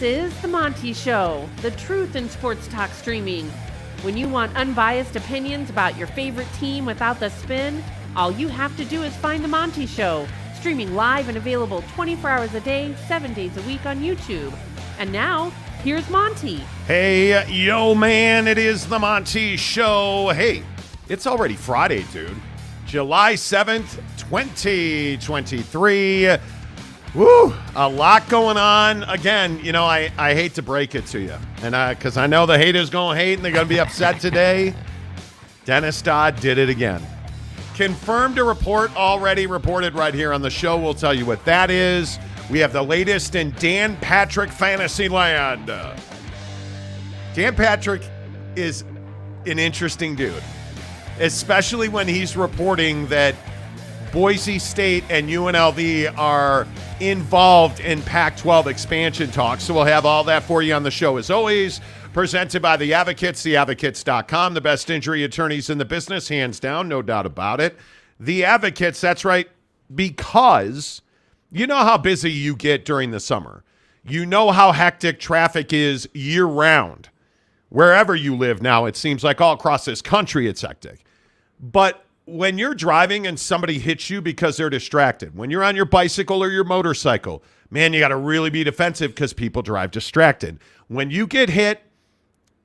This is The Monty Show, the truth in sports talk streaming. When you want unbiased opinions about your favorite team without the spin, all you have to do is find The Monty Show, streaming live and available 24 hours a day, 7 days a week on YouTube. And now, here's Monty. Hey, yo, man, it is The Monty Show. Hey, it's already Friday, dude. July 7th, 2023. Woo, a lot going on. Again, you know, I hate to break it to you, and because I know the haters going to hate and they're going to be upset today. Dennis Dodd did it again. Confirmed a report already reported right here on the show. We'll tell you what that is. We have the latest in Dan Patrick fantasy land. Dan Patrick is an interesting dude, especially when he's reporting that Boise State and UNLV are involved in Pac-12 expansion talks. So we'll have all that for you on the show as always. Presented by The Advocates, theadvocates.com, the best injury attorneys in the business, hands down, no doubt about it. The Advocates, that's right, because you know how busy you get during the summer. You know how hectic traffic is year-round. Wherever you live now, it seems like all across this country it's hectic. But when you're driving and somebody hits you because they're distracted, when you're on your bicycle or your motorcycle, man, you got to really be defensive because people drive distracted. When you get hit,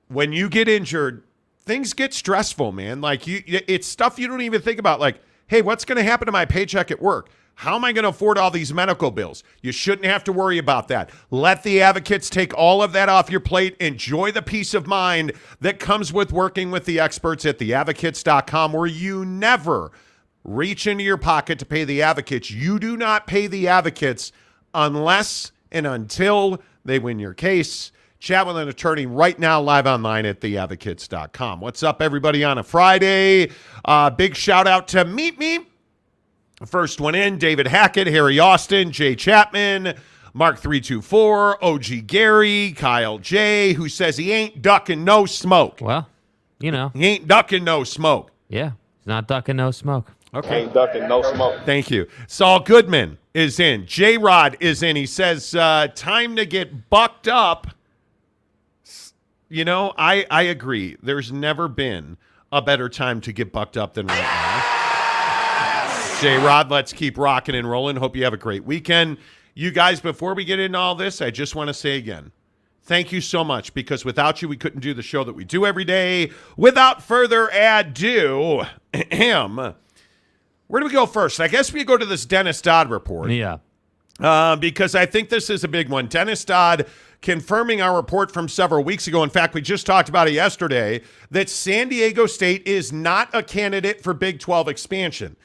when you get injured, things get stressful, man. Like it's stuff you don't even think about. Like, hey, what's going to happen to my paycheck at work? How am I going to afford all these medical bills? You shouldn't have to worry about that. Let the Advocates take all of that off your plate. Enjoy the peace of mind that comes with working with the experts at theadvocates.com, where you never reach into your pocket to pay the Advocates. You do not pay the Advocates unless and until they win your case. Chat with an attorney right now, live online at theadvocates.com. What's up, everybody, on a Friday? Big shout out to Meet Me. First one in, David Hackett, Harry Austin, Jay Chapman, Mark324, OG Gary, Kyle J, who says he ain't ducking no smoke. Well, you know. He ain't ducking no smoke. Yeah, he's not ducking no smoke. Okay. Ain't ducking no smoke. Thank you. Saul Goodman is in. J-Rod is in. He says, time to get bucked up. You know, I agree. There's never been a better time to get bucked up than right now. J-Rod, let's keep rocking and rolling. Hope you have a great weekend. You guys, before we get into all this, I just want to say again, thank you so much, because without you, we couldn't do the show that we do every day. Without further ado, where do we go first? I guess we go to this Dennis Dodd report. Yeah. Because I think this is a big one. Dennis Dodd confirming our report from several weeks ago. In fact, we just talked about it yesterday, that San Diego State is not a candidate for Big 12 expansion.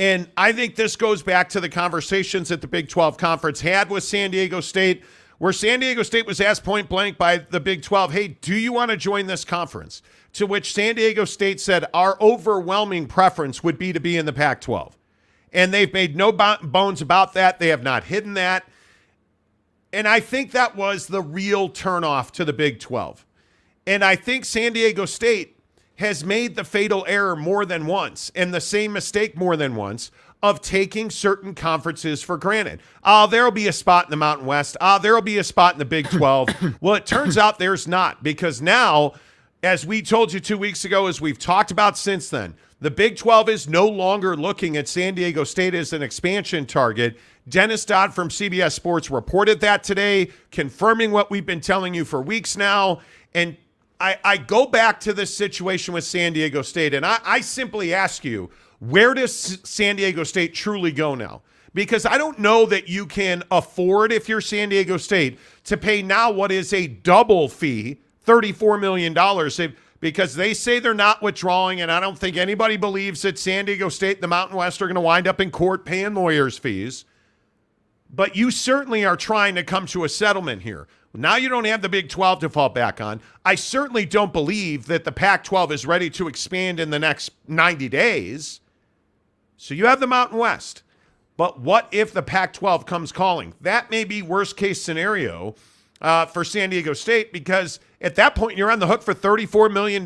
And I think this goes back to the conversations that the Big 12 Conference had with San Diego State, where San Diego State was asked point blank by the Big 12, hey, do you want to join this conference? To which San Diego State said, our overwhelming preference would be to be in the Pac-12. And they've made no bones about that. They have not hidden that. And I think that was the real turnoff to the Big 12. And I think San Diego State has made the fatal error more than once, and the same mistake more than once, of taking certain conferences for granted. There'll be a spot in the Mountain West. There'll be a spot in the Big 12. Well, it turns out there's not, because now, as we told you 2 weeks ago, as we've talked about since then, the Big 12 is no longer looking at San Diego State as an expansion target. Dennis Dodd from CBS Sports reported that today, confirming what we've been telling you for weeks now. And I go back to this situation with San Diego State, and I simply ask you, where does San Diego State truly go now? Because I don't know that you can afford, if you're San Diego State, to pay now what is a double fee, $34 million, because they say they're not withdrawing, and I don't think anybody believes that San Diego State and the Mountain West are going to wind up in court paying lawyers' fees. But you certainly are trying to come to a settlement here. Now you don't have the Big 12 to fall back on. I certainly don't believe that the Pac-12 is ready to expand in the next 90 days. So you have the Mountain West. But what if the Pac-12 comes calling? That may be worst-case scenario for San Diego State, because at that point you're on the hook for $34 million.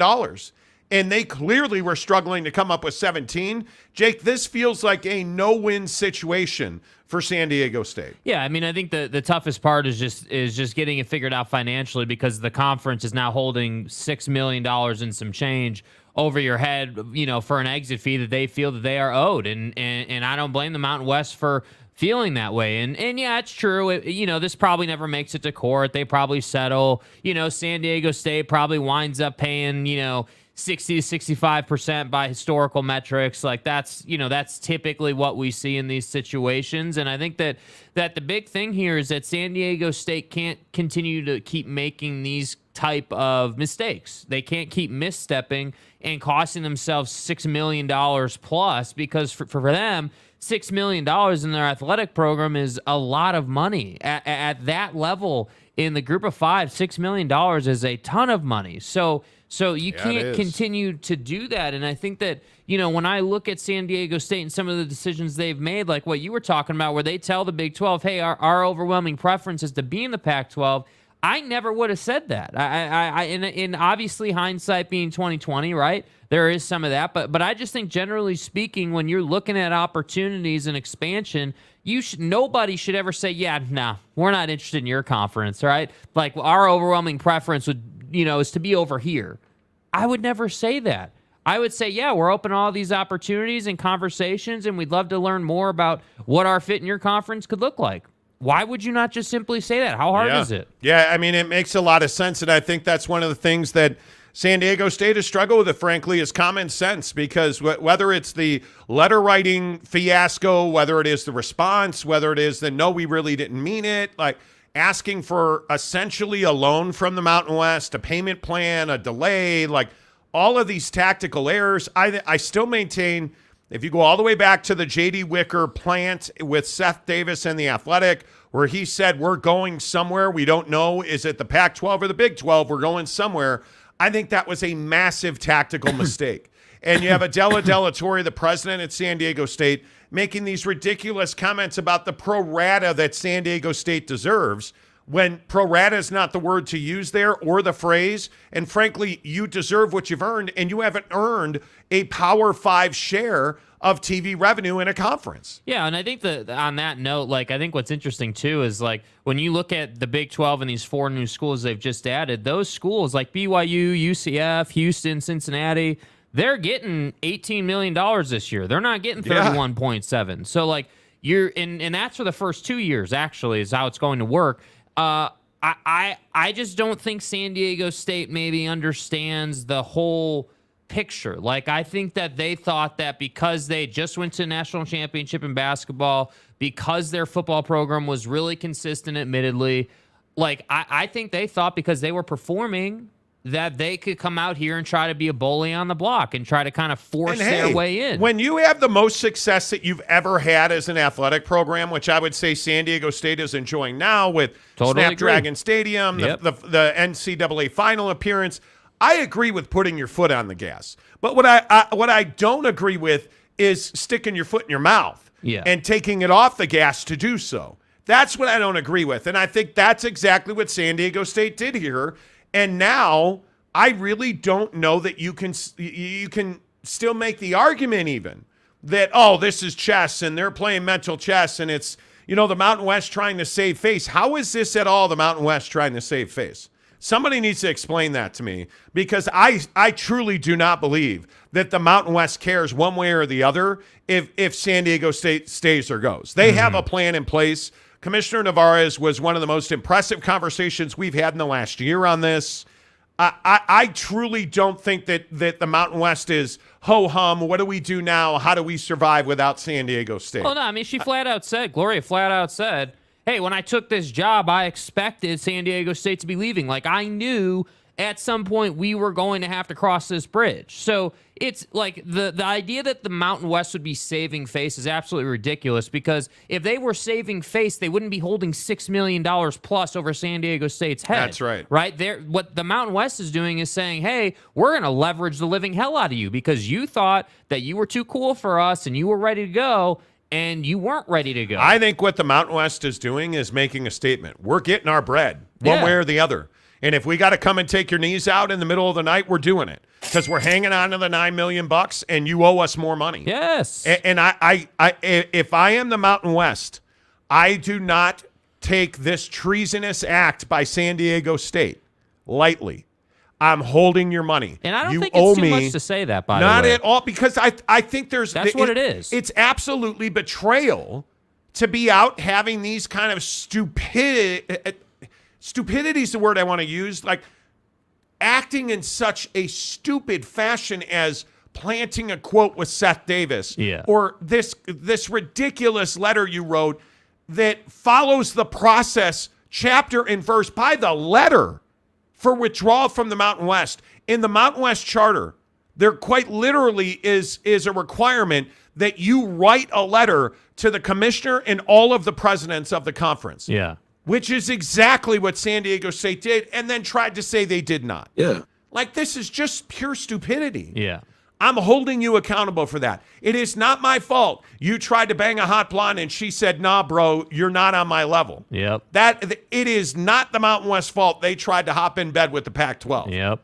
and they clearly were struggling to come up with 17. Jake, this feels like a no-win situation for San Diego State. Yeah, I mean, I think the toughest part is just getting it figured out financially, because the conference is now holding $6 million and some change over your head, for an exit fee that they feel that they are owed, and I don't blame the Mountain West for feeling that way. And yeah, it's true. This probably never makes it to court. They probably settle. San Diego State probably winds up paying 60 to 65% by historical metrics. Like that's typically what we see in these situations. And I think that the big thing here is that San Diego State can't continue to keep making these type of mistakes. They can't keep misstepping and costing themselves $6 million plus, because for them, $6 million in their athletic program is a lot of money. At that level in the group of five, $6 million is a ton of money. So you can't continue to do that. And I think that, when I look at San Diego State and some of the decisions they've made, like what you were talking about, where they tell the Big 12, hey, our overwhelming preference is to be in the Pac-12, I never would have said that. In obviously hindsight being 2020, right? There is some of that, but I just think generally speaking, when you're looking at opportunities and expansion, nobody should ever say, yeah, nah, we're not interested in your conference, right? Like our overwhelming preference would, is to be over here. I would never say that. I would say, yeah, we're open to all these opportunities and conversations, and we'd love to learn more about what our fit in your conference could look like. Why would you not just simply say that? How hard is it? Yeah, I mean, it makes a lot of sense, and I think that's one of the things that San Diego State has struggled with, frankly, is common sense, because whether it's the letter writing fiasco, whether it is the response, whether it is the no, we really didn't mean it, like asking for essentially a loan from the Mountain West, a payment plan, a delay, like all of these tactical errors, I still maintain, if you go all the way back to the J.D. Wicker plant with Seth Davis and the Athletic, where he said, we're going somewhere, we don't know, is it the Pac-12 or the Big 12, we're going somewhere, I think that was a massive tactical mistake. And you have Adela Della Torre, the president at San Diego State, making these ridiculous comments about the pro rata that San Diego State deserves, when pro rata is not the word to use there or the phrase. And frankly, you deserve what you've earned, and you haven't earned a Power 5 share of TV revenue in a conference. Yeah, and I think that on that note, like, I think what's interesting too is, like, when you look at the Big 12 and these 4 new schools they've just added, those schools like BYU, UCF, Houston, Cincinnati, they're getting $18 million this year. They're not getting 31.7. So like and that's for the first 2 years, actually, is how it's going to work. I just don't think San Diego State maybe understands the whole picture. Like, I think that they thought that because they just went to a national championship in basketball, because their football program was really consistent, admittedly, like I think they thought because they were performing that they could come out here and try to be a bully on the block and try to kind of force their way in. When you have the most success that you've ever had as an athletic program, which I would say San Diego State is enjoying now with Snapdragon Stadium, the NCAA final appearance, I agree with putting your foot on the gas. But what I don't agree with is sticking your foot in your mouth and taking it off the gas to do so. That's what I don't agree with. And I think that's exactly what San Diego State did here. And now I really don't know that you can still make the argument even that, oh, this is chess and they're playing mental chess and it's, the Mountain West trying to save face. How is this at all the Mountain West trying to save face? Somebody needs to explain that to me, because I truly do not believe that the Mountain West cares one way or the other if San Diego State stays or goes. They have a plan in place. Commissioner Navarez was one of the most impressive conversations we've had in the last year on this. I truly don't think that the Mountain West is ho-hum. What do we do now? How do we survive without San Diego State? Well, no, I mean, Gloria flat out said, hey, when I took this job, I expected San Diego State to be leaving. Like, I knew at some point we were going to have to cross this bridge. So it's like the idea that the Mountain West would be saving face is absolutely ridiculous, because if they were saving face, they wouldn't be holding $6 million plus over San Diego State's head. That's right. Right? What the Mountain West is doing is saying, hey, we're going to leverage the living hell out of you because you thought that you were too cool for us and you were ready to go, and you weren't ready to go. I think what the Mountain West is doing is making a statement. We're getting our bread one way or the other. And if we got to come and take your knees out in the middle of the night, we're doing it because we're hanging on to the $9 million and you owe us more money. Yes. And if I am the Mountain West, I do not take this treasonous act by San Diego State lightly. I'm holding your money. And I don't you think owe it's too me, much to say that, by the way. Not at all, because I think there's... That's what it is. It's absolutely betrayal to be out having these kind of stupidity is the word I want to use, like acting in such a stupid fashion as planting a quote with Seth Davis. Yeah. Or this ridiculous letter you wrote that follows the process chapter and verse by the letter for withdrawal from the Mountain West. In the Mountain West Charter, there quite literally is a requirement that you write a letter to the commissioner and all of the presidents of the conference. Yeah. Which is exactly what San Diego State did and then tried to say they did not. Yeah. Like, this is just pure stupidity. Yeah. I'm holding you accountable for that. It is not my fault. You tried to bang a hot blonde and she said, nah, bro, you're not on my level. Yep. It is not the Mountain West fault they tried to hop in bed with the Pac-12. Yep.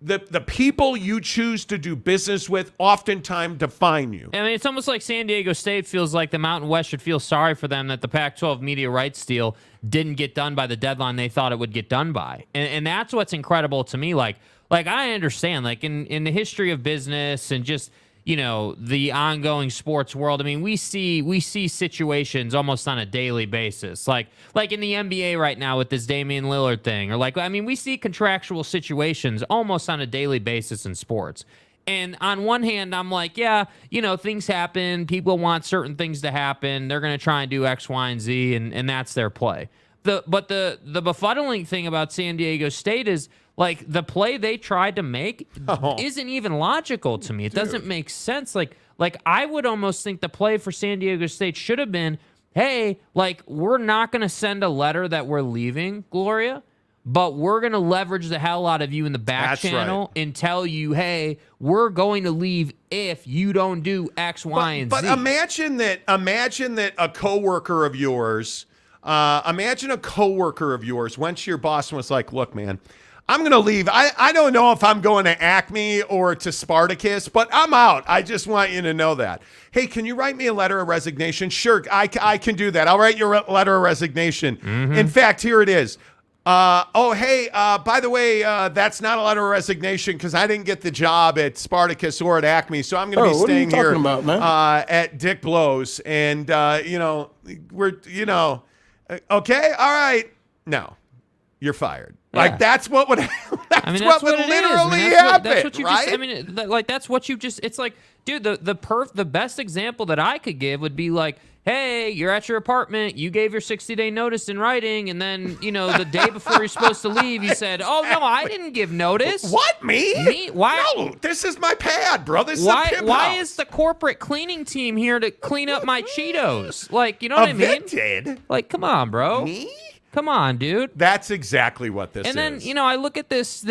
The people you choose to do business with oftentimes define you. I mean, it's almost like San Diego State feels like the Mountain West should feel sorry for them that the Pac-12 media rights deal didn't get done by the deadline they thought it would get done by. And that's what's incredible to me. Like I understand, like in the history of business and just, you know, the ongoing sports world, I mean, we see situations almost on a daily basis. Like in the NBA right now with this Damian Lillard thing, or we see contractual situations almost on a daily basis in sports. And on one hand, I'm like, yeah, you know, things happen. People want certain things to happen. They're going to try and do X, Y, and Z, and that's their play. But the befuddling thing about San Diego State is, like, the play they tried to make isn't even logical to me. It doesn't make sense. Like I would almost think the play for San Diego State should have been, hey, like, we're not going to send a letter that we're leaving, Gloria, but we're going to leverage the hell out of you in the back channel and tell you, hey, we're going to leave if you don't do X, Y, and Z. But imagine that a coworker of yours, went to your boss and was like, look, man, I'm going to leave. I don't know if I'm going to Acme or to Spartacus, but I'm out. I just want you to know that. Hey, can you write me a letter of resignation? Sure, I can do that. I'll write you a letter of resignation. Mm-hmm. In fact, here it is. By the way, that's not a letter of resignation because I didn't get the job at Spartacus or at Acme, so I'm going to be staying here at Dick Blow's. And, okay, all right. No, you're fired. Yeah. Like, that's what would that's what would literally happen, that's what you right? That's what you just, it's like, dude, the best example that I could give would be like, hey, you're at your apartment, you gave your 60-day notice in writing, and then, you know, the day before you're supposed to leave, you said, oh, no, I didn't give notice. What, me? Why? No, this is my pad, bro. This is a pimp Why house. is the corporate cleaning team here to clean up my Cheetos? Like, you know what I mean? Evicted? Like, come on, bro. Me? Come on, dude. That's exactly what this is. And then, you know, I look at this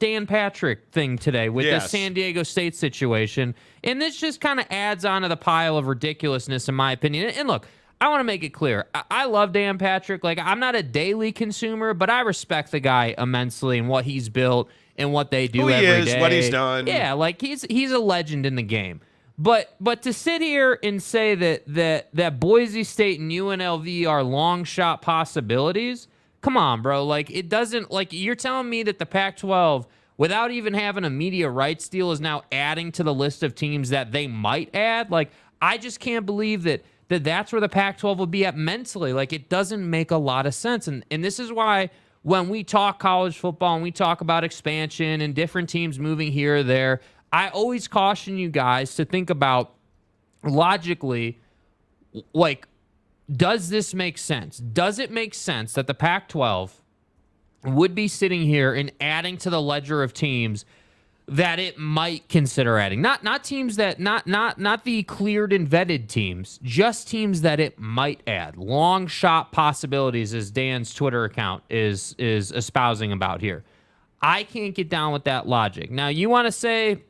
Dan Patrick thing today with the San Diego State situation, and this just kind of adds on to the pile of ridiculousness, in my opinion. And look, I want to make it clear. I love Dan Patrick. Like, I'm not a daily consumer, but I respect the guy immensely and what he's built and what they do every day. What he's done. Yeah, like, he's a legend in the game. But to sit here and say that Boise State and UNLV are long shot possibilities, come on, bro. Like, it doesn't, like, you're telling me that the Pac-12, without even having a media rights deal, is now adding to the list of teams that they might add? Like, I just can't believe that's where the Pac-12 will be at mentally. Like, it doesn't make a lot of sense. And this is why when we talk college football and we talk about expansion and different teams moving here or there, I always caution you guys to think about logically, like, does this make sense? Does it make sense that the Pac-12 would be sitting here and adding to the ledger of teams that it might consider adding? Not teams that, not the cleared and vetted teams, just teams that it might add. Long shot possibilities, as Dan's Twitter account is espousing about here. I can't get down with that logic. Now, you want to say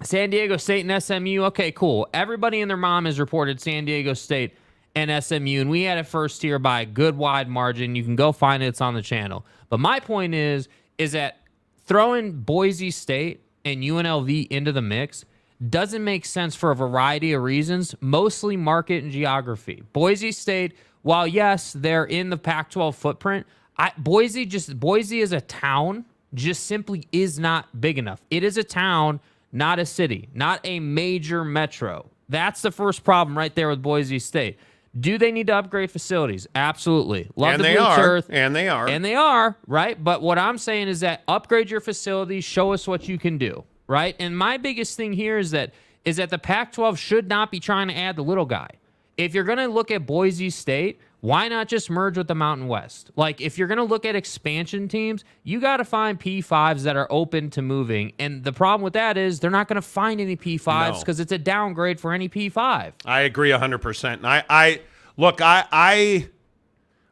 San Diego State and SMU, okay, cool. Everybody and their mom has reported San Diego State and SMU, and we had it first tier by a good wide margin. You can go find it. It's on the channel. But my point is that throwing Boise State and UNLV into the mix doesn't make sense for a variety of reasons, mostly market and geography. Boise State, while yes, they're in the Pac-12 footprint, Boise as a town just simply is not big enough. It is a town, not a city, not a major metro. That's the first problem right there with Boise State. Do they need to upgrade facilities? Absolutely. Love the blue turf. And they are. And they are, right? But what I'm saying is that upgrade your facilities, show us what you can do, right? And my biggest thing here is that the Pac-12 should not be trying to add the little guy. If you're going to look at Boise State, why not just merge with the Mountain West? Like, if you're going to look at expansion teams, you got to find P5s that are open to moving. And the problem with that is they're not going to find any P5s because it's a downgrade for any P5. I agree 100%. And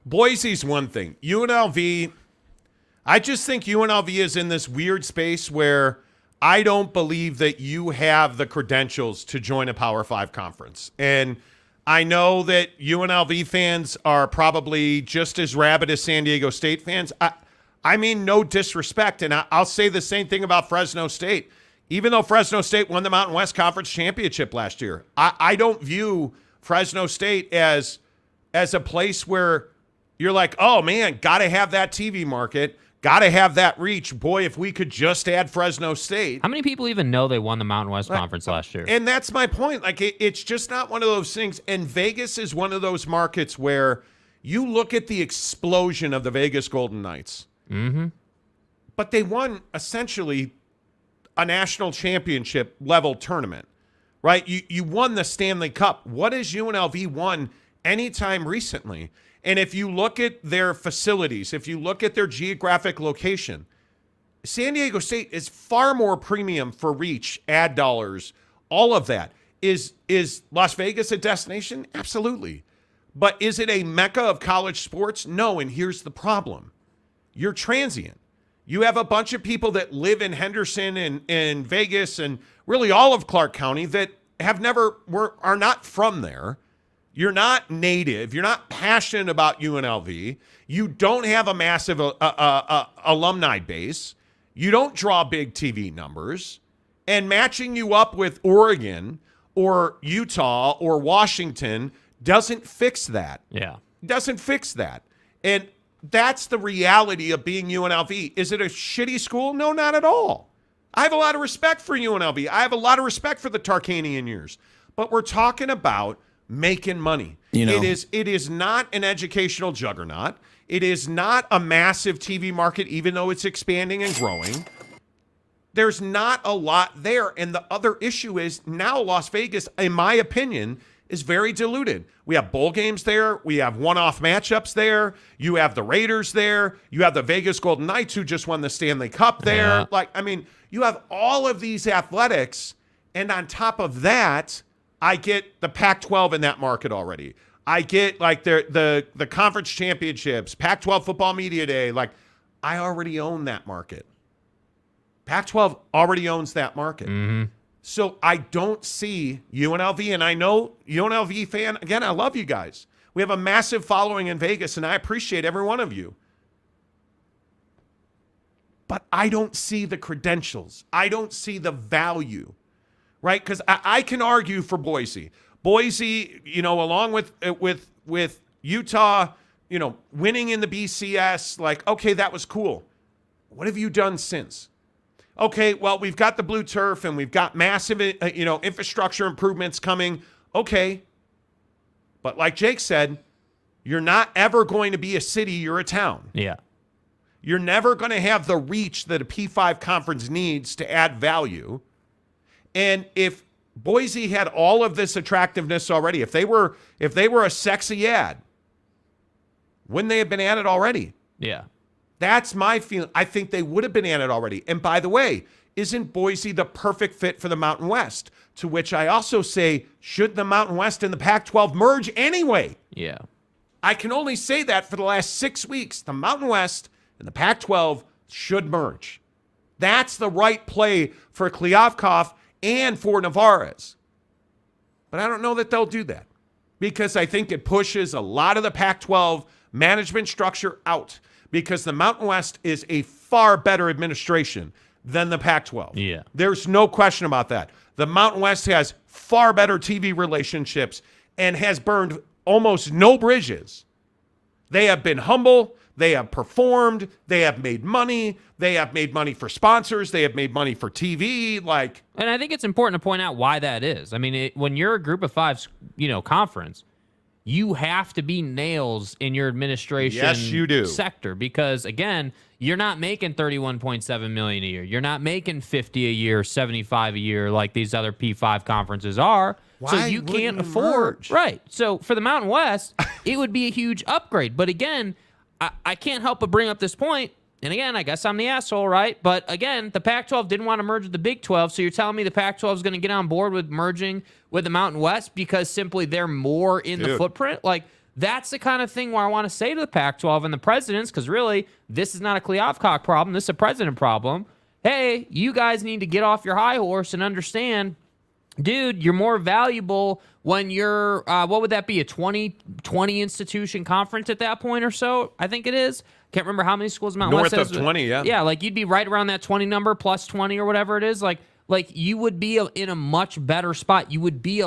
Boise's one thing. UNLV, I just think UNLV is in this weird space where I don't believe that you have the credentials to join a Power 5 conference. And I know that UNLV fans are probably just as rabid as San Diego State fans. I mean, no disrespect, and I'll say the same thing about Fresno State. Even though Fresno State won the Mountain West Conference Championship last year, I don't view Fresno State as a place where you're like, oh, man, got to have that TV market. Got to have that reach. Boy, if we could just add Fresno State. How many people even know they won the Mountain West Conference last year? And that's my point. Like, it's just not one of those things. And Vegas is one of those markets where you look at the explosion of the Vegas Golden Knights. Mm-hmm. But they won essentially a national championship level tournament, right? You won the Stanley Cup. What has UNLV won anytime recently? And if you look at their facilities, if you look at their geographic location, San Diego State is far more premium for reach, ad dollars, all of that. Is Las Vegas a destination? Absolutely. But is it a mecca of college sports? No, and here's the problem. You're transient. You have a bunch of people that live in Henderson and Vegas and really all of Clark County that are not from there. You're not native. You're not passionate about UNLV. You don't have a massive alumni base. You don't draw big TV numbers. And matching you up with Oregon or Utah or Washington doesn't fix that. Yeah. Doesn't fix that. And that's the reality of being UNLV. Is it a shitty school? No, not at all. I have a lot of respect for UNLV. I have a lot of respect for the Tarkanian years. But we're talking about making money. It is not an educational juggernaut. It is not a massive TV market, even though it's expanding and growing. There's not a lot there. And the other issue is now Las Vegas, in my opinion, is very diluted. We have bowl games there. We have one-off matchups there. You have the Raiders there. You have the Vegas Golden Knights who just won the Stanley Cup there. Yeah. You have all of these athletics. And on top of that, I get the Pac-12 in that market already. I get the conference championships, Pac-12 football media day. Like, I already own that market. Pac-12 already owns that market. Mm-hmm. So I don't see UNLV, and I know UNLV fan, again, I love you guys. We have a massive following in Vegas, and I appreciate every one of you. But I don't see the credentials. I don't see the value. Right, because I can argue for Boise. Boise, along with Utah, winning in the BCS, like, okay, that was cool. What have you done since? Okay, well, we've got the blue turf and we've got massive, infrastructure improvements coming. Okay, but like Jake said, you're not ever going to be a city. You're a town. Yeah, you're never going to have the reach that a P5 conference needs to add value. And if Boise had all of this attractiveness already, if they were a sexy ad, wouldn't they have been added already? Yeah. That's my feeling. I think they would have been added already. And by the way, isn't Boise the perfect fit for the Mountain West? To which I also say, should the Mountain West and the Pac-12 merge anyway? Yeah. I can only say that for the last 6 weeks. The Mountain West and the Pac-12 should merge. That's the right play for Kliavkoff and for Navarez. But I don't know that they'll do that because I think it pushes a lot of the Pac-12 management structure out, because the Mountain West is a far better administration than the Pac-12. Yeah. There's no question about that. The Mountain West has far better TV relationships and has burned almost no bridges. They have been humble. They have performed. They have made money. They have made money for sponsors. They have made money for TV. And I think it's important to point out why that is. I mean, when you're a Group of Five, conference, you have to be nails in your administration yes, you do. sector, because again, you're not making $31.7 million a year. You're not making $50 a year, $75 a year like these other P5 conferences are. So Why you can't wouldn't it afford. merge? Right. So for the Mountain West, it would be a huge upgrade. But again, I can't help but bring up this point. And again, I guess I'm the asshole, right? But again, the Pac-12 didn't want to merge with the Big 12. So you're telling me the Pac-12 is going to get on board with merging with the Mountain West because simply they're more in the footprint? Like, that's the kind of thing where I want to say to the Pac-12 and the presidents, because really, this is not a Kliavkoff problem. This is a president problem. Hey, you guys need to get off your high horse and understand, dude, you're more valuable when you're, what would that be, a 20 institution conference at that point or so? I think it is. Can't remember how many schools Mountain North West of 20, yeah. Yeah, like you'd be right around that 20 number, plus 20 or whatever it is. Like you would be in a much better spot. You would be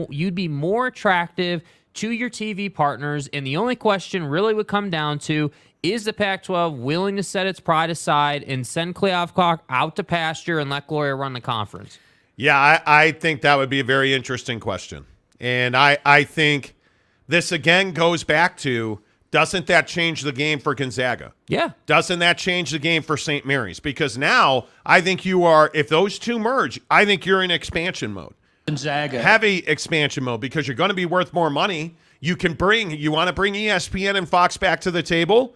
you'd be more attractive to your TV partners. And the only question really would come down to, is the Pac-12 willing to set its pride aside and send Kliavkoff out to pasture and let Gloria run the conference? Yeah, I think that would be a very interesting question. And I think this again goes back to, doesn't that change the game for Gonzaga? Yeah. Doesn't that change the game for St. Mary's? Because now I think you are, if those two merge, I think you're in expansion mode. Gonzaga. Heavy expansion mode, because you're going to be worth more money. You want to bring ESPN and Fox back to the table?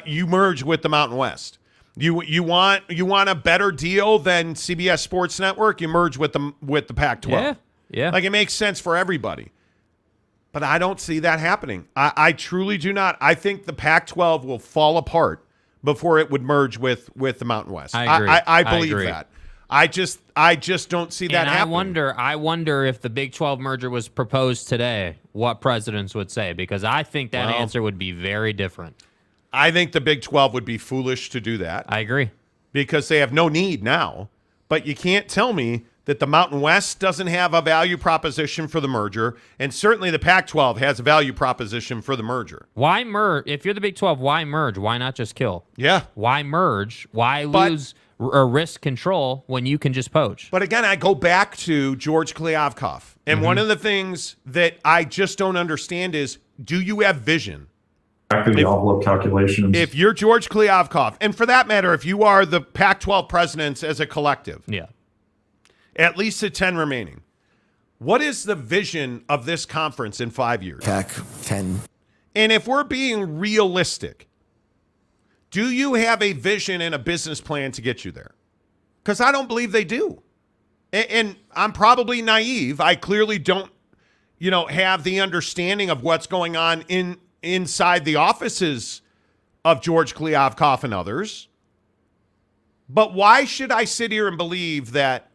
You merge with the Mountain West. You want a better deal than CBS Sports Network? You merge with the Pac-12. Yeah. Like, it makes sense for everybody. But I don't see that happening. I truly do not. I think the Pac-12 will fall apart before it would merge with the Mountain West. I agree. I believe agree. that. I just don't see that happening. I wonder if the Big 12 merger was proposed today, what presidents would say, because I think that answer would be very different. I think the Big 12 would be foolish to do that. I agree. Because they have no need now. But you can't tell me that the Mountain West doesn't have a value proposition for the merger, and certainly the Pac-12 has a value proposition for the merger. Why merge? If you're the Big 12, why merge? Why not just kill? Yeah. Why merge? Why lose or risk control when you can just poach? But again, I go back to George Kliavkoff. And one of the things that I just don't understand is, do you have vision? Back to the envelope calculations. If you're George Kliavkoff, and for that matter, if you are the Pac-12 presidents as a collective, Yeah. at least the 10 remaining, what is the vision of this conference in 5 years? Pac 10. And if we're being realistic, do you have a vision and a business plan to get you there? Because I don't believe they do. And I'm probably naive. I clearly don't, have the understanding of what's going on inside the offices of George Kliavkoff and others. But why should I sit here and believe that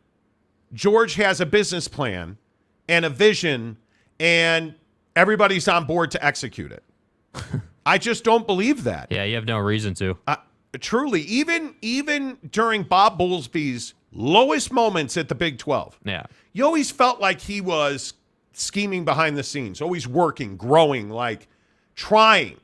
George has a business plan and a vision and everybody's on board to execute it? I just don't believe that. Yeah, you have no reason to. Truly, even during Bob Bowlesby's lowest moments at the Big 12, you always felt like he was scheming behind the scenes, always working, growing, like trying.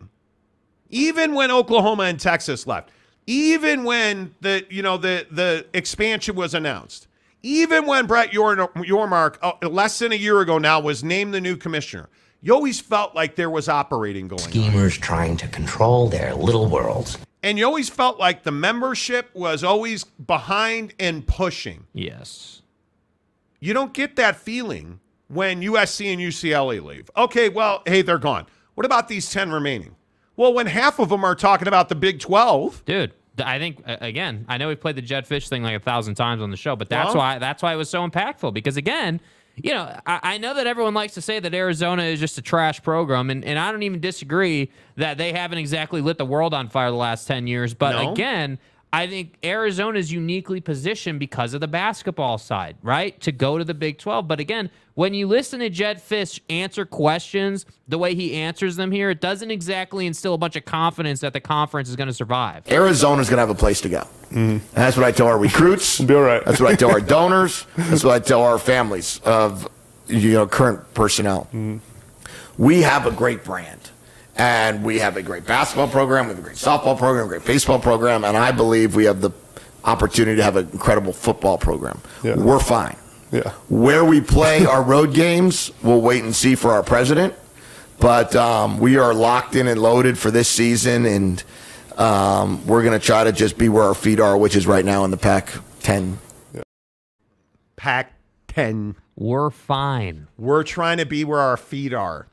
Even when Oklahoma and Texas left, even when the expansion was announced, even when Brett Yormark less than a year ago now was named the new commissioner, you always felt like there was operating going on. Schemers trying to control their little worlds. And you always felt like the membership was always behind and pushing. Yes. You don't get that feeling when USC and UCLA leave. Okay, well, hey, they're gone. What about these 10 remaining? Well, when half of them are talking about the Big 12. Dude, I think, again, I know we've played the Jetfish thing like 1,000 times on the show, but that's why it was so impactful. Because, again, I know that everyone likes to say that Arizona is just a trash program, and I don't even disagree that they haven't exactly lit the world on fire the last 10 years. But, again, I think Arizona is uniquely positioned because of the basketball side, right, to go to the Big 12. But again, when you listen to Jed Fish answer questions the way he answers them here, it doesn't exactly instill a bunch of confidence that the conference is going to survive. Arizona's going to have a place to go. And that's what I tell our recruits. Be all right. That's what I tell our donors. That's what I tell our families of current personnel. We have a great brand. And we have a great basketball program, we have a great softball program, a great baseball program, and I believe we have the opportunity to have an incredible football program. Yeah. We're fine. Yeah. Where we play our road games, we'll wait and see for our president. But we are locked in and loaded for this season, and we're going to try to just be where our feet are, which is right now in the Pac-10. Pac-10. We're fine. We're trying to be where our feet are.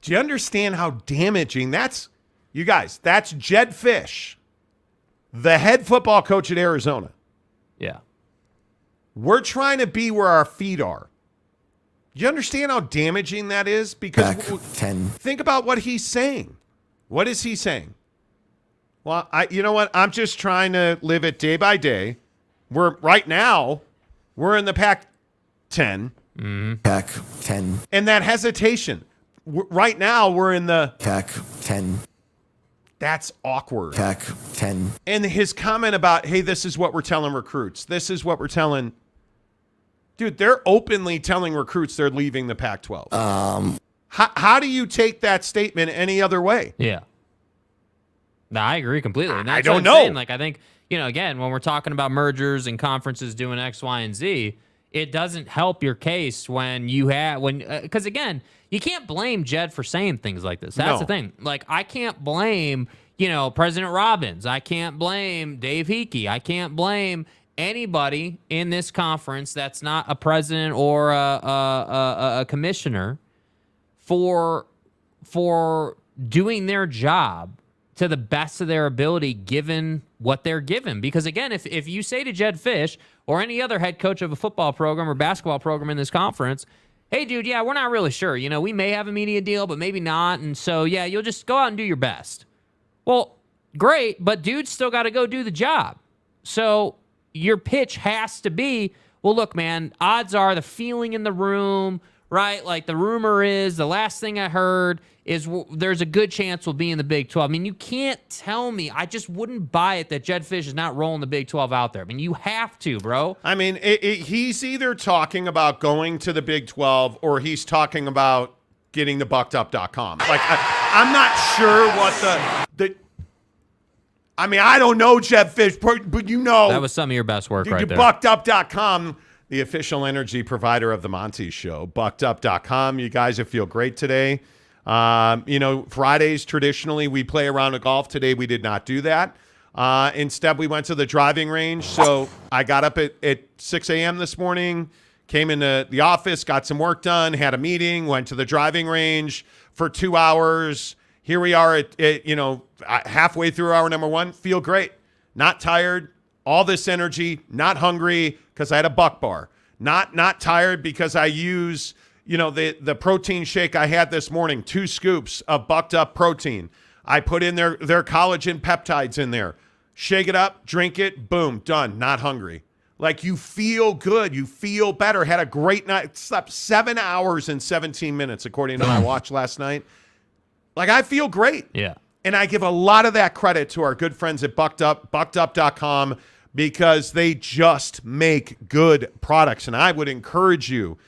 Do you understand how damaging that's? You guys, that's Jed Fish, the head football coach at Arizona. Yeah. We're trying to be where our feet are. Do you understand how damaging that is? Because Pac-10. think about what he's saying. What is he saying? Well, you know what? I'm just trying to live it day by day. Right now, we're in the Pac-10. Pac-10. And that hesitation. Right now, we're in the Pac-10. That's awkward. Pac-10. And his comment about, hey, this is what we're telling recruits. This is what we're telling. Dude, they're openly telling recruits they're leaving the Pac-12. How do you take that statement any other way? Yeah. No, I agree completely. And that's I don't what I'm know. saying. Like, I think, again, when we're talking about mergers and conferences doing X, Y, and Z, it doesn't help your case when you have, because again, you can't blame Jed for saying things like this. That's the thing. Like, I can't blame, President Robbins. I can't blame Dave Hickey. I can't blame anybody in this conference that's not a president or a commissioner for doing their job to the best of their ability given what they're given. Because, again, if you say to Jed Fish or any other head coach of a football program or basketball program in this conference, hey, dude, yeah, we're not really sure. We may have a media deal, but maybe not. And so, yeah, you'll just go out and do your best. Well, great, but dude's still got to go do the job. So your pitch has to be, well, look, man, odds are the feeling in the room, right? Like the rumor is, the last thing I heard is there's a good chance we'll be in the Big 12. I mean, you can't tell me. I just wouldn't buy it that Jed Fish is not rolling the Big 12 out there. I mean, you have to, bro. I mean, he's either talking about going to the Big 12 or he's talking about getting the buckedup.com. Like, I'm not sure what the I mean, I don't know Jed Fish, but That was some of your best work right there. Buckedup.com, the official energy provider of the Monty Show. Buckedup.com. You guys will feel great today. Fridays, traditionally, we play a round of golf. Today, we did not do that. Instead, we went to the driving range. So I got up at 6 a.m. this morning, came into the office, got some work done, had a meeting, went to the driving range for 2 hours. Here we are at halfway through hour number one. Feel great. Not tired. All this energy. Not hungry because I had a Buck Bar. Not tired because I use the protein shake I had this morning, 2 scoops of bucked up protein. I put in their collagen peptides in there. Shake it up, drink it, boom, done. Not hungry. Like, you feel good. You feel better. Had a great night. Slept 7 hours and 17 minutes, according to my watch last night. Like, I feel great. Yeah. And I give a lot of that credit to our good friends at buckedup.com because they just make good products. And I would encourage you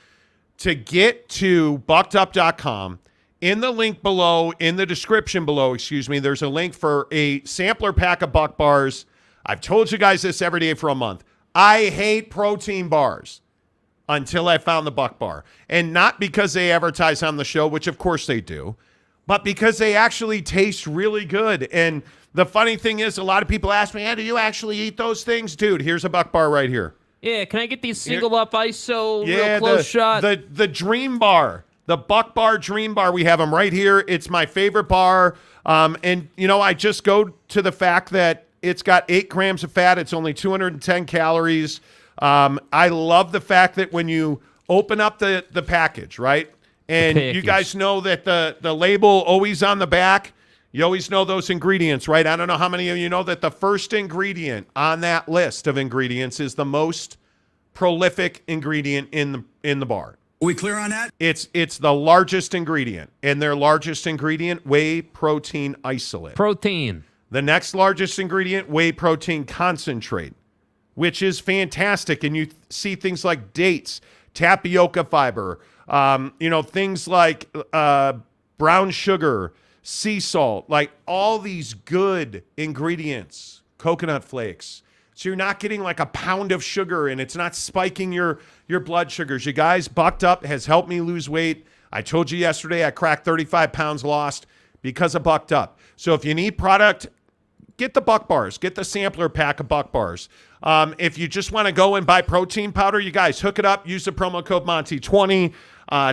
to get to buckedup.com. In the link below, in the description below, there's a link for a sampler pack of Buck Bars. I've told you guys this every day for a month. I hate protein bars until I found the Buck Bar. And not because they advertise on the show, which of course they do, but because they actually taste really good. And the funny thing is, a lot of people ask me, do you actually eat those things? Dude, here's a Buck Bar right here. Yeah, can I get these single up ISO real close shot? The Dream Bar, the Buck Bar Dream Bar, we have them right here. It's my favorite bar. I just go to the fact that it's got 8 grams of fat. It's only 210 calories. I love the fact that when you open up the package, right? And you guys know that the label always on the back, You always know those ingredients, right? I don't know how many of you know that the first ingredient on that list of ingredients is the most prolific ingredient in the bar. Are we clear on that? It's the largest ingredient, and their largest ingredient, whey protein isolate. Protein. The next largest ingredient, whey protein concentrate, which is fantastic. And you see things like dates, tapioca fiber, things like brown sugar, sea salt, like all these good ingredients, coconut flakes. So you're not getting like a pound of sugar, and it's not spiking your blood sugars. You guys, Bucked Up has helped me lose weight. I told you yesterday I cracked 35 pounds lost because of Bucked Up. So if you need product, get the Buck Bars. Get the sampler pack of Buck Bars. If you just want to go and buy protein powder, you guys, hook it up. Use the promo code Monty20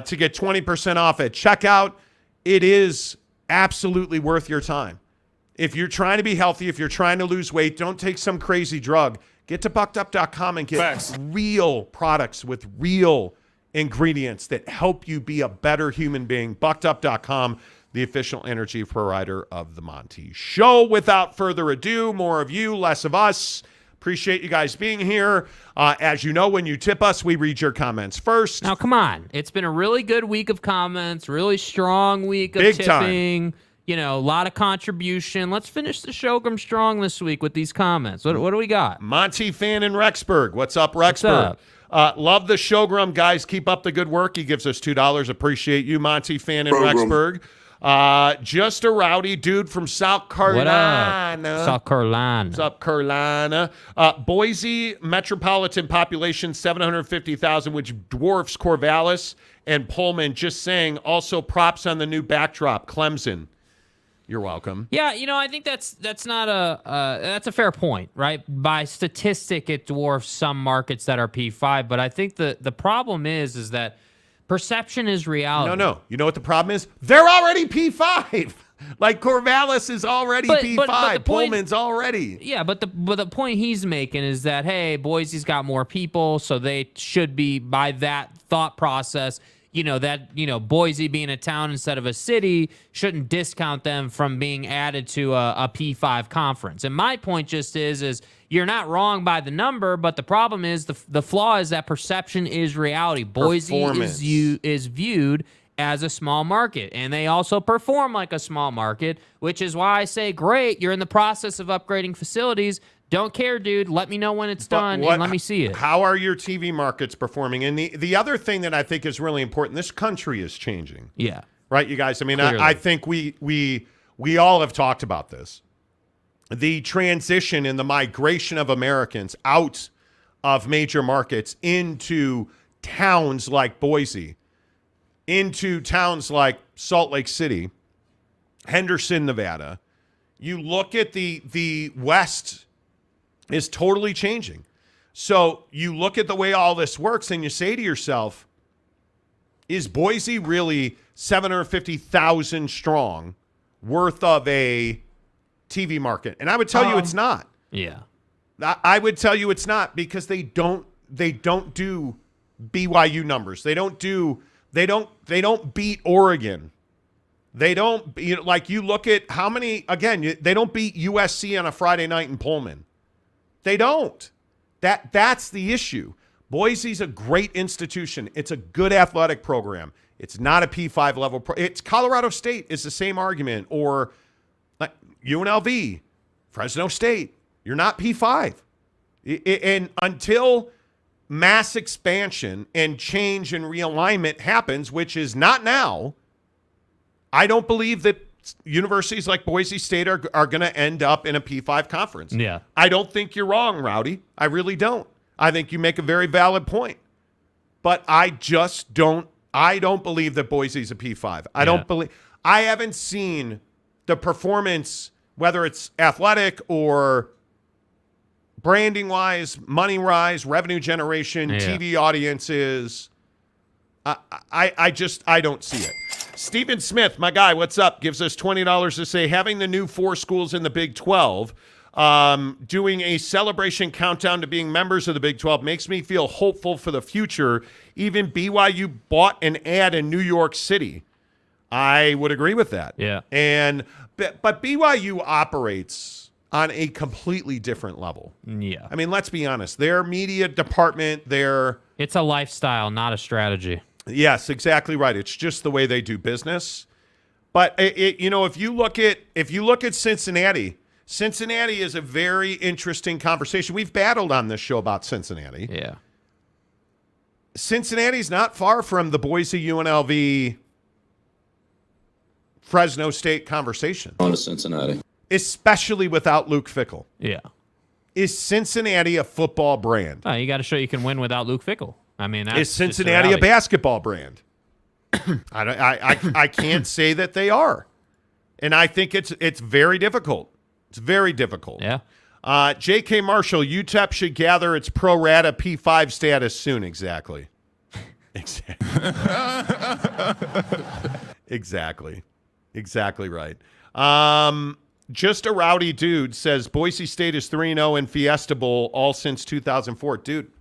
to get 20% off at checkout. It is absolutely worth your time. If you're trying to be healthy, if you're trying to lose weight, don't take some crazy drug. Get to buckedup.com and get real products with real ingredients that help you be a better human being. Buckedup.com, the official energy provider of the Monty Show. Without further ado, more of you, less of us. Appreciate you guys being here. As you know, when you tip us, we read your comments first. Now, come on. It's been a really good week of comments, really strong week of Big tipping. time. A lot of contribution. Let's finish the show strong this week with these comments. What do we got? Monty fan in Rexburg. What's up, Rexburg? What's Love the showgrum, guys. Keep up the good work. He gives us $2. Appreciate you, Monty fan in Rexburg. Just a rowdy dude from South Carolina. What up? South Carolina. South Carolina. Boise metropolitan population 750,000, which dwarfs Corvallis and Pullman. Just saying. Also, props on the new backdrop, Clemson. You're welcome. Yeah, I think that's not that's a fair point, right? By statistic, it dwarfs some markets that are P5, but I think the problem is that perception is reality. No. You know what the problem is? They're already P5. Like Corvallis is already P5. But Pullman's already. Yeah, but the point he's making is that, hey, Boise's got more people, so they should be, by that thought process, Boise being a town instead of a city shouldn't discount them from being added to a P5 conference. And my point just is you're not wrong by the number, but the problem is the flaw is that perception is reality. Boise is viewed as a small market, and they also perform like a small market, which is why I say, great, you're in the process of upgrading facilities. Don't care, dude. Let me know when it's done and let me see it. How are your TV markets performing? And the other thing that I think is really important, this country is changing. Yeah. Right, you guys? I mean, I think we all have talked about this. The transition and the migration of Americans out of major markets into towns like Boise, into towns like Salt Lake City, Henderson, Nevada. You look at the West is totally changing. So you look at the way all this works and you say to yourself, is Boise really 750,000 strong worth of a TV market? And I would tell you it's not. Yeah. I would tell you it's not, because they don't do BYU numbers. They don't beat Oregon. They don't, you look at how many, again, they don't beat USC on a Friday night in Pullman. They don't. That's the issue. Boise's a great institution. It's a good athletic program. It's not a P5 level. It's Colorado State is the same argument, or like UNLV, Fresno State. You're not P5. And until mass expansion and change and realignment happens, which is not now, I don't believe that universities like Boise State are going to end up in a P5 conference. Yeah. I don't think you're wrong, Rowdy. I really don't. I think you make a very valid point. But I don't believe that Boise's a P5. I haven't seen the performance, whether it's athletic or branding-wise, money-wise, revenue generation, TV audiences. I don't see it. Stephen Smith, my guy, what's up? Gives us $20 to say, having the new 4 schools in the Big 12, doing a celebration countdown to being members of the Big 12 makes me feel hopeful for the future. Even BYU bought an ad in New York City. I would agree with that. Yeah. And But BYU operates on a completely different level. Yeah. I mean, let's be honest. Their media department, it's a lifestyle, not a strategy. Yes, exactly right. It's just the way they do business. But if you look at Cincinnati, Cincinnati is a very interesting conversation. We've battled on this show about Cincinnati. Yeah. Cincinnati's not far from the Boise UNLV Fresno State conversation. On to Cincinnati. Especially without Luke Fickell. Yeah. Is Cincinnati a football brand? Oh, you got to show you can win without Luke Fickell. I mean, that's is Cincinnati a basketball brand? I can't say that they are, and I think it's very difficult. It's very difficult. Yeah. J.K. Marshall, UTEP should gather its pro rata P5 status soon. Exactly. Exactly right. Just a rowdy dude says Boise State is 3-0 in Fiesta Bowl all since 2004. Dude,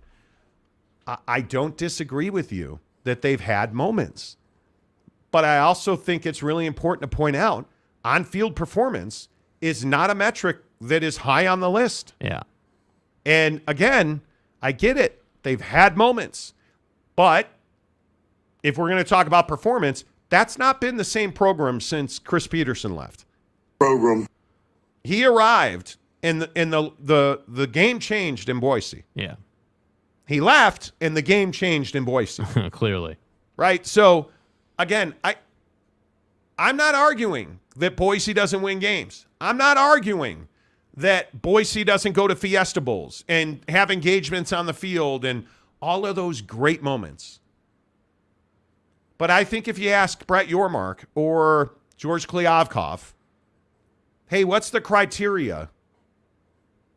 I don't disagree with you that they've had moments. But I also think it's really important to point out on-field performance is not a metric that is high on the list. Yeah. And again, I get it. They've had moments. But if we're going to talk about performance, that's not been the same program since Chris Peterson left. He arrived and the game changed in Boise. Yeah. He left, and the game changed in Boise. Clearly. Right? So, again, I'm not arguing that Boise doesn't win games. I'm not arguing that Boise doesn't go to Fiesta Bowls and have engagements on the field and all of those great moments. But I think if you ask Brett Yormark or George Kliavkoff, hey, what's the criteria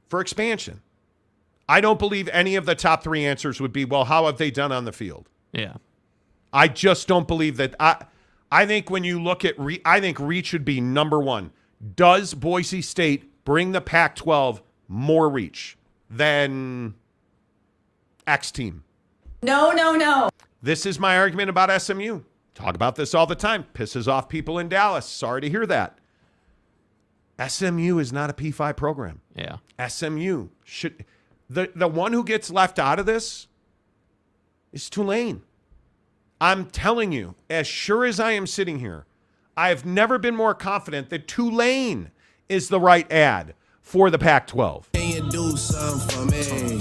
for expansion? I don't believe any of the top three answers would be, well, how have they done on the field? Yeah. I just don't believe that. I think when you look at I think reach should be number one. Does Boise State bring the Pac-12 more reach than X team? No. This is my argument about SMU. Talk about this all the time. Pisses off people in Dallas. Sorry to hear that. SMU is not a P5 program. Yeah. SMU should... The one who gets left out of this is Tulane. I'm telling you, as sure as I am sitting here, I have never been more confident that Tulane is the right ad for the Pac-12. Can you do something for me?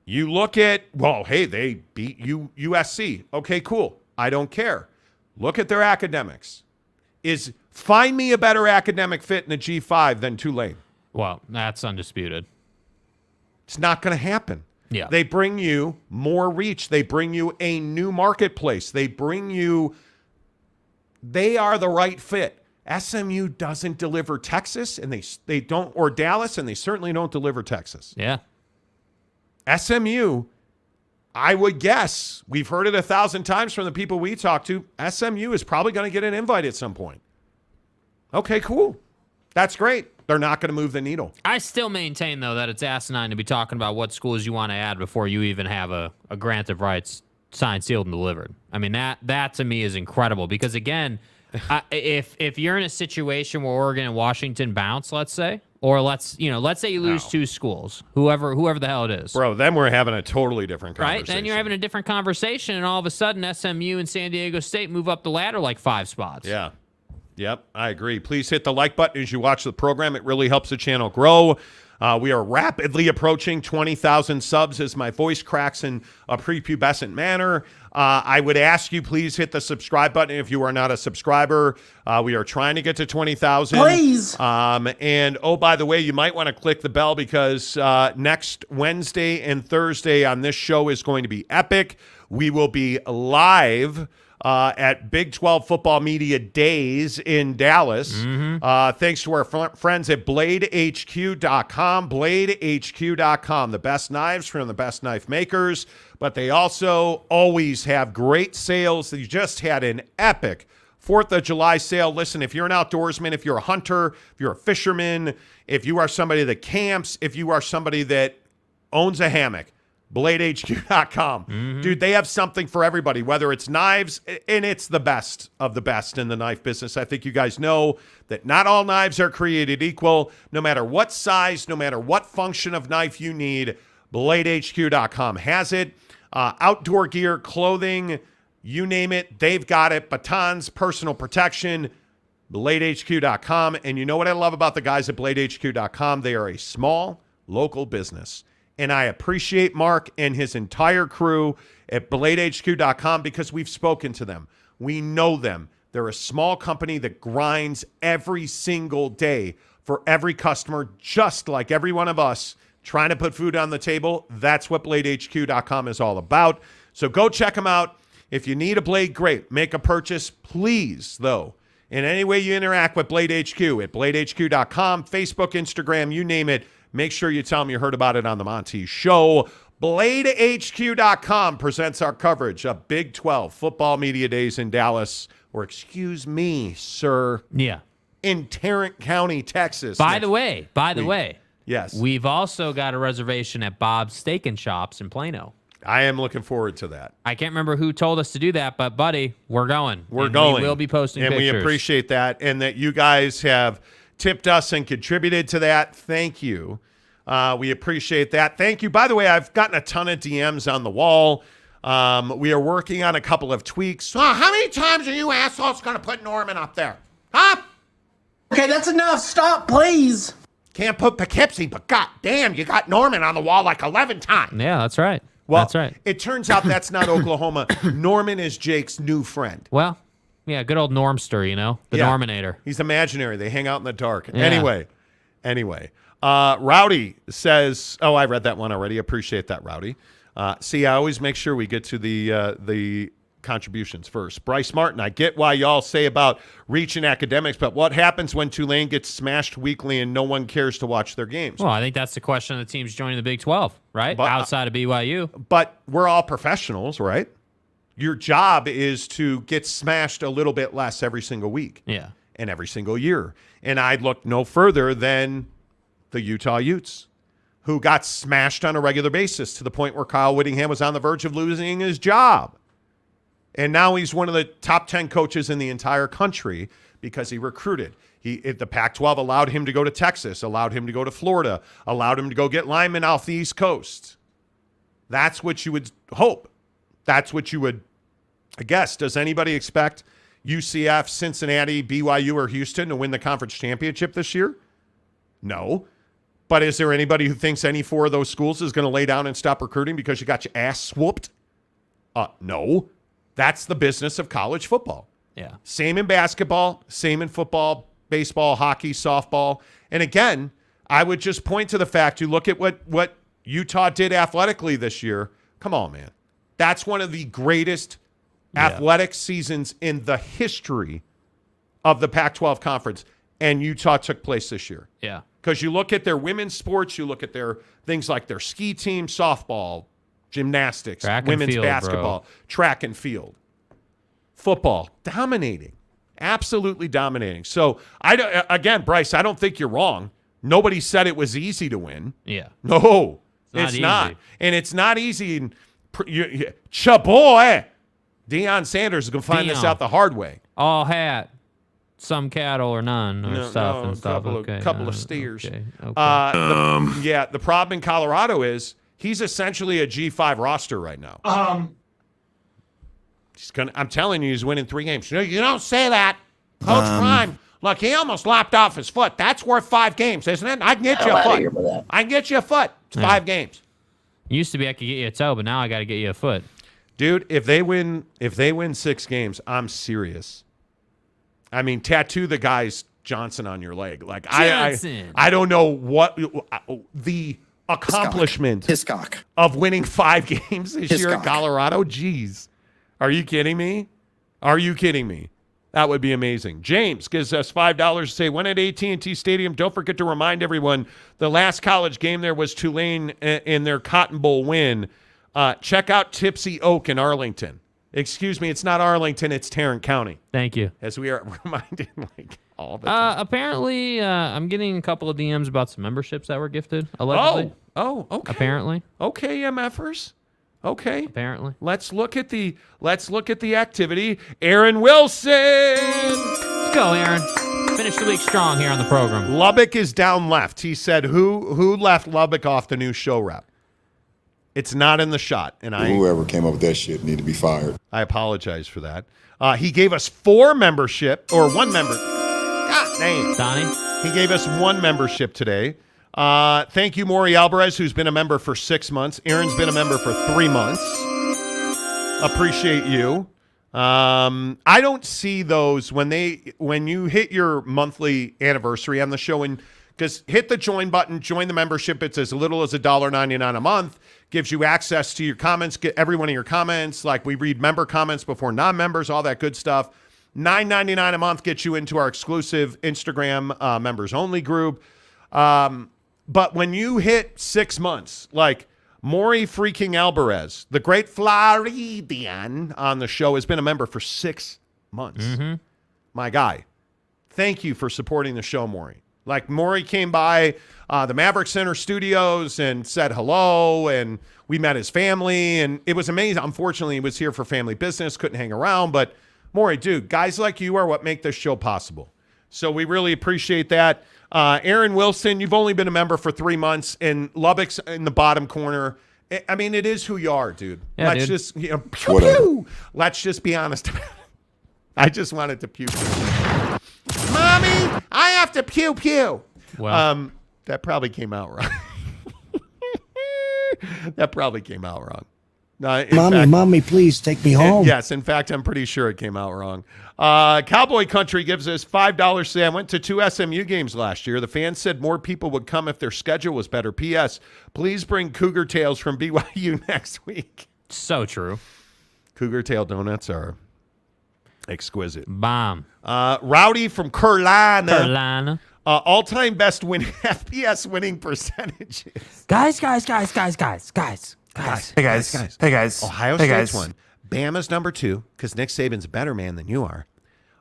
You look at, well, hey, they beat USC. Okay, cool. I don't care. Look at their academics. Find me a better academic fit in the G5 than Tulane. Well, that's undisputed. It's not going to happen. Yeah. They bring you more reach. They bring you a new marketplace. They are the right fit. SMU doesn't deliver Texas, and they don't, or Dallas, and they certainly don't deliver Texas. Yeah. SMU, I would guess, we've heard it 1,000 times from the people we talk to, SMU is probably going to get an invite at some point. Okay, cool. That's great. They're not going to move the needle. I still maintain, though, that it's asinine to be talking about what schools you want to add before you even have a grant of rights signed, sealed, and delivered. I mean, that to me is incredible because, again, if you're in a situation where Oregon and Washington bounce, let's say, or let's say you lose two schools, whoever the hell it is. Bro, then we're having a totally different conversation. Right? Then you're having a different conversation, and all of a sudden SMU and San Diego State move up the ladder like 5 spots. Yeah. Yep, I agree. Please hit the like button as you watch the program. It really helps the channel grow. We are rapidly approaching 20,000 subs as my voice cracks in a prepubescent manner. I would ask you, please hit the subscribe button if you are not a subscriber. We are trying to get to 20,000. Please. And, oh, by the way, you might want to click the bell because next Wednesday and Thursday on this show is going to be epic. We will be live at Big 12 Football Media Days in Dallas. Thanks to our friends at BladeHQ.com. BladeHQ.com, the best knives from the best knife makers, but they also always have great sales. They just had an epic 4th of July sale. Listen, if you're an outdoorsman, if you're a hunter, if you're a fisherman, if you are somebody that camps, if you are somebody that owns a hammock, BladeHQ.com. Dude, they have something for everybody, whether it's knives, and it's the best of the best in the knife business. I think you guys know that not all knives are created equal. No matter what size, no matter what function of knife you need, BladeHQ.com has it. Outdoor gear, clothing, you name it, they've got it. Batons, personal protection, BladeHQ.com. And you know what I love about the guys at BladeHQ.com? They are a small, local business. And I appreciate Mark and his entire crew at BladeHQ.com because we've spoken to them. We know them. They're a small company that grinds every single day for every customer, just like every one of us trying to put food on the table. That's what BladeHQ.com is all about. So go check them out. If you need a blade, great. Make a purchase, please, though. In any way you interact with Blade HQ at BladeHQ.com, Facebook, Instagram, you name it. Make sure you tell them you heard about it on the Monty Show. BladeHQ.com presents our coverage of Big 12 football media days in Dallas, or excuse me, sir. Yeah. In Tarrant County, Texas. By the way. Yes. We've also got a reservation at Bob's Steak and Shops in Plano. I am looking forward to that. I can't remember who told us to do that, but buddy, we're going. We're going. We will be posting and pictures. We appreciate that, and that you guys have tipped us and contributed to that. Thank you. We appreciate that. Thank you. By the way, I've gotten a ton of DMs on the wall. We are working on a couple of tweaks. How many times are you assholes going to put Norman up there? Huh? Okay, that's enough. Stop, please. Can't put Poughkeepsie, but god damn, you got Norman on the wall like 11 times. Yeah, that's right. Well, that's right. It turns out that's not Oklahoma. Norman is Jake's new friend. Well, yeah, good old Normster, the Norminator. He's imaginary. They hang out in the dark. Yeah. Anyway. Rowdy says, oh, I read that one already. Appreciate that, Rowdy. See, I always make sure we get to the contributions first. Bryce Martin, I get why y'all say about reaching academics, but what happens when Tulane gets smashed weekly and no one cares to watch their games? Well, I think that's the question of the teams joining the Big 12, right? But, outside of BYU. But we're all professionals, right? Your job is to get smashed a little bit less every single week. Yeah. And every single year. And I'd look no further than the Utah Utes, who got smashed on a regular basis to the point where Kyle Whittingham was on the verge of losing his job. And now he's one of the top 10 coaches in the entire country because he recruited. The Pac-12 allowed him to go to Texas, allowed him to go to Florida, allowed him to go get linemen off the East Coast. That's what you would hope. That's what you would, I guess. Does anybody expect UCF, Cincinnati, BYU, or Houston to win the conference championship this year? No. But is there anybody who thinks any four of those schools is going to lay down and stop recruiting because you got your ass whooped? No. That's the business of college football. Yeah. Same in basketball, same in football, baseball, hockey, softball. And again, I would just point to the fact, you look at what Utah did athletically this year. Come on, man. That's one of the greatest athletic seasons in the history of the Pac-12 conference. And Utah took place this year. Yeah. Because you look at their women's sports, you look at their things like their ski team, softball, gymnastics, women's basketball, track and field, football, dominating, absolutely dominating. So, again, Bryce, I don't think you're wrong. Nobody said it was easy to win. Yeah. No, it's not. And it's not easy. Chaboy, Deion Sanders is going to find this out the hard way. All hat. Some cattle or none or stuff and stuff. A couple of steers. Okay. The problem in Colorado is he's essentially a G5 roster right now. I'm telling you, he's winning 3 games. You don't say that. Coach Prime, look, he almost lopped off his foot. That's worth 5 games, isn't it? I can get you a foot. I can get you a foot. It's 5 games. Used to be I could get you a toe, but now I got to get you a foot. Dude, if they win 6 games, I'm serious. I mean, tattoo the guy's Johnson on your leg. Like I don't know what the accomplishment of winning 5 games this year in Colorado. Jeez, are you kidding me? That would be amazing. James gives us $5 to say, when at AT&T Stadium, don't forget to remind everyone the last college game there was Tulane in their Cotton Bowl win. Check out Tipsy Oak in Arlington. Excuse me, it's not Arlington, it's Tarrant County. Thank you. As we are reminded all the time. Apparently, I'm getting a couple of DMs about some memberships that were gifted, allegedly. Oh, okay. Apparently. Okay, MFers. Okay. Apparently. Let's look at the activity. Aaron Wilson. Let's go, Aaron. Finish the week strong here on the program. Lubbock is down left. He said, who left Lubbock off the new show rep? It's not in the shot. And whoever came up with that shit need to be fired. I apologize for that. He gave us 4 membership, or 1 member. God dang. Donnie? He gave us 1 membership today. Thank you, Maury Alvarez, who's been a member for 6 months. Aaron's been a member for 3 months. Appreciate you. I don't see those when you hit your monthly anniversary on the show, and because hit the join button, join the membership. It's as little as $1.99 a month. Gives you access to your comments, get every one of your comments. Like we read member comments before non-members, all that good stuff. $9.99 a month gets you into our exclusive Instagram members only group. But when you hit 6 months, like Maury freaking Alvarez, the great Floridian on the show, has been a member for 6 months. Mm-hmm. My guy, thank you for supporting the show, Maury. Like Maury came by the Maverick Center studios and said hello, and we met his family, and it was amazing. Unfortunately, he was here for family business, couldn't hang around, but Maury, dude, guys like you are what make this show possible. So we really appreciate that. Aaron Wilson, you've only been a member for 3 months, and Lubbock's in the bottom corner. I mean, it is who you are, dude. Yeah, Let's dude. just, pew, pew. Let's just be honest about it. I just wanted to pew, pew. Mommy, I have to pew, pew. Well, that probably came out wrong. That probably came out wrong. Mommy, please take me home. Yes, in fact, I'm pretty sure it came out wrong. Cowboy Country gives us $5. Say, I went to 2 SMU games last year. The fans said more people would come if their schedule was better. P.S. Please bring Cougar Tails from BYU next week. so true. Cougar Tail donuts are exquisite. Bomb. Rowdy from Carolina. Carolina. All-time best FPS winning percentages. Guys. Hey, guys. Ohio State's one. Bama's number 2 because Nick Saban's a better man than you are.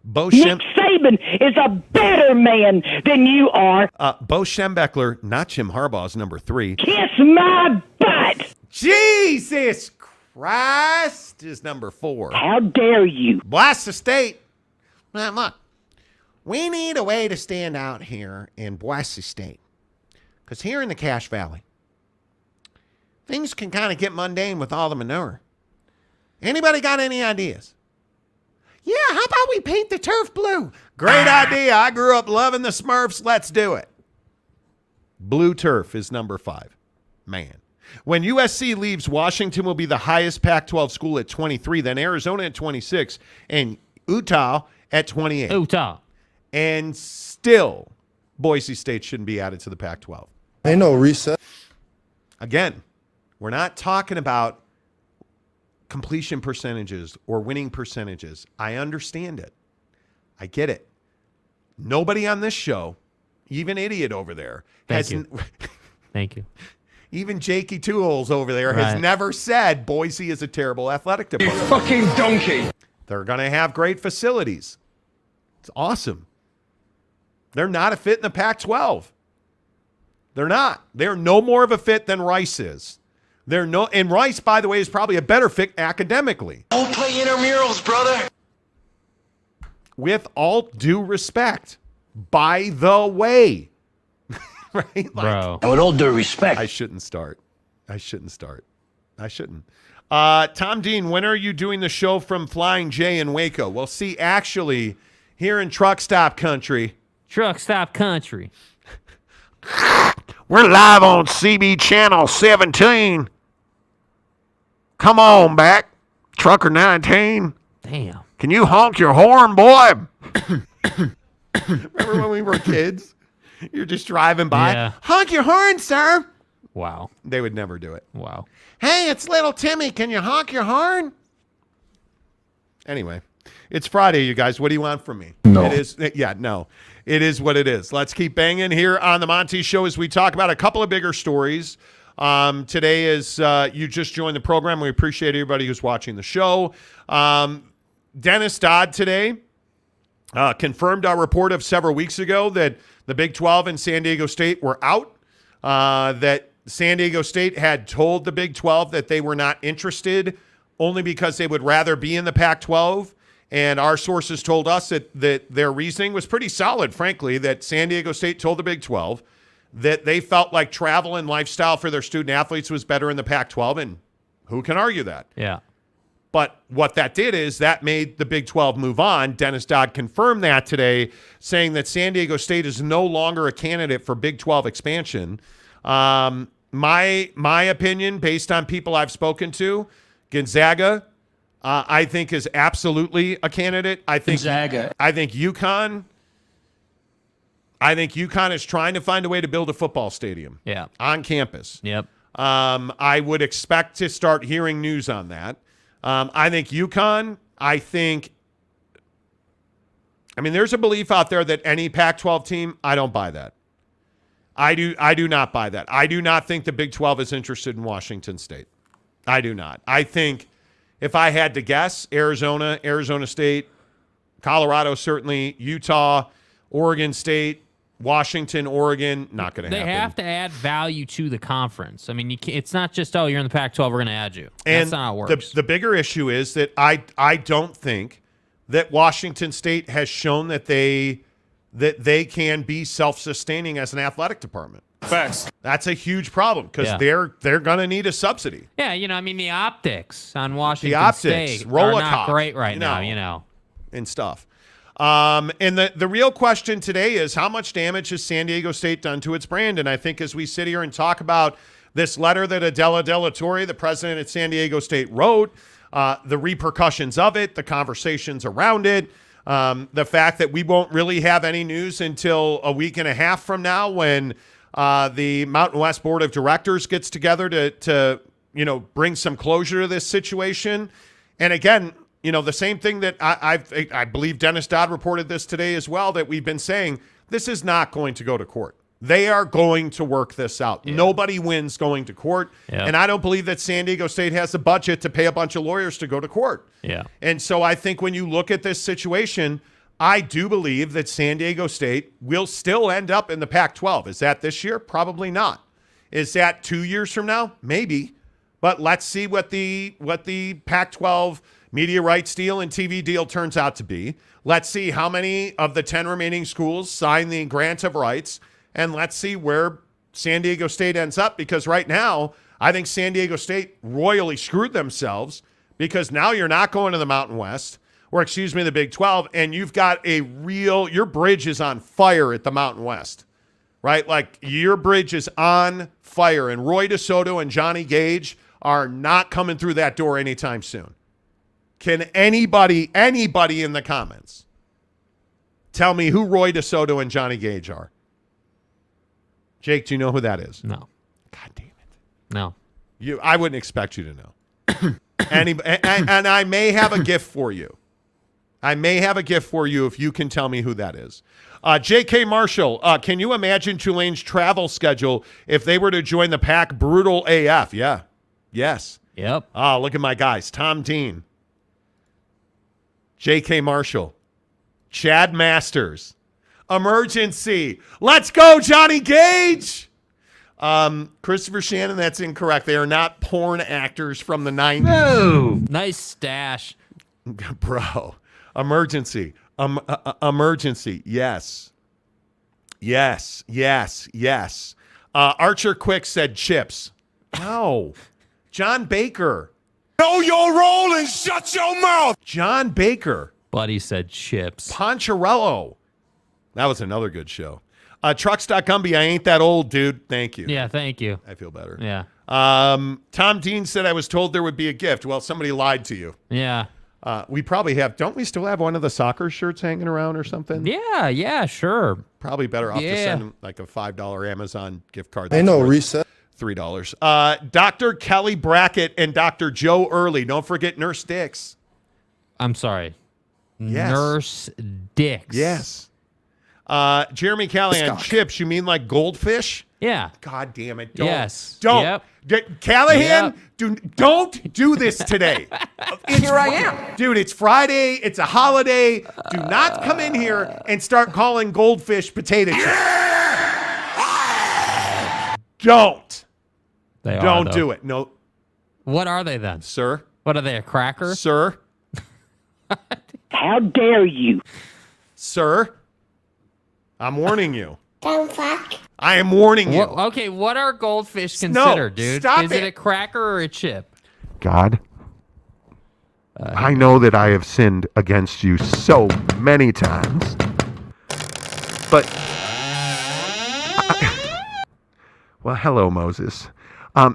Bo Nick Saban is a better man than you are. Bo Schembechler, not Jim Harbaugh, is number 3. Kiss my butt. Jesus Christ is number 4. How dare you? Boise State. Now, look, we need a way to stand out here in Boise State because here in the Cache Valley, things can kind of get mundane with all the manure. Anybody got any ideas? Yeah, how about we paint the turf blue? Great idea. I grew up loving the Smurfs. Let's do it. Blue turf is number 5. Man. When USC leaves, Washington will be the highest Pac-12 school at 23, then Arizona at 26, and Utah at 28. Utah. And still, Boise State shouldn't be added to the Pac-12. Ain't no reset. Again, we're not talking about completion percentages or winning percentages. I understand it. I get it. Nobody on this show, even idiot over there, Thank you. Even Jakey Tools over there has never said Boise is a terrible athletic department. You fucking donkey. They're going to have great facilities. It's awesome. They're not a fit in the Pac-12. They're not. They're no more of a fit than Rice is. And Rice, by the way, is probably a better fit academically. Don't play intramurals, brother. With all due respect, by the way. Right? Like, Bro. And with all due respect, I shouldn't start. Tom Dean, when are you doing the show from Flying J in Waco? Well, see, actually, here in Truck Stop Country. We're live on CB Channel 17. Come on back, Trucker 19. Damn. Can you honk your horn, boy? Remember when we were kids? You're just driving by. Yeah. Honk your horn, sir. Wow. They would never do it. Wow. Hey, it's little Timmy. Can you honk your horn? Anyway, it's Friday, you guys. What do you want from me? No. It is. No. It is what it is. Let's keep banging here on the Monty Show as we talk about a couple of bigger stories. Today is you just joined the program. We appreciate everybody who's watching the show. Dennis Dodd today confirmed our report of several weeks ago that the Big 12 and San Diego State were out, that San Diego State had told the Big 12 that they were not interested only because they would rather be in the Pac-12. And our sources told us that their reasoning was pretty solid, frankly, that San Diego State told the Big 12 that they felt like travel and lifestyle for their student athletes was better in the Pac-12. And who can argue that? Yeah. But what that did is that made the Big 12 move on. Dennis Dodd confirmed that today, saying that San Diego State is no longer a candidate for Big 12 expansion. My opinion, based on people I've spoken to, Gonzaga, I think is absolutely a candidate. I think UConn is trying to find a way to build a football stadium on campus. Yep. I would expect to start hearing news on that. I think UConn, there's a belief out there that any Pac-12 team, I don't buy that. I do not buy that. I do not think the Big 12 is interested in Washington State. I do not. I think if I had to guess, Arizona State, Colorado certainly, Utah, Oregon State, Washington, Oregon, not going to happen. They have to add value to the conference. I mean, it's not just, you're in the Pac-12, we're going to add you. That's not how it works. The bigger issue is that I don't think that Washington State has shown that they can be self-sustaining as an athletic department. Facts. That's a huge problem because they're going to need a subsidy. Yeah, the optics on Washington State are not great right now, and stuff. And the real question today is how much damage has San Diego State done to its brand? And I think as we sit here and talk about this letter that Adela De La Torre, the president at San Diego State, wrote, the repercussions of it, the conversations around it, the fact that we won't really have any news until a week and a half from now when the Mountain West Board of Directors gets together to bring some closure to this situation. And again, the same thing that I believe Dennis Dodd reported this today as well, that we've been saying, this is not going to go to court. They are going to work this out. Yeah. Nobody wins going to court. Yeah. And I don't believe that San Diego State has the budget to pay a bunch of lawyers to go to court. Yeah. And so I think when you look at this situation, I do believe that San Diego State will still end up in the Pac-12. Is that this year? Probably not. Is that 2 years from now? Maybe. But let's see what the Pac-12 media rights deal and TV deal turns out to be. Let's see how many of the 10 remaining schools sign the grant of rights, and let's see where San Diego State ends up, because right now I think San Diego State royally screwed themselves, because now you're not going to the Mountain West, or the Big 12, and you've got your bridge is on fire at the Mountain West, right? Like your bridge is on fire, and Roy DeSoto and Johnny Gage are not coming through that door anytime soon. Can anybody in the comments tell me who Roy DeSoto and Johnny Gage are? Jake, do you know who that is? No. God damn it. No. I wouldn't expect you to know. And I may have a gift for you. If you can tell me who that is. J.K. Marshall, can you imagine Tulane's travel schedule if they were to join the PAC? Brutal AF. Yeah. Yes. Yep. Look at my guys. Tom Dean. J.K. Marshall. Chad Masters. Emergency. Let's go, Johnny Gage. Christopher Shannon, that's incorrect. They are not porn actors from the 90s. No. Nice stash. Bro. Emergency. Emergency. Yes. Archer Quick said chips. No. John Baker. Know your role and shut your mouth. John Baker. Buddy said chips. Poncherello. That was another good show. Trucks.Gumby, I ain't that old, dude. Thank you. Yeah, thank you. I feel better. Yeah. Tom Dean said I was told there would be a gift. Well, somebody lied to you. Yeah. We probably have. Don't we still have one of the soccer shirts hanging around or something? Yeah, sure. Probably better off to send them like a $5 Amazon gift card. Ain't no reset. $3. Dr. Kelly Brackett and Dr. Joe Early. Don't forget Nurse Dix. I'm sorry. Yes. Nurse Dix. Yes. Jeremy Callahan, chips, you mean like goldfish? Yeah. God damn it. Don't. Yes. Don't. Yep. Callahan, don't do this today. Here I am. Dude, it's Friday. It's a holiday. Do not come in here and start calling goldfish potato chips. Don't. Don't do it. No. What are they then? Sir? What are they, a cracker? Sir? How dare you? Sir? I'm warning you. Don't fuck. I am warning you. Okay, what are goldfish considered, dude? Stop Is it a cracker or a chip? God, I know that I have sinned against you so many times, but... Well, hello, Moses.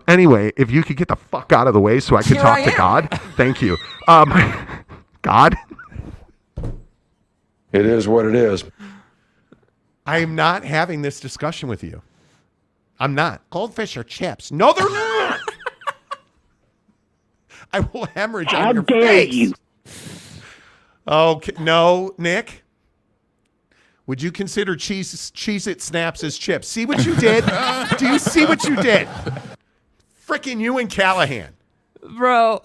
Anyway, if you could get the fuck out of the way so I could talk to God. Thank you. God? It is what it is. I am not having this discussion with you. I'm not. Goldfish are chips. No, they're not. I will hemorrhage on your face. How dare you? Okay. No, Nick. Would you consider Cheez-It Snaps as chips? See what you did? Do you see what you did? Frickin' you and Callahan. Bro.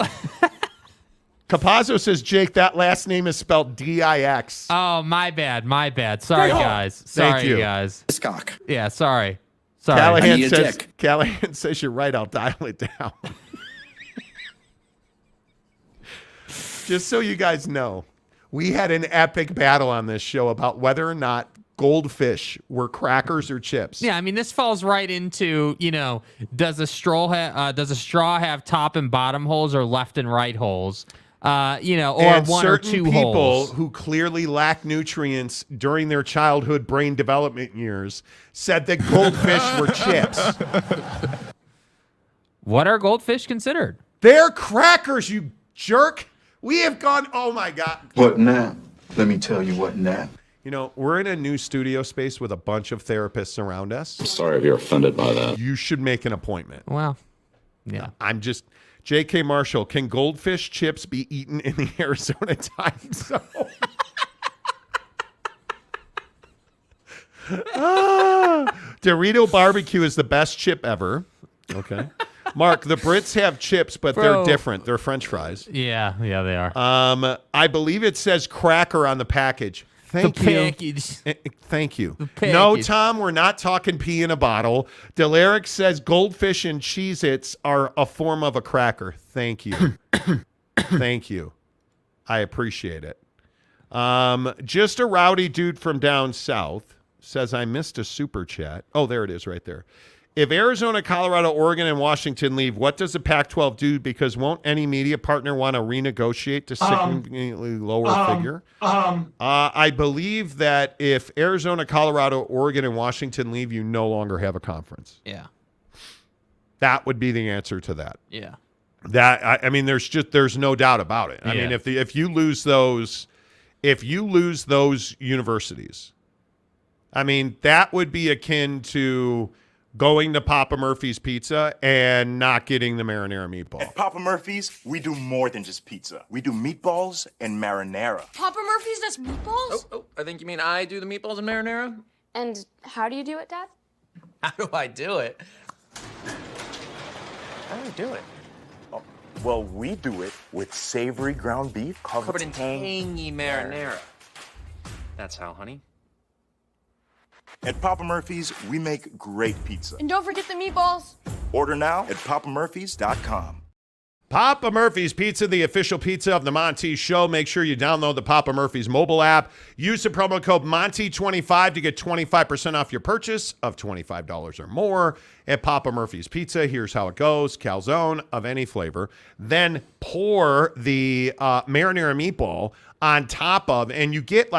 Capazzo says, Jake, that last name is spelled D-I-X. Oh, my bad. My bad. Sorry, guys. Thank you. Guys. Cock. Yeah, sorry. Sorry. Callahan says you're right. I'll dial it down. Just so you guys know, we had an epic battle on this show about whether or not goldfish were crackers or chips. Yeah, I mean, this falls right into, does a straw have top and bottom holes or left and right holes? Or and one or two people holes. Who clearly lack nutrients during their childhood brain development years said that goldfish were chips. What are goldfish considered? They're crackers, you jerk. We have gone, oh my God. What now? Let me tell you what now. We're in a new studio space with a bunch of therapists around us. I'm sorry if you're offended by that. You should make an appointment. Well, yeah. I'm just... J.K. Marshall, can goldfish chips be eaten in the Arizona time zone? Dorito barbecue is the best chip ever. Okay. Mark, the Brits have chips, but they're different. They're French fries. Yeah, they are. I believe it says cracker on the package. Thank you. Package. Thank you. Package. No, Tom, we're not talking pee in a bottle. Delaric says goldfish and Cheez-Its are a form of a cracker. Thank you. Thank you. I appreciate it. Just a rowdy dude from down south says, I missed a super chat. Oh, there it is right there. If Arizona, Colorado, Oregon, and Washington leave, what does the Pac-12 do? Because won't any media partner want to renegotiate to significantly lower figure? I believe that if Arizona, Colorado, Oregon, and Washington leave, you no longer have a conference. Yeah. That would be the answer to that. Yeah. There's no doubt about it. I mean, if you lose those universities, I mean, that would be akin to going to Papa Murphy's Pizza and not getting the marinara meatball. At Papa Murphy's, we do more than just pizza. We do meatballs and marinara. Papa Murphy's does meatballs? Oh, I think you mean I do the meatballs and marinara? And how do you do it, Dad? How do I do it? How do I do it? Oh, well, we do it with savory ground beef Covered in tangy marinara. That's how, honey. At Papa Murphy's, we make great pizza. And don't forget the meatballs. Order now at papamurphys.com. Papa Murphy's Pizza, the official pizza of the Monty Show. Make sure you download the Papa Murphy's mobile app. Use the promo code Monty25 to get 25% off your purchase of $25 or more at Papa Murphy's Pizza. Here's how it goes. Calzone of any flavor. Then pour the marinara meatball on top of, and you get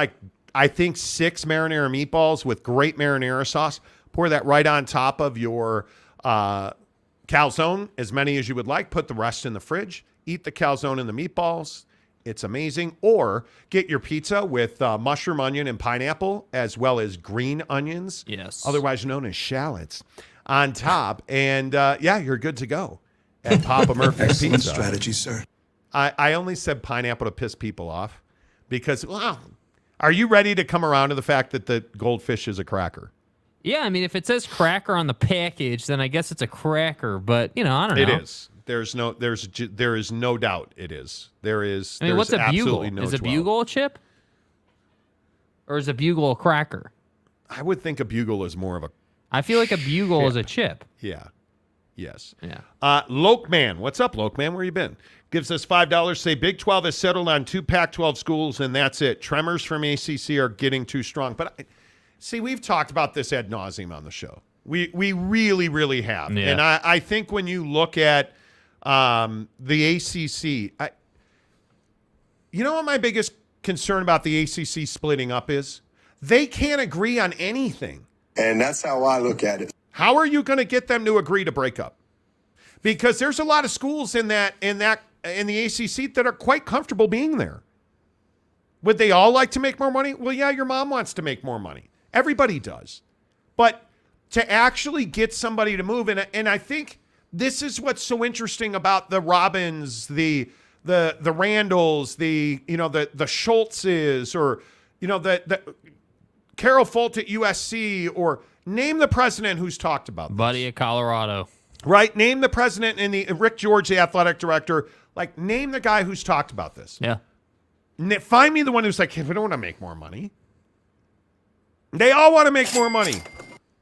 I think 6 marinara meatballs with great marinara sauce. Pour that right on top of your calzone, as many as you would like. Put the rest in the fridge. Eat the calzone and the meatballs. It's amazing. Or get your pizza with mushroom, onion, and pineapple, as well as green onions. Yes. Otherwise known as shallots on top. And you're good to go at Papa Murphy's Excellent Pizza. strategy, sir. I only said pineapple to piss people off because, are you ready to come around to the fact that the goldfish is a cracker? Yeah, I mean, if it says cracker on the package, then I guess it's a cracker. But I don't know. It is. There is no doubt. It is. There is. I mean, what's a bugle? No is a bugle a chip, or is a bugle a cracker? I would think a bugle is more of a. I feel like a bugle is a chip. Yeah, Yes. Yeah. Lokeman, what's up, Lokeman? Where you been? Gives us $5. Say Big 12 has settled on 2 Pac-12 schools, and that's it. Tremors from ACC are getting too strong. But see, we've talked about this ad nauseum on the show. We really, really have. Yeah. And I think when you look at the ACC, you know what my biggest concern about the ACC splitting up is? They can't agree on anything. And that's how I look at it. How are you going to get them to agree to break up? Because there's a lot of schools in the ACC that are quite comfortable being there. Would they all like to make more money? Well, yeah, your mom wants to make more money. Everybody does. But to actually get somebody to move, and I think this is what's so interesting about the Robins, the Randalls, the Schultzes, or the Carol Folt at USC, or name the president who's talked about this. Buddy at Colorado. Right? Name the president and the Rick George, the athletic director. Like, name the guy who's talked about this. Yeah. Find me the one who's like, hey, we don't want to make more money. They all want to make more money.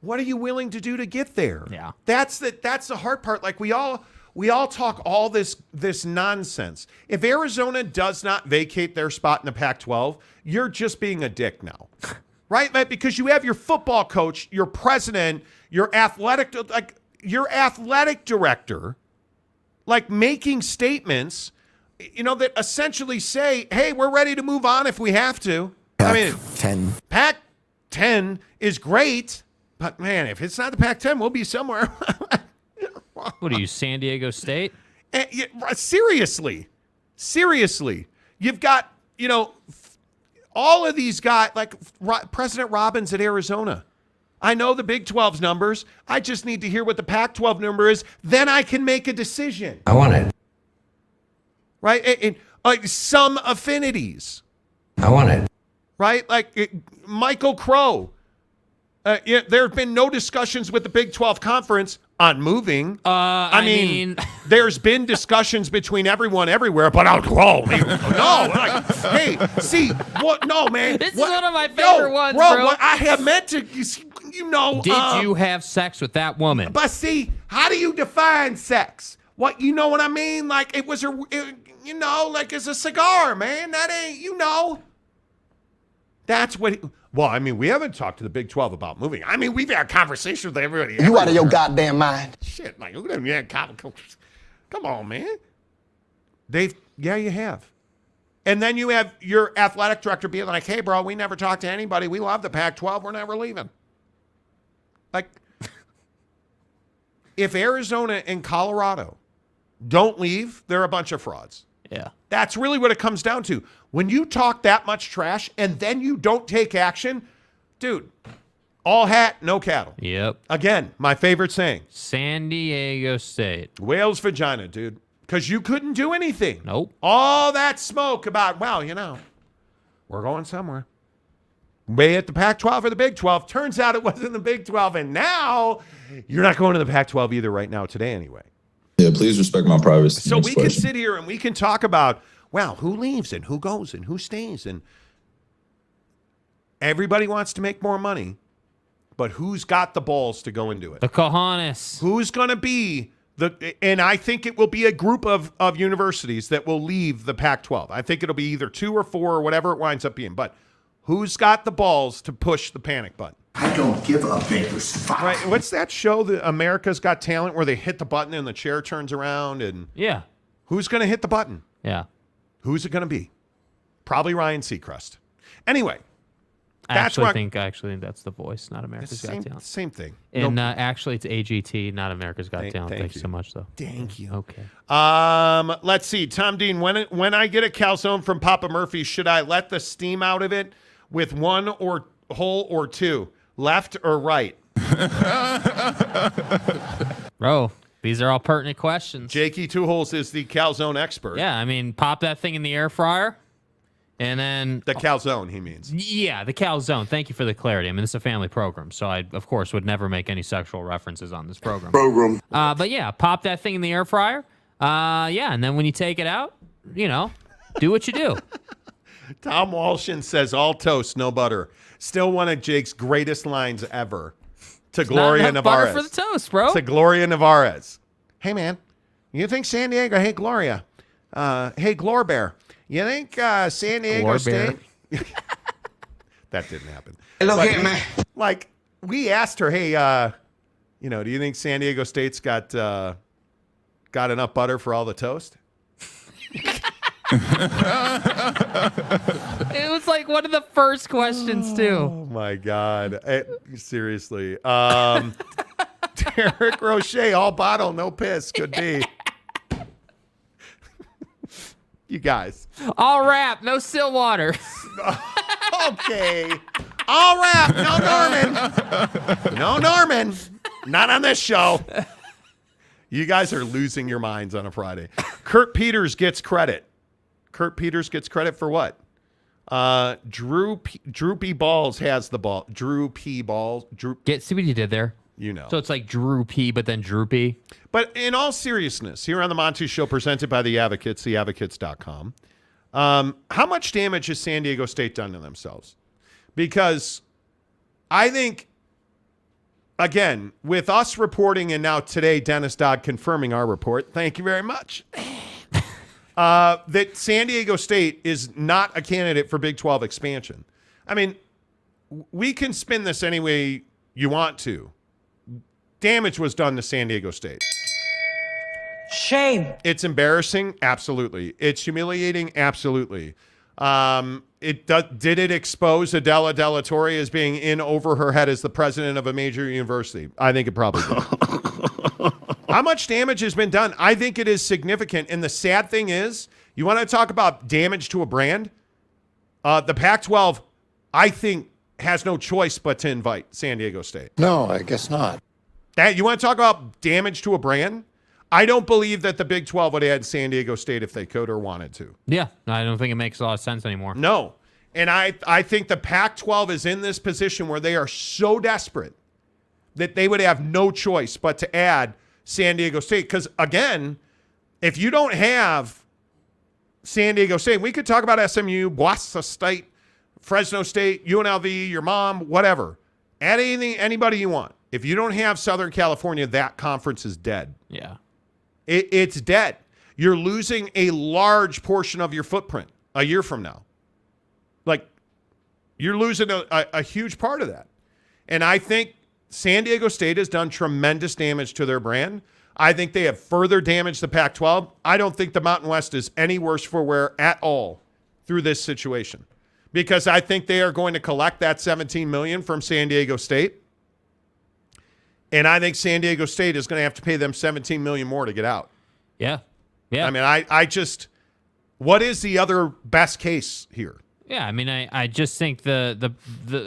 What are you willing to do to get there? Yeah. That's the hard part. Like, we all talk all this nonsense. If Arizona does not vacate their spot in the Pac-12, you're just being a dick now. Right? Like, because you have your football coach, your president, your athletic director, like, making statements, that essentially say, hey, we're ready to move on if we have to. Pac-10 is great, but, man, if it's not the Pac-10, we'll be somewhere. What are you, San Diego State? Seriously. You've got, all of these guys, like President Robbins at Arizona. I know the Big 12's numbers. I just need to hear what the Pac-12 number is. Then I can make a decision. I want it. Right? And like some affinities. I want it. Right? Like Michael Crow. There have been no discussions with the Big 12 Conference on moving. I mean, there's been discussions between everyone everywhere, but hey, see, what? No, man. This is one of my favorite ones, bro. bro. What I have meant to, Did you have sex with that woman? But see, how do you define sex? What, you know what I mean? Like, it was like it's a cigar, man. That ain't, That's what. Well, I mean, we haven't talked to the Big 12 about moving. I mean, we've had conversations with everybody. You out of your goddamn mind. Shit, like, come on, man. Yeah, you have. And then you have your athletic director being like, hey, bro, we never talked to anybody. We love the Pac-12. We're never leaving. Like, if Arizona and Colorado don't leave, they're a bunch of frauds. Yeah. That's really what it comes down to. When you talk that much trash and then you don't take action, dude, all hat, no cattle. Yep. Again, my favorite saying. San Diego State. Whale's vagina, dude. Because you couldn't do anything. Nope. All that smoke about, we're going somewhere. Way at the Pac-12 or the Big 12. Turns out it wasn't the Big 12. And now you're not going to the Pac-12 either right now today anyway. Yeah, please respect my privacy. So we can sit here and we can talk about, who leaves and who goes and who stays. And everybody wants to make more money, but who's got the balls to go and do it? The cojones. Who's going to be and I think it will be a group of universities that will leave the Pac-12. I think it'll be either 2 or 4 or whatever it winds up being. But who's got the balls to push the panic button? I don't give a baker's fuck. Right. What's that show, the America's Got Talent, where they hit the button and the chair turns around? And yeah. Who's going to hit the button? Yeah. Who's it going to be? Probably Ryan Seacrest. Anyway. I actually think that's The Voice, not America's Got Talent. Same thing. And actually, it's AGT, not America's Got Talent. Thank you so much, though. Thank you. Okay. Let's see. Tom Dean, when I get a calzone from Papa Murphy, should I let the steam out of it with 1 or hole or 2? Left or right? Bro, these are all pertinent questions. Jakey Two Holes is the calzone expert. Yeah, I mean, pop that thing in the air fryer, and then... The calzone, he means. Yeah, the calzone. Thank you for the clarity. I mean, it's a family program, so I, of course, would never make any sexual references on this program. But yeah, pop that thing in the air fryer. Yeah, and then when you take it out, do what you do. Tom Walshin says, all toast, no butter. Still one of Jake's greatest lines ever. To Gloria Navarez. Butter for the toast, bro. To Gloria Navarez. Hey, man, you think San Diego, hey, Gloria, hey, Glor Bear, you think San Diego State? That didn't happen. Look here, man. Like, we asked her, hey, do you think San Diego State's got enough butter for all the toast? It was like one of the first questions, too. Oh, my God. Seriously. Derek Roche, all bottle, no piss. Could be. You guys. All rap, no still water. Okay. All rap, no Norman. No Norman. Not on this show. You guys are losing your minds on a Friday. Kurt Peters gets credit. Kurt Peters gets credit for what? Drew P. Balls has the ball. Drew P. Balls. See what you did there? You know. So it's like Drew P, but then Drew P. But in all seriousness, here on the Monty Show, presented by The Advocates, theadvocates.com, how much damage has San Diego State done to themselves? Because I think, again, with us reporting and now today, Dennis Dodd confirming our report, thank you very much, that San Diego State is not a candidate for Big 12 expansion. I mean, we can spin this any way you want to. Damage was done to San Diego State. Shame. It's embarrassing? Absolutely. It's humiliating? Absolutely. Did it expose Adela Della Torre as being in over her head as the president of a major university? I think it probably did. How much damage has been done? I think it is significant. And the sad thing is, you want to talk about damage to a brand? The Pac-12, I think, has no choice but to invite San Diego State. No, I guess not. You want to talk about damage to a brand? I don't believe that the Big 12 would add San Diego State if they could or wanted to. Yeah, I don't think it makes a lot of sense anymore. No. And I think the Pac-12 is in this position where they are so desperate that they would have no choice but to add San Diego State. Because, again, if you don't have San Diego State, we could talk about SMU, Boise State, Fresno State, UNLV, your mom, whatever. Add anybody you want. If you don't have Southern California, that conference is dead. Yeah. It's dead. You're losing a large portion of your footprint a year from now. Like, you're losing a huge part of that. And I think San Diego State has done tremendous damage to their brand. I think they have further damaged the Pac-12. I don't think the Mountain West is any worse for wear at all through this situation, because I think they are going to collect that $17 million from San Diego State. And I think San Diego State is going to have to pay them $17 million more to get out. Yeah. Yeah. I mean, I just, what is the other best case here? Yeah, I mean, I just think the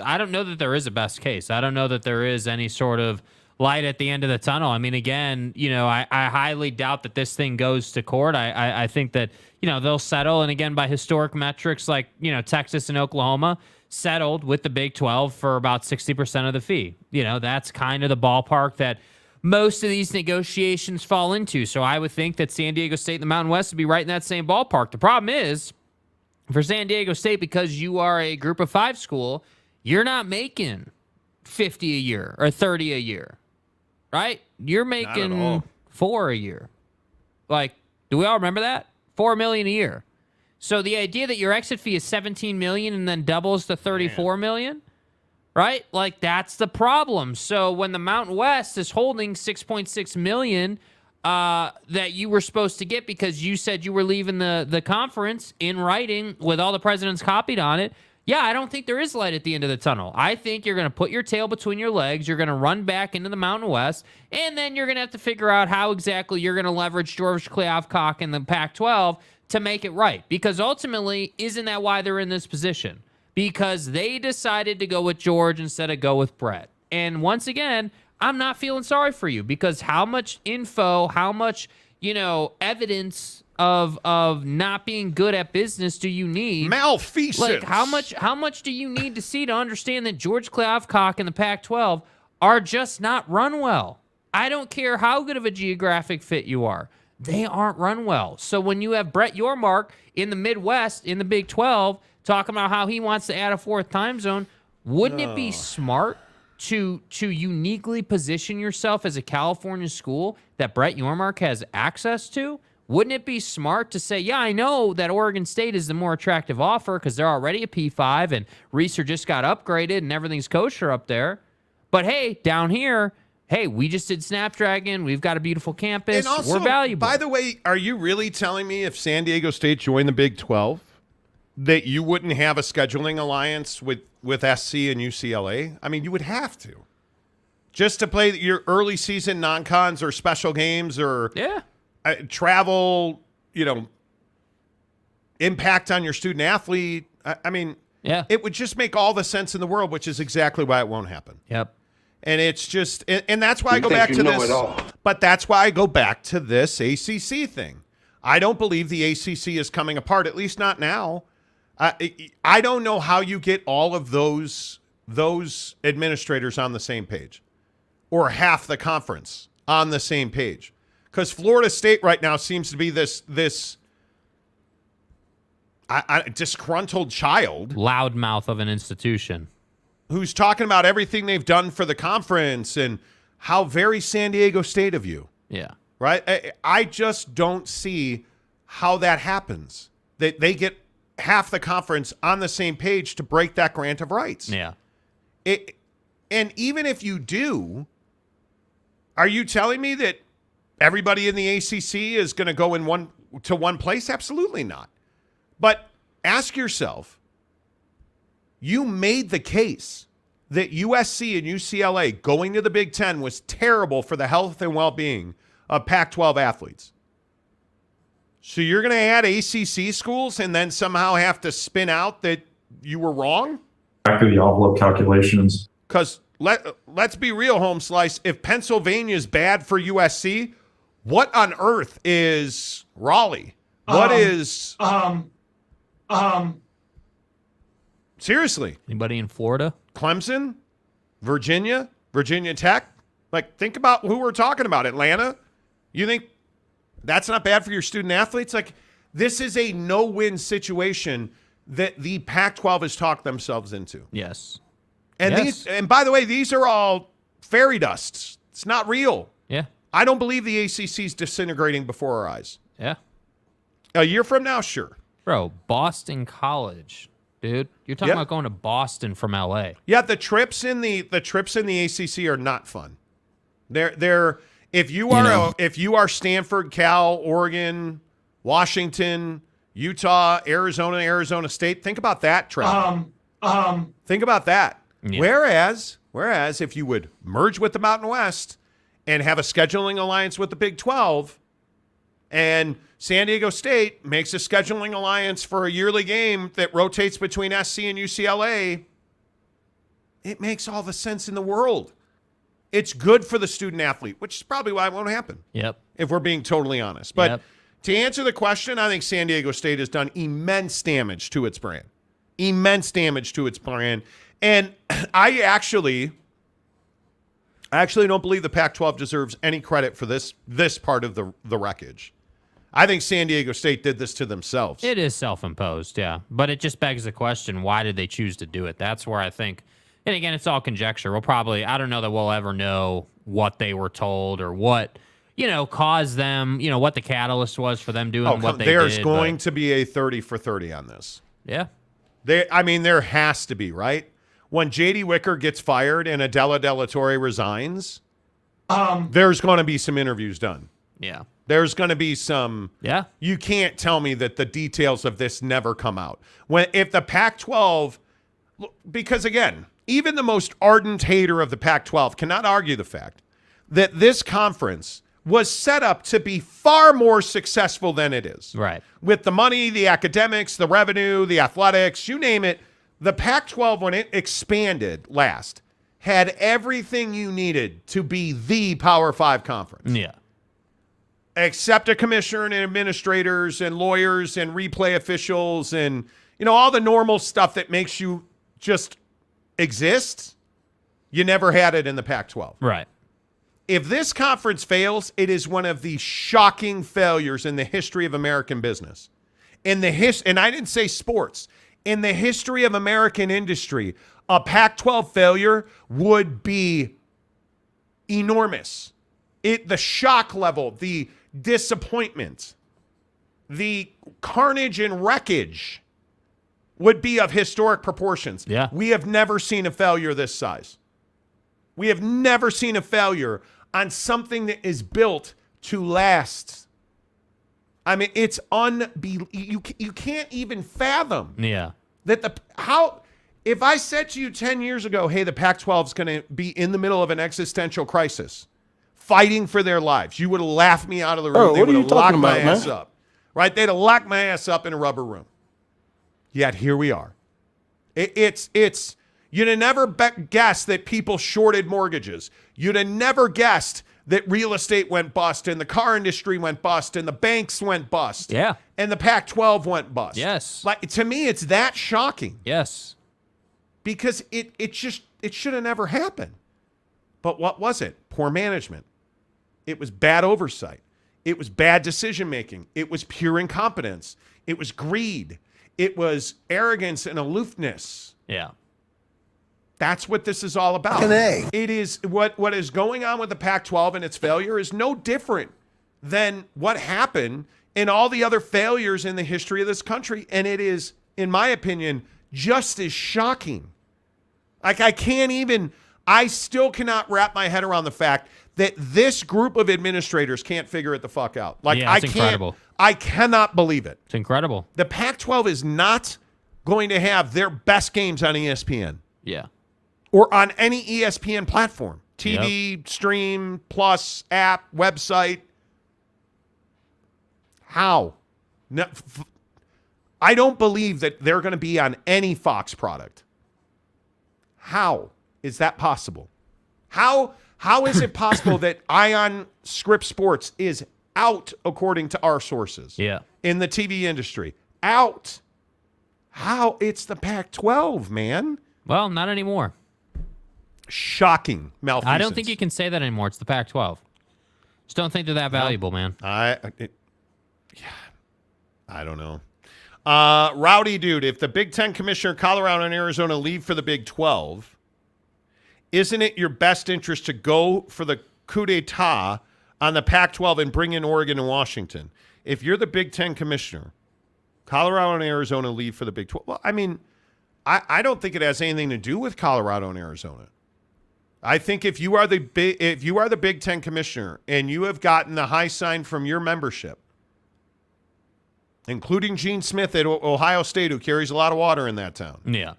I don't know that there is a best case. I don't know that there is any sort of light at the end of the tunnel. I mean, again, I highly doubt that this thing goes to court. I think that, they'll settle. And again, by historic metrics like, Texas and Oklahoma settled with the Big 12 for about 60% of the fee. That's kind of the ballpark that most of these negotiations fall into. So I would think that San Diego State and the Mountain West would be right in that same ballpark. The problem is, for San Diego State, because you are a group of 5 school, you're not making $50 a year or $30 a year, right? You're making $4 a year. Like, do we all remember that? $4 million a year. So the idea that your exit fee is $17 million and then doubles to $34 million, right? Like, that's the problem. So when the Mountain West is holding $6.6 million that you were supposed to get because you said you were leaving the conference in writing with all the presidents copied on it, yeah, I don't think there is light at the end of the tunnel. I think you're going to put your tail between your legs, you're going to run back into the Mountain West, and then you're going to have to figure out how exactly you're going to leverage George Kliavkoff and the Pac-12 to make it right. Because ultimately, isn't that why they're in this position? Because they decided to go with George instead of go with Brett. And once again, I'm not feeling sorry for you, because how much info, how much, evidence of not being good at business do you need? Malfeasance. Like, how much do you need to see to understand that George Kliavkoff and the Pac-12 are just not run well? I don't care how good of a geographic fit you are. They aren't run well. So when you have Brett Yormark in the Midwest, in the Big 12, talking about how he wants to add a 4th time zone, wouldn't it be smart to uniquely position yourself as a California school that Brett Yormark has access to, wouldn't it be smart to say, yeah, I know that Oregon State is the more attractive offer because they're already a P5 and Reeser just got upgraded and everything's kosher up there. But hey, down here, hey, we just did Snapdragon. We've got a beautiful campus. And also, we're valuable. By the way, are you really telling me if San Diego State joined the Big 12 that you wouldn't have a scheduling alliance with SC and UCLA? I mean, you would have to. Just to play your early season non-cons or special games or travel, impact on your student athlete. I mean, it would just make all the sense in the world, which is exactly why it won't happen. Yep. And it's just, and that's why I go back to this. But that's why I go back to this ACC thing. I don't believe the ACC is coming apart, at least not now. I don't know how you get all of those administrators on the same page, or half the conference on the same page, because Florida State right now seems to be this disgruntled child, loudmouth of an institution, who's talking about everything they've done for the conference and how very San Diego State of you. Yeah. Right? I just don't see how that happens. That they get half the conference on the same page to break that grant of rights. Yeah. And even if you do, are you telling me that everybody in the ACC is going to go in one place? Absolutely not. But ask yourself, you made the case that USC and UCLA going to the Big Ten was terrible for the health and well-being of Pac-12 athletes. So you're going to add ACC schools and then somehow have to spin out that you were wrong? Back to the envelope calculations. Because let's be real, Home Slice. If Pennsylvania is bad for USC, what on earth is Raleigh? What is... Seriously. Anybody in Florida? Clemson? Virginia Tech? Like, think about who we're talking about. Atlanta? You think that's not bad for your student athletes? Like, this is a no-win situation that the Pac-12 has talked themselves into. Yes. And and by the way, these are all fairy dusts. It's not real. Yeah. I don't believe the ACC is disintegrating before our eyes. Yeah. A year from now, sure. Bro, Boston College, dude. You're talking about going to Boston from LA. Yeah, the trips in the ACC are not fun. They're if you are Stanford, Cal, Oregon, Washington, Utah, Arizona State, think about that trip. Think about that. Yeah. Whereas if you would merge with the Mountain West and have a scheduling alliance with the Big 12, and San Diego State makes a scheduling alliance for a yearly game that rotates between SC and UCLA, it makes all the sense in the world. It's good for the student athlete, which is probably why it won't happen. Yep. If we're being totally honest. But to answer the question, I think San Diego State has done immense damage to its brand. And I actually don't believe the Pac-12 deserves any credit for this part of the wreckage. I think San Diego State did this to themselves. It is self-imposed, yeah. But it just begs the question, why did they choose to do it? That's where I think, and again, it's all conjecture. I don't know that we'll ever know what they were told or what, caused them, what the catalyst was for them doing what they did. There's going to be a 30 for 30 on this. Yeah. There has to be, right? When J.D. Wicker gets fired and Adela De La Torre resigns, there's going to be some interviews done. Yeah. There's going to be some. Yeah. You can't tell me that the details of this never come out. If the Pac-12, because again, even the most ardent hater of the Pac-12 cannot argue the fact that this conference was set up to be far more successful than it is. Right. With the money, the academics, the revenue, the athletics, you name it. The Pac-12, when it expanded last, had everything you needed to be the Power 5 conference. Yeah. Except a commissioner and administrators and lawyers and replay officials and, all the normal stuff that makes you just exist. You never had it in the Pac-12. Right. If this conference fails, it is one of the shocking failures in the history of American business. And I didn't say sports. in the history of American industry, a Pac-12 failure would be enormous. The shock level, the disappointment, the carnage and wreckage would be of historic proportions. Yeah. We have never seen a failure this size. We have never seen a failure on something that is built to last. I mean, it's unbelievable. You can't even fathom that if I said to you 10 years ago, hey, the Pac-12 is going to be in the middle of an existential crisis, fighting for their lives, you would have laughed me out of the room. They would have locked my ass up. Right? They'd have locked my ass up in a rubber room. Yet here we are. You'd have never guessed that people shorted mortgages. You'd have never guessed that real estate went bust and the car industry went bust and the banks went bust. Yeah. And the Pac-12 went bust. Yes. Like, to me, it's that shocking. Yes. Because it should have never happened. But what was it? Poor management. It was bad oversight. It was bad decision making. It was pure incompetence. It was greed. It was arrogance and aloofness. Yeah. That's what this is all about. It is what is going on with the Pac-12 and its failure is no different than what happened in all the other failures in the history of this country. And it is, in my opinion, just as shocking. Like, I still cannot wrap my head around the fact that this group of administrators can't figure it the fuck out. Like, it's incredible. I cannot believe it. It's incredible. The Pac-12 is not going to have their best games on ESPN. Yeah. Or on any ESPN platform. TV, stream, plus, app, website. How? No, I don't believe that they're going to be on any Fox product. How is that possible? How is it possible that Ion Script Sports is out, according to our sources, in the TV industry? Out. How? It's the Pac-12, man. Well, not anymore. Shocking malfeasance. I don't think you can say that anymore. It's the Pac-12. Just don't think they're that valuable, man. I don't know. Rowdy dude, if the Big Ten commissioner, Colorado and Arizona leave for the Big 12, isn't it your best interest to go for the coup d'etat on the Pac-12 and bring in Oregon and Washington? If you're the Big Ten commissioner, Colorado and Arizona leave for the Big 12. Well, I mean, I don't think it has anything to do with Colorado and Arizona. I think if you are the Big Ten commissioner and you have gotten the high sign from your membership, including Gene Smith at Ohio State, who carries a lot of water in that town. Yeah.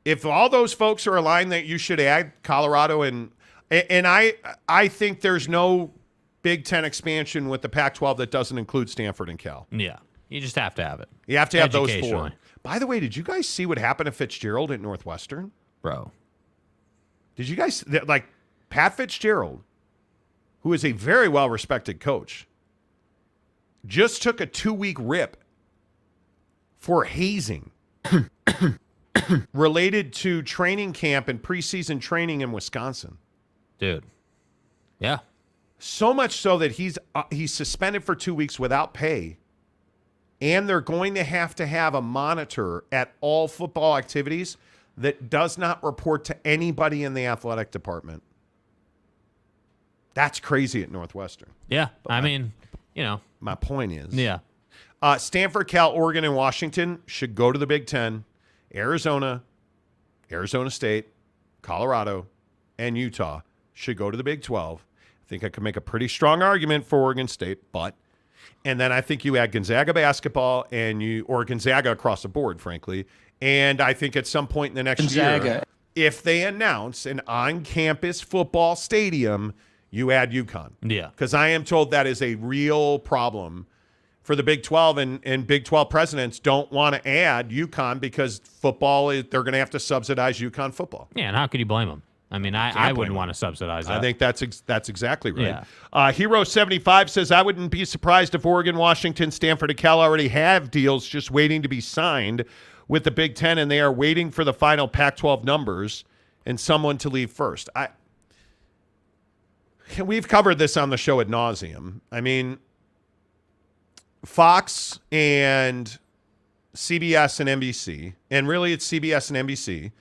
If all those folks are aligned that you should add Colorado and I think there's no Big Ten expansion with the Pac-12 that doesn't include Stanford and Cal. Yeah. You just have to have it. You have to have those four. By the way, did you guys see what happened to Fitzgerald at Northwestern? Bro. Did you guys, like, Pat Fitzgerald, who is a very well-respected coach, just took a 2-week rip for hazing related to training camp and preseason training in Wisconsin. Dude. Yeah. So much so that he's suspended for 2 weeks without pay, and they're going to have a monitor at all football activities that does not report to anybody in the athletic department. That's crazy at Northwestern. Yeah. I mean, you know. My point is. Yeah. Stanford, Cal, Oregon, and Washington should go to the Big Ten. Arizona State, Colorado, and Utah should go to the Big 12. I think I could make a pretty strong argument for Oregon State, and then I think you add Gonzaga basketball or Gonzaga across the board, frankly. And I think at some point in the next year, if they announce an on-campus football stadium, you add UConn. Yeah. Because I am told that is a real problem for the Big 12, and Big 12 presidents don't want to add UConn because football, they're going to have to subsidize UConn football. Yeah, and how could you blame them? I mean, I wouldn't want to subsidize that. I think that's exactly right. Yeah. Hero75 says, I wouldn't be surprised if Oregon, Washington, Stanford, and Cal already have deals just waiting to be signed with the Big Ten, and they are waiting for the final Pac-12 numbers and someone to leave first. We've covered this on the show ad nauseum. I mean, Fox and CBS and NBC, and really it's CBS and NBC,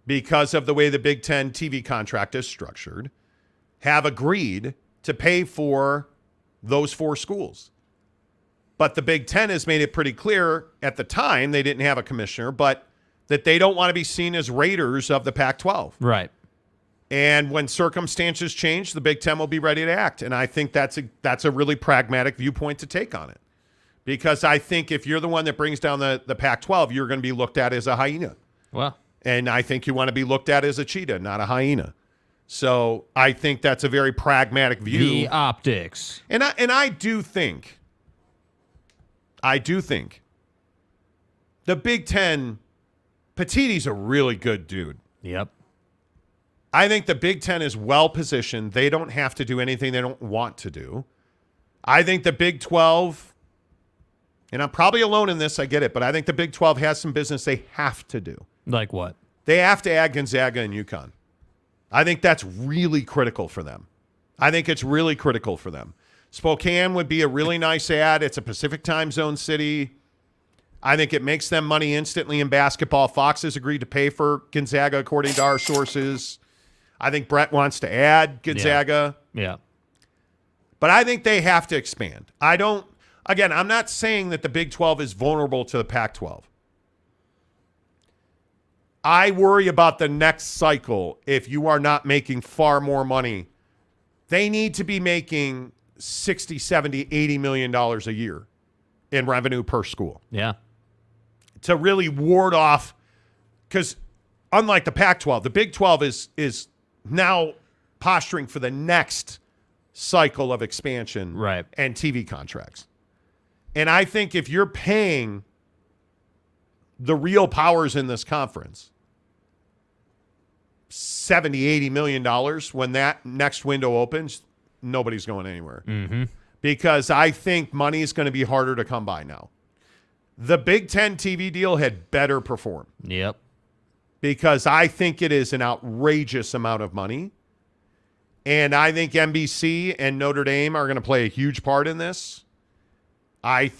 because of the way the Big Ten TV contract is structured, have agreed to pay for those 4 schools. But the Big Ten has made it pretty clear at the time, they didn't have a commissioner, but that they don't want to be seen as raiders of the Pac-12. Right. And when circumstances change, the Big Ten will be ready to act. And I think that's a really pragmatic viewpoint to take on it. Because I think if you're the one that brings down the Pac-12, you're going to be looked at as a hyena. Well. And I think you want to be looked at as a cheetah, not a hyena. So I think that's a very pragmatic view. The optics. And I do think the Big Ten, Petitti's a really good dude. Yep. I think the Big Ten is well positioned. They don't have to do anything they don't want to do. I think the Big 12, and I'm probably alone in this, I get it, but I think the Big 12 has some business they have to do. Like what? They have to add Gonzaga and UConn. I think that's really critical for them. I think it's really critical for them. Spokane would be a really nice add. It's a Pacific time zone city. I think it makes them money instantly in basketball. Fox has agreed to pay for Gonzaga, according to our sources. I think Brett wants to add Gonzaga. Yeah. But I think they have to expand. I'm not saying that the Big 12 is vulnerable to the Pac-12. I worry about the next cycle if you are not making far more money. They need to be making $60, $70, $80 million a year in revenue per school. Yeah. To really ward off, because unlike the Pac-12, the Big 12 is now posturing for the next cycle of expansion and TV contracts. And I think if you're paying the real powers in this conference $70, $80 million when that next window opens, nobody's going anywhere. Mm-hmm. Because I think money is going to be harder to come by now. The Big Ten TV deal had better perform. Yep. Because I think it is an outrageous amount of money. And I think NBC and Notre Dame are going to play a huge part in this. I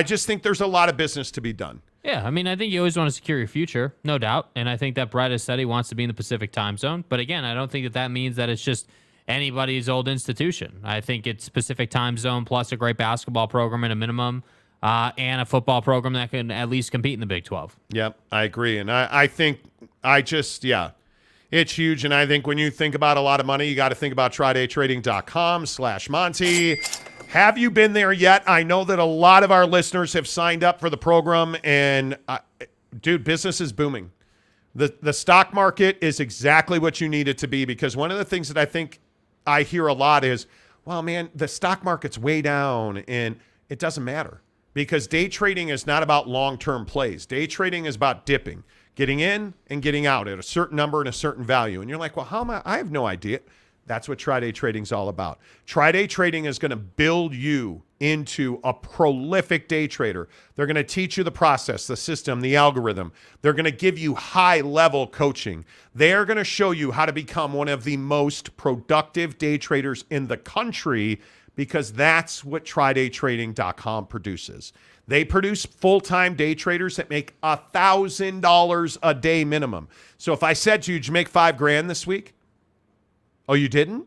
just think there's a lot of business to be done. Yeah, I mean, I think you always want to secure your future, no doubt. And I think that Brett has said he wants to be in the Pacific time zone. But again, I don't think that means that it's just anybody's old institution. I think it's Pacific time zone plus a great basketball program at a minimum and a football program that can at least compete in the Big 12. Yep, I agree. And I think it's huge. And I think when you think about a lot of money, you got to think about TryDayTrading.com/Monty. Have you been there yet? I know that a lot of our listeners have signed up for the program, and dude, business is booming. The stock market is exactly what you need it to be, because one of the things that I think I hear a lot is, well, man, the stock market's way down, and it doesn't matter, because day trading is not about long-term plays. Day trading is about dipping, getting in and getting out at a certain number and a certain value. And you're like, well, how am I have no idea. That's what Tri-Day Trading is all about. Tri-Day Trading is going to build you into a prolific day trader. They're going to teach you the process, the system, the algorithm. They're going to give you high-level coaching. They are going to show you how to become one of the most productive day traders in the country, because that's what TryDayTrading.com produces. They produce full-time day traders that make $1,000 a day minimum. So if I said to you, did you make $5,000 this week? Oh, you didn't?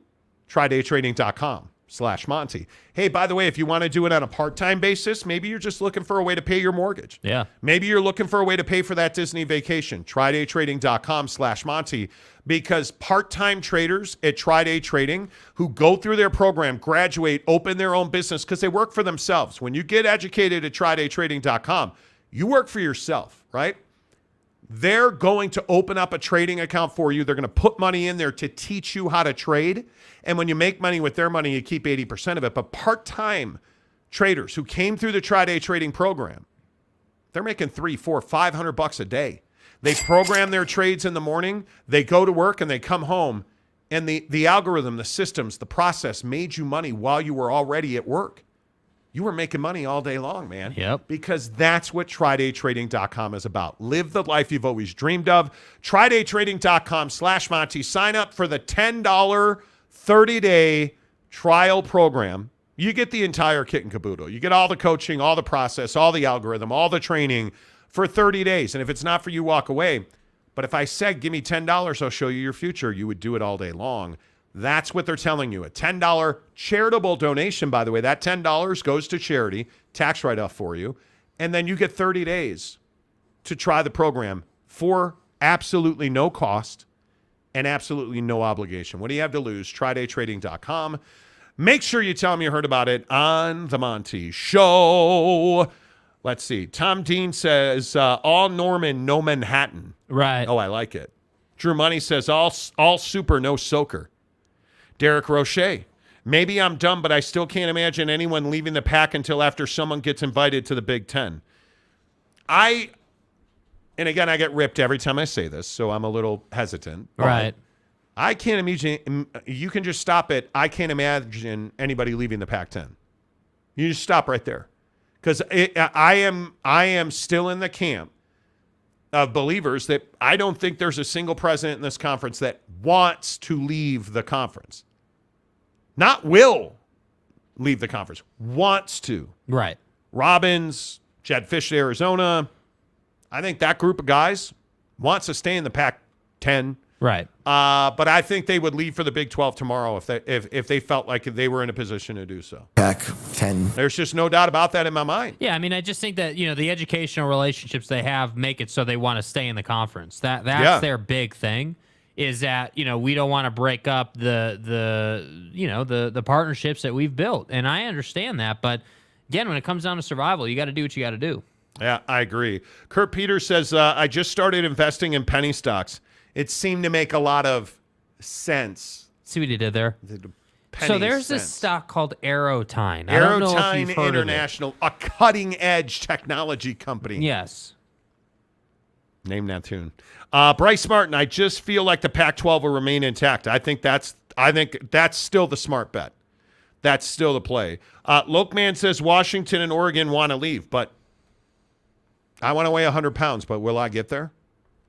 TryDayTrading.com/Monty. Hey, by the way, if you want to do it on a part-time basis, maybe you're just looking for a way to pay your mortgage. Yeah. Maybe you're looking for a way to pay for that Disney vacation. TryDayTrading.com/Monty. Because part-time traders at Tri-Day Trading who go through their program, graduate, open their own business because they work for themselves. When you get educated at TryDayTrading.com, you work for yourself, right? They're going to open up a trading account for you. They're going to put money in there to teach you how to trade. And when you make money with their money, you keep 80% of it. But part-time traders who came through the Tri-Day Trading program, they're making $300, $400, $500 a day. They program their trades in the morning. They go to work and they come home. And the algorithm, the systems, the process made you money while you were already at work. You were making money all day long, man. Yep. Because that's what TryDayTrading.com is about. Live the life you've always dreamed of. TryDayTrading.com/Monty. Sign up for the $10 30-day trial program. You get the entire kit and caboodle. You get all the coaching, all the process, all the algorithm, all the training for 30 days. And if it's not for you, walk away. But if I said, give me $10, I'll show you your future, you would do it all day long. That's what they're telling you. A $10 charitable donation, by the way. That $10 goes to charity, tax write-off for you. And then you get 30 days to try the program for absolutely no cost and absolutely no obligation. What do you have to lose? TryDayTrading.com. Make sure you tell them you heard about it on the Monty Show. Let's see. Tom Dean says, all Norman, no Manhattan. Right. Oh, I like it. Drew Money says, all super, no soaker. Derek Roche. Maybe I'm dumb, but I still can't imagine anyone leaving the PAC until after someone gets invited to the Big Ten. And again, I get ripped every time I say this, so I'm a little hesitant. Right. I can't imagine. You can just stop it. I can't imagine anybody leaving the Pac-10. You just stop right there, because I am still in the camp of believers that I don't think there's a single president in this conference that wants to leave the conference. Not will leave the conference. Wants to. Right. Robbins, Jed Fish at Arizona. I think that group of guys wants to stay in the Pac-10. Right. But I think they would leave for the Big 12 tomorrow if they felt like they were in a position to do so. Pac-10. There's just no doubt about that in my mind. Yeah, I mean, I just think that, the educational relationships they have make it so they want to stay in the conference. That's their big thing, is that, we don't want to break up the partnerships that we've built. And I understand that, but again, when it comes down to survival, you got to do what you got to do. Yeah, I agree. Kurt Peters says, I just started investing in penny stocks. It seemed to make a lot of sense. See what he did there? So there's this stock called Aerotine. Aerotine International, a cutting-edge technology company. Yes. Name that tune. Bryce Martin, I just feel like the Pac-12 will remain intact. I think that's still the smart bet. That's still the play. Lokeman says Washington and Oregon want to leave, but I want to weigh 100 pounds, but will I get there?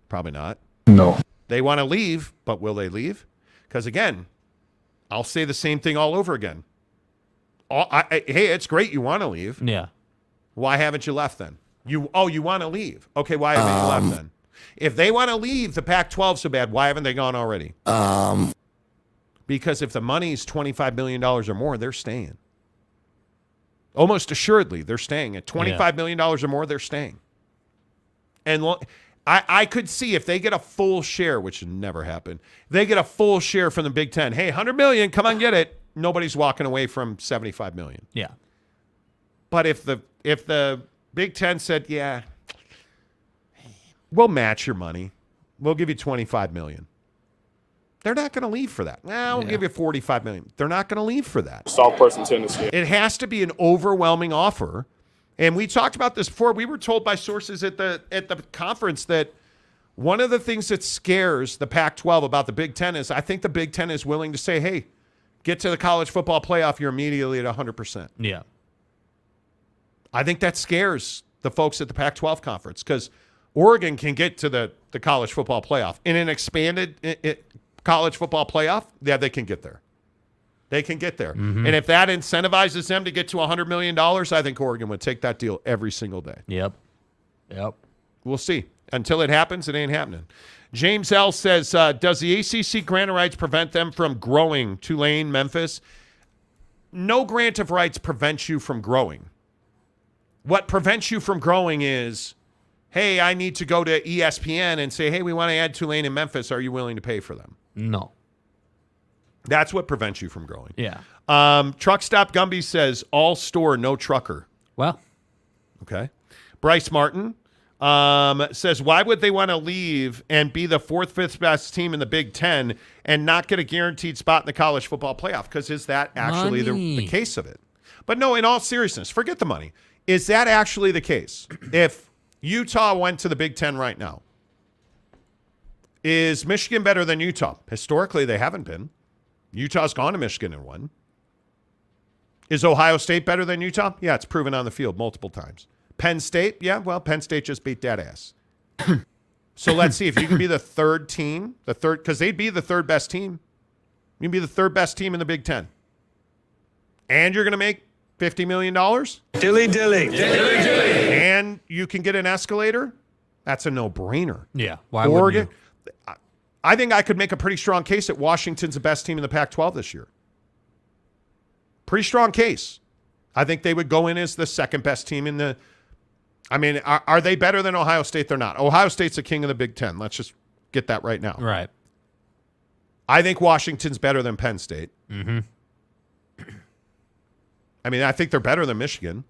Probably not. No. They want to leave, but will they leave? Because, again, I'll say the same thing all over again. Hey, it's great you want to leave. Yeah. Why haven't you left then? You want to leave. Okay, why haven't you left then? If they want to leave the Pac-12 so bad, why haven't they gone already? Because if the money's $25 million or more, they're staying. Almost assuredly, they're staying. At $25 million or more, they're staying. And I could see if they get a full share, which would never happen, they get a full share from the Big Ten. Hey, $100 million, come on, get it. Nobody's walking away from $75 million. Yeah. But if the Big Ten said, yeah, we'll match your money, we'll give you $25 million, they're not going to leave for that. We'll give you $45 million. They're not going to leave for that. Soft person tendency. It has to be an overwhelming offer. And we talked about this before. We were told by sources at the conference that one of the things that scares the Pac-12 about the Big Ten is I think the Big Ten is willing to say, hey, get to the college football playoff, you're immediately at 100%. Yeah. I think that scares the folks at the Pac-12 conference because Oregon can get to the college football playoff. In an expanded college football playoff, yeah, they can get there. They can get there. Mm-hmm. And if that incentivizes them to get to $100 million, I think Oregon would take that deal every single day. Yep. We'll see. Until it happens, it ain't happening. James L. says, does the ACC grant of rights prevent them from growing? Tulane, Memphis? No grant of rights prevents you from growing. What prevents you from growing is, hey, I need to go to ESPN and say, hey, we want to add Tulane and Memphis. Are you willing to pay for them? No. That's what prevents you from growing. Yeah. Truck Stop Gumby says, all store, no trucker. Well. Okay. Bryce Martin says, why would they want to leave and be the fourth, fifth best team in the Big Ten and not get a guaranteed spot in the college football playoff? Because is that actually the case of it? But no, in all seriousness, forget the money. Is that actually the case? If Utah went to the Big Ten right now, is Michigan better than Utah? Historically, they haven't been. Utah's gone to Michigan and won. Is Ohio State better than Utah? Yeah, it's proven on the field multiple times. Penn State? Yeah, well, Penn State just beat that ass. So let's see if you can be the third team, because they'd be the third best team. You can be the third best team in the Big Ten. and you're going to make $50 million. Dilly dilly. And you can get an escalator. That's a no-brainer. Yeah. Why Oregon. wouldn't you? I think I could make a pretty strong case that Washington's the best team in the Pac-12 this year. Pretty strong case. I think they would go in as the second best team in the. I mean, are they better than Ohio State? They're not. Ohio State's the king of the Big Ten. Let's just get that right now. Right. I think Washington's better than Penn State. Mm-hmm. I mean, I think they're better than Michigan.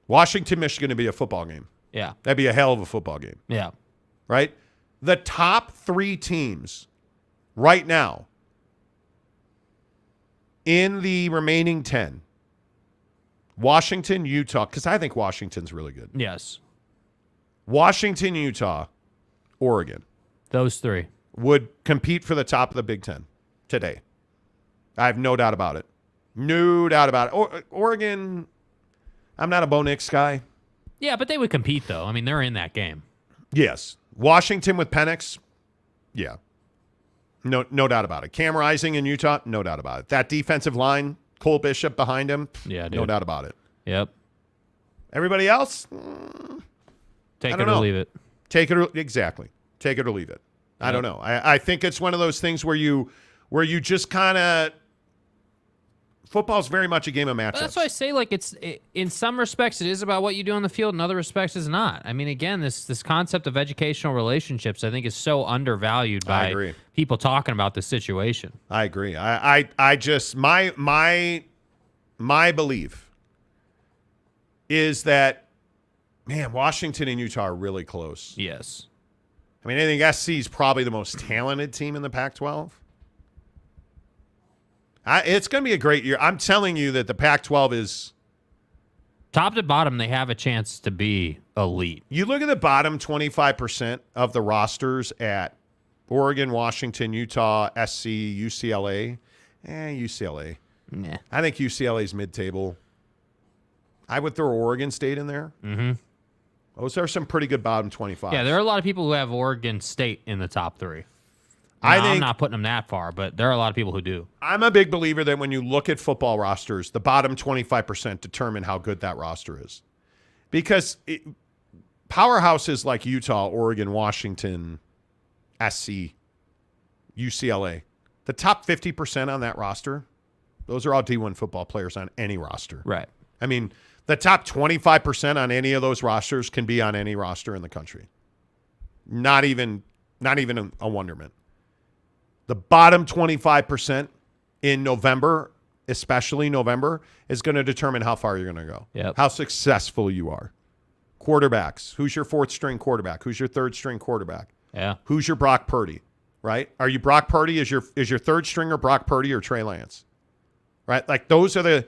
Washington, Michigan would be a football game. Yeah. That'd be a hell of a football game. Yeah. Right? The top 3 teams right now in the remaining 10, Washington, Utah, because I think Washington's really good. Yes. Washington, Utah, Oregon. Those 3 would compete for the top of the Big Ten today. I have no doubt about it. No doubt about it. Oregon, I'm not a Bo Nix guy. Yeah, but they would compete, though. I mean, they're in that game. Yes. Washington with Penix, yeah. No doubt about it. Cam Rising in Utah, no doubt about it. That defensive line, Cole Bishop behind him, yeah, dude. No doubt about it. Yep. Everybody else? Take it or leave it. Exactly. Take it or leave it. Yep. I don't know. I think it's one of those things where you just kind of football's very much a game of matchups. That's why I say, like, in some respects it is about what you do on the field. In other respects, it's not. I mean, again, this concept of educational relationships, I think, is so undervalued by people talking about the situation. I agree. I just my belief is that, man, Washington and Utah are really close. Yes. I mean, I think SC is probably the most talented team in the Pac-12. It's going to be a great year. I'm telling you that the Pac-12 is... Top to bottom, they have a chance to be elite. You look at the bottom 25% of the rosters at Oregon, Washington, Utah, SC, UCLA. UCLA. Nah. I think UCLA's mid-table. I would throw Oregon State in there. Mm-hmm. Those are some pretty good bottom 25. Yeah, there are a lot of people who have Oregon State in the top 3. I'm not putting them that far, but there are a lot of people who do. I'm a big believer that when you look at football rosters, the bottom 25% determine how good that roster is. Because powerhouses like Utah, Oregon, Washington, SC, UCLA, the top 50% on that roster, those are all D1 football players on any roster. Right. I mean, the top 25% on any of those rosters can be on any roster in the country. Not even a wonderment. The bottom 25% in November, especially November, is going to determine how far you're going to go. Yep. How successful you are. Quarterbacks. Who's your 4th string quarterback? Who's your 3rd string quarterback? Yeah. Who's your Brock Purdy? Right? Are you Brock Purdy? Is your 3rd stringer Brock Purdy or Trey Lance? Right? Like those are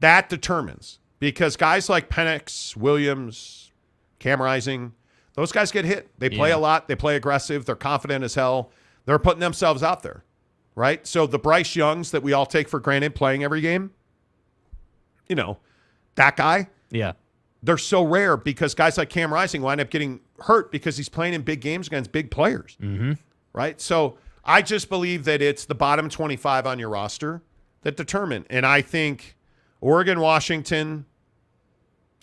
that determines. Because guys like Penix, Williams, Cam Rising, those guys get hit. They play a lot. They play aggressive. They're confident as hell. They're putting themselves out there, right? So the Bryce Youngs that we all take for granted playing every game, that guy, they're so rare because guys like Cam Rising wind up getting hurt because he's playing in big games against big players, right? So I just believe that it's the bottom 25 on your roster that determine. And I think Oregon, Washington,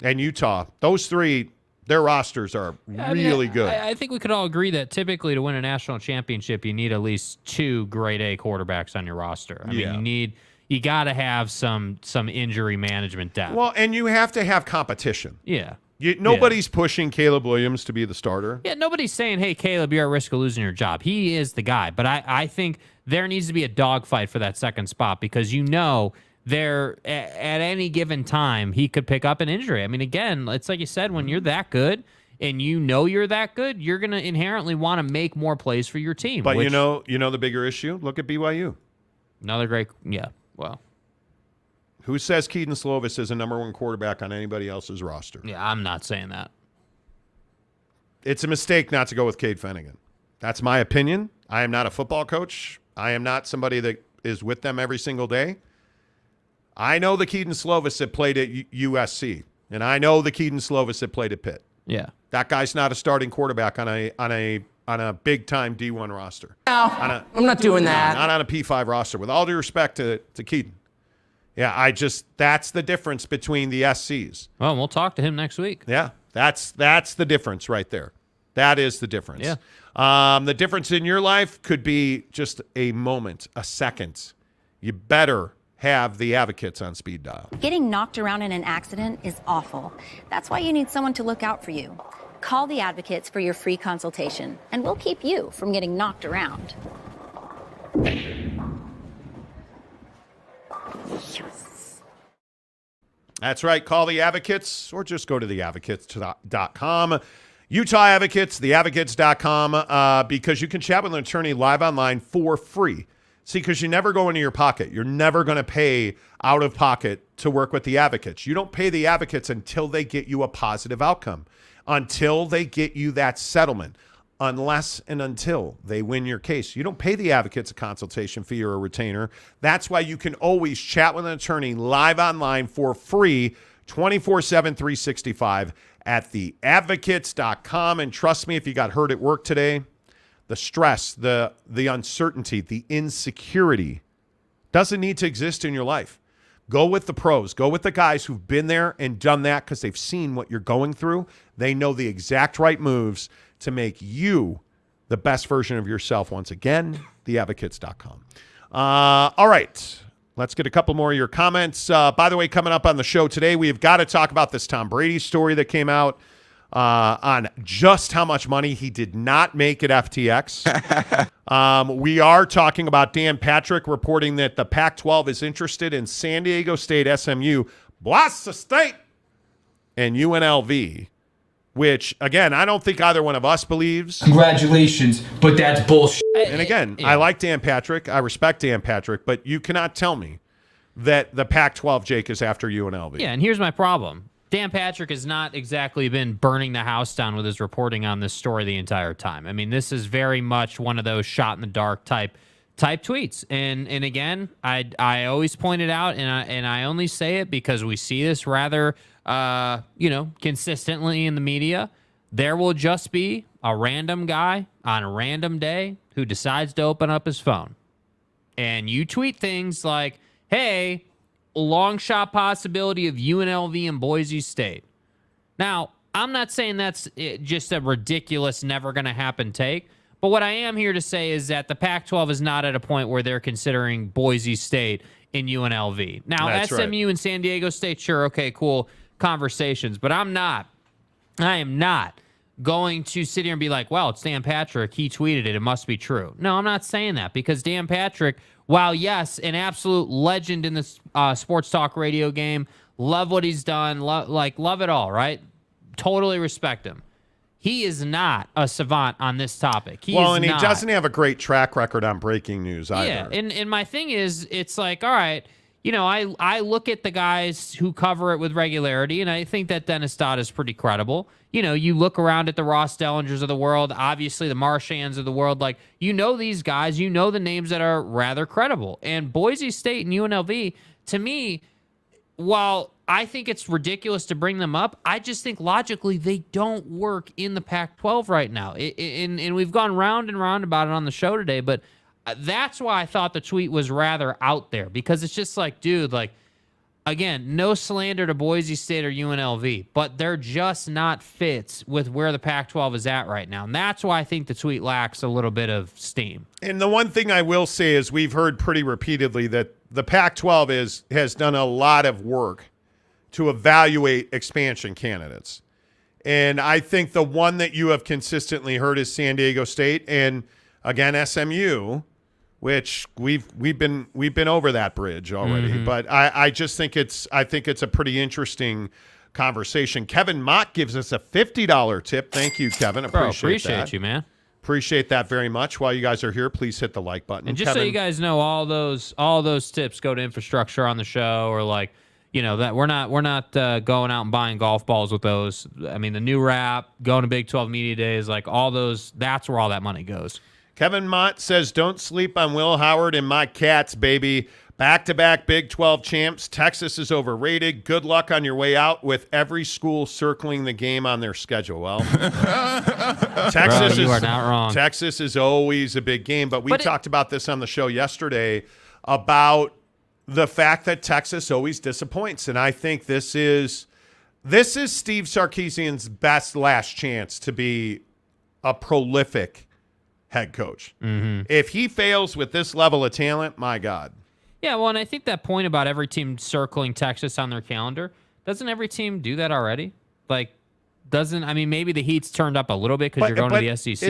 and Utah, those 3, their rosters are really good. I think we could all agree that typically to win a national championship, you need at least 2 grade A quarterbacks on your roster. I mean, you got to have some injury management depth. Well, and you have to have competition. Yeah. Nobody's pushing Caleb Williams to be the starter. Yeah, nobody's saying, hey, Caleb, you're at risk of losing your job. He is the guy. But I think there needs to be a dogfight for that second spot because there at any given time he could pick up an injury. I mean, again, it's like you said, when you're that good and you're that good, you're going to inherently want to make more plays for your team. But you know the bigger issue? Look at BYU. Another great, Who says Keaton Slovis is a number 1 quarterback on anybody else's roster? Yeah, I'm not saying that. It's a mistake not to go with Cade Fennegan. That's my opinion. I am not a football coach. I am not somebody that is with them every single day. I know the Keaton Slovis that played at USC, and I know the Keaton Slovis that played at Pitt. Yeah, that guy's not a starting quarterback on a big time D1 roster. No, I'm not doing that. Not on a P5 roster. With all due respect to Keaton, Yeah, that's the difference between the SCs. Well, we'll talk to him next week. Yeah, that's the difference right there. That is the difference. Yeah. The difference in your life could be just a moment, a second. You better have the advocates on speed dial. Getting knocked around in an accident is awful. That's why you need someone to look out for you. Call the advocates for your free consultation, and we'll keep you from getting knocked around. Yes. That's right. Call the advocates or just go to theadvocates.com. Utah Advocates, theadvocates.com, because you can chat with an attorney live online for free. See, because you never go into your pocket. You're never going to pay out of pocket to work with the advocates. You don't pay the advocates until they get you a positive outcome, until they get you that settlement, unless and until they win your case. You don't pay the advocates a consultation fee or a retainer. That's why you can always chat with an attorney live online for free, 24/7, 365 at theadvocates.com. And trust me, if you got hurt at work today, the stress, the uncertainty, the insecurity doesn't need to exist in your life. Go with the pros. Go with the guys who've been there and done that because they've seen what you're going through. They know the exact right moves to make you the best version of yourself. Once again, theadvocates.com. All right. Let's get a couple more of your comments. By the way, coming up on the show today, we've got to talk about this Tom Brady story that came out on just how much money he did not make at FTX. We are talking about Dan Patrick reporting that the Pac-12 is interested in San Diego State, SMU, Boise State, and UNLV, which, again, I don't think either one of us believes. Congratulations, but that's bullshit. And again, I like Dan Patrick. I respect Dan Patrick, but you cannot tell me that the Pac-12, Jake, is after UNLV. Yeah, and here's my problem. Dan Patrick has not exactly been burning the house down with his reporting on this story the entire time. I mean, this is very much one of those shot in the dark type tweets. And again, I always point it out, and I only say it because we see this rather consistently in the media. There will just be a random guy on a random day who decides to open up his phone. And you tweet things like, hey, long shot possibility of UNLV and Boise State. Now, I'm not saying that's just a ridiculous, never going to happen take, but what I am here to say is that the Pac-12 is not at a point where they're considering Boise State in UNLV. Now, that's SMU right. and San Diego State, sure, okay, cool conversations, but I am not going to sit here and be like, well, it's Dan Patrick, he tweeted it must be true. No, I'm not saying that, because Dan Patrick, while yes, an absolute legend in the sports talk radio game, love what he's done, love it all, right? Totally respect him. He is not a savant on this topic. He doesn't have a great track record on breaking news either. Yeah, and my thing is, it's like, all right, I look at the guys who cover it with regularity, and I think that Dennis Dodd is pretty credible. You look around at the Ross Dellingers of the world, obviously the Marchands of the world, these guys, the names that are rather credible. And Boise State and UNLV, to me, while I think it's ridiculous to bring them up, I just think logically they don't work in the Pac-12 right now. And we've gone round and round about it on the show today, but that's why I thought the tweet was rather out there, because it's just like, dude, again, no slander to Boise State or UNLV, but they're just not fits with where the Pac-12 is at right now. And that's why I think the tweet lacks a little bit of steam. And the one thing I will say is we've heard pretty repeatedly that the Pac-12 has done a lot of work to evaluate expansion candidates. And I think the one that you have consistently heard is San Diego State, and again, SMU, which we've been over that bridge already. Mm-hmm. But I just think it's a pretty interesting conversation. Kevin Mott gives us a $50 tip. Thank you, Kevin. Appreciate that. You, man. Appreciate that very much. While you guys are here, please hit the like button. And just Kevin, so you guys know, all those tips go to infrastructure on the show, or that we're not going out and buying golf balls with those. I mean, the new rap, going to Big 12 Media Days, all those, that's where all that money goes. Kevin Mott says, don't sleep on Will Howard and my Cats, baby. Back-to-back Big 12 champs. Texas is overrated. Good luck on your way out with every school circling the game on their schedule. Well, you are not wrong. Texas is always a big game, but we talked about this on the show yesterday about the fact that Texas always disappoints. And I think this is Steve Sarkisian's best last chance to be a prolific head coach. Mm-hmm. If he fails with this level of talent, my God. Yeah, well, and I think that point about every team circling Texas on their calendar, doesn't every team do that already? Like, maybe the Heat's turned up a little bit because you're going to the SEC,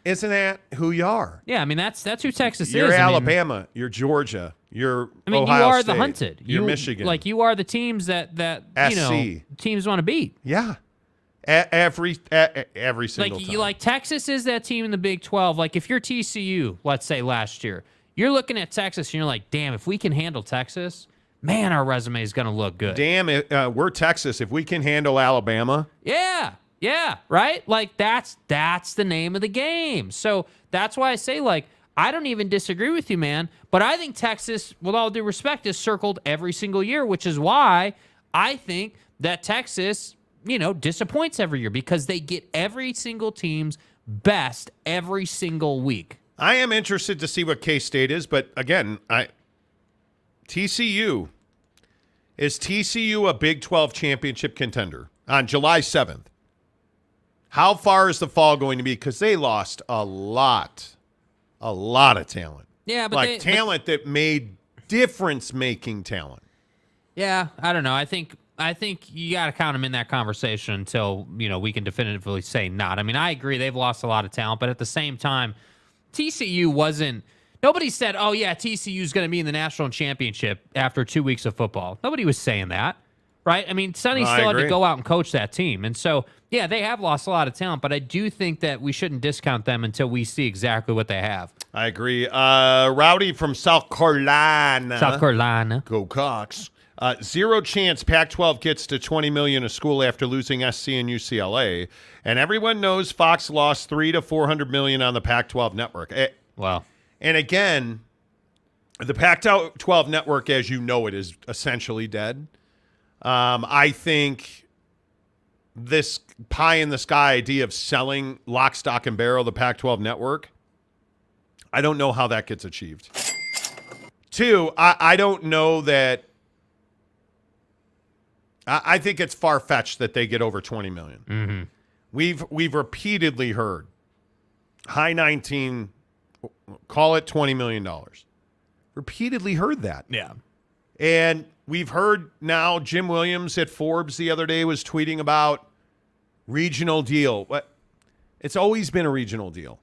isn't that who you are? Yeah, I mean, that's who Texas you're is. You're Alabama, you're Georgia, you're Ohio you are State, the hunted. You're Michigan. Like, you are the teams that teams want to beat. Yeah. Every single time. Like Texas is that team in the Big 12. Like, if you're TCU, let's say last year, you're looking at Texas and you're like, damn, if we can handle Texas, man, our resume is going to look good. Damn it, we're Texas. If we can handle Alabama. Yeah, right? Like, that's the name of the game. So that's why I say, like, I don't even disagree with you, man. But I think Texas, with all due respect, is circled every single year, which is why I think that Texas, disappoints every year because they get every single team's best every single week. I am interested to see what K-State is, but again, TCU. Is TCU a Big 12 championship contender on July 7th? How far is the fall going to be? Because they lost a lot of talent. Yeah, but talent that made difference-making talent. Yeah, I don't know. I think you got to count them in that conversation until we can definitively say not. I mean, I agree they've lost a lot of talent, but at the same time, TCU wasn't. Nobody said, "Oh yeah, TCU is going to be in the national championship after 2 weeks of football." Nobody was saying that, right? I mean, Sonny still had to go out and coach that team, and so yeah, they have lost a lot of talent. But I do think that we shouldn't discount them until we see exactly what they have. I agree. Rowdy from South Carolina. Go Cox. Zero chance Pac-12 gets to $20 million a school after losing SC and UCLA, and everyone knows Fox lost $300 to $400 million on the Pac-12 network. Wow. And again, the Pac-12 network, as you know it, is essentially dead. I think this pie-in-the-sky idea of selling lock, stock, and barrel the Pac-12 network, I don't know how that gets achieved. Two, I don't know that. I think it's far-fetched that they get over $20 million. Mm-hmm. We've repeatedly heard high 19, call it $20 million. Repeatedly heard that. Yeah. And we've heard now Jim Williams at Forbes the other day was tweeting about regional deal. It's always been a regional deal.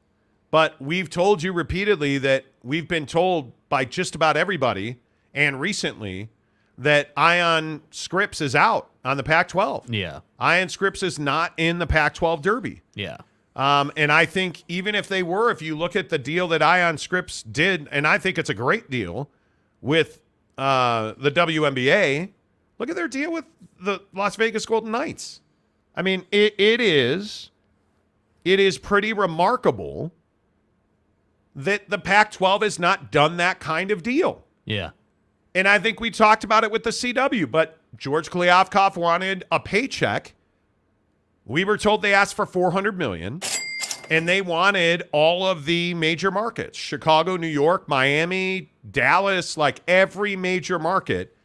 But we've told you repeatedly that we've been told by just about everybody and recently that Ion Scripps is out on the Pac-12. Yeah. Ion Scripps is not in the Pac-12 Derby. Yeah. And I think even if they were, if you look at the deal that Ion Scripps did, and I think it's a great deal with the WNBA, look at their deal with the Las Vegas Golden Knights. I mean, it is pretty remarkable that the Pac-12 has not done that kind of deal. Yeah. And I think we talked about it with the CW, but George Kliavkoff wanted a paycheck. We were told they asked for $400 million, and they wanted all of the major markets, Chicago, New York, Miami, Dallas, like every major market.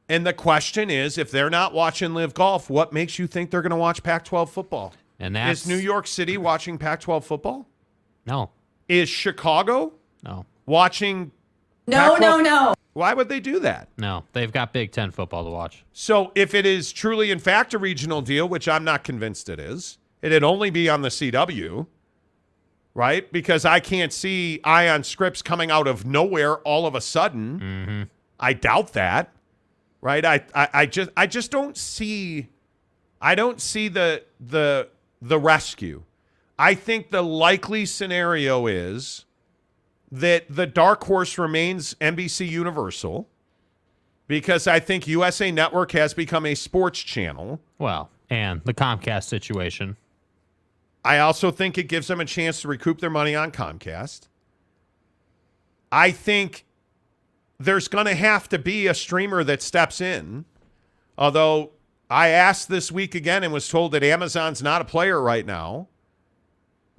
And the question is, if they're not watching Live Golf, what makes you think they're going to watch Pac-12 football? And that's... Is New York City watching Pac-12 football? No. Is Chicago watching No, Pac-12? no. Why would they do that? No, they've got Big Ten football to watch. So if it is truly, in fact, a regional deal, which I'm not convinced it is, it'd only be on the CW, right? Because I can't see Ion Scripps coming out of nowhere all of a sudden. Mm-hmm. I doubt that, right? I just don't see. I don't see the rescue. I think the likely scenario is that the dark horse remains NBC Universal because I think USA Network has become a sports channel. Well, and the Comcast situation. I also think it gives them a chance to recoup their money on Comcast. I think there's going to have to be a streamer that steps in, although I asked this week again and was told that Amazon's not a player right now,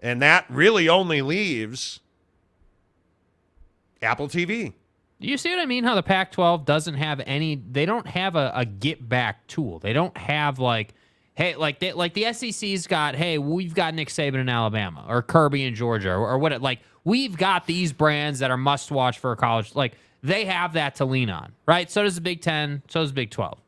and that really only leaves Apple TV. You see what I mean? How the Pac-12 doesn't have any. They don't have a get back tool. They don't have hey, like the SEC's got. Hey, we've got Nick Saban in Alabama or Kirby in Georgia or what? We've got these brands that are must watch for a college. They have that to lean on, right? So does the Big Ten. So does the Big 12.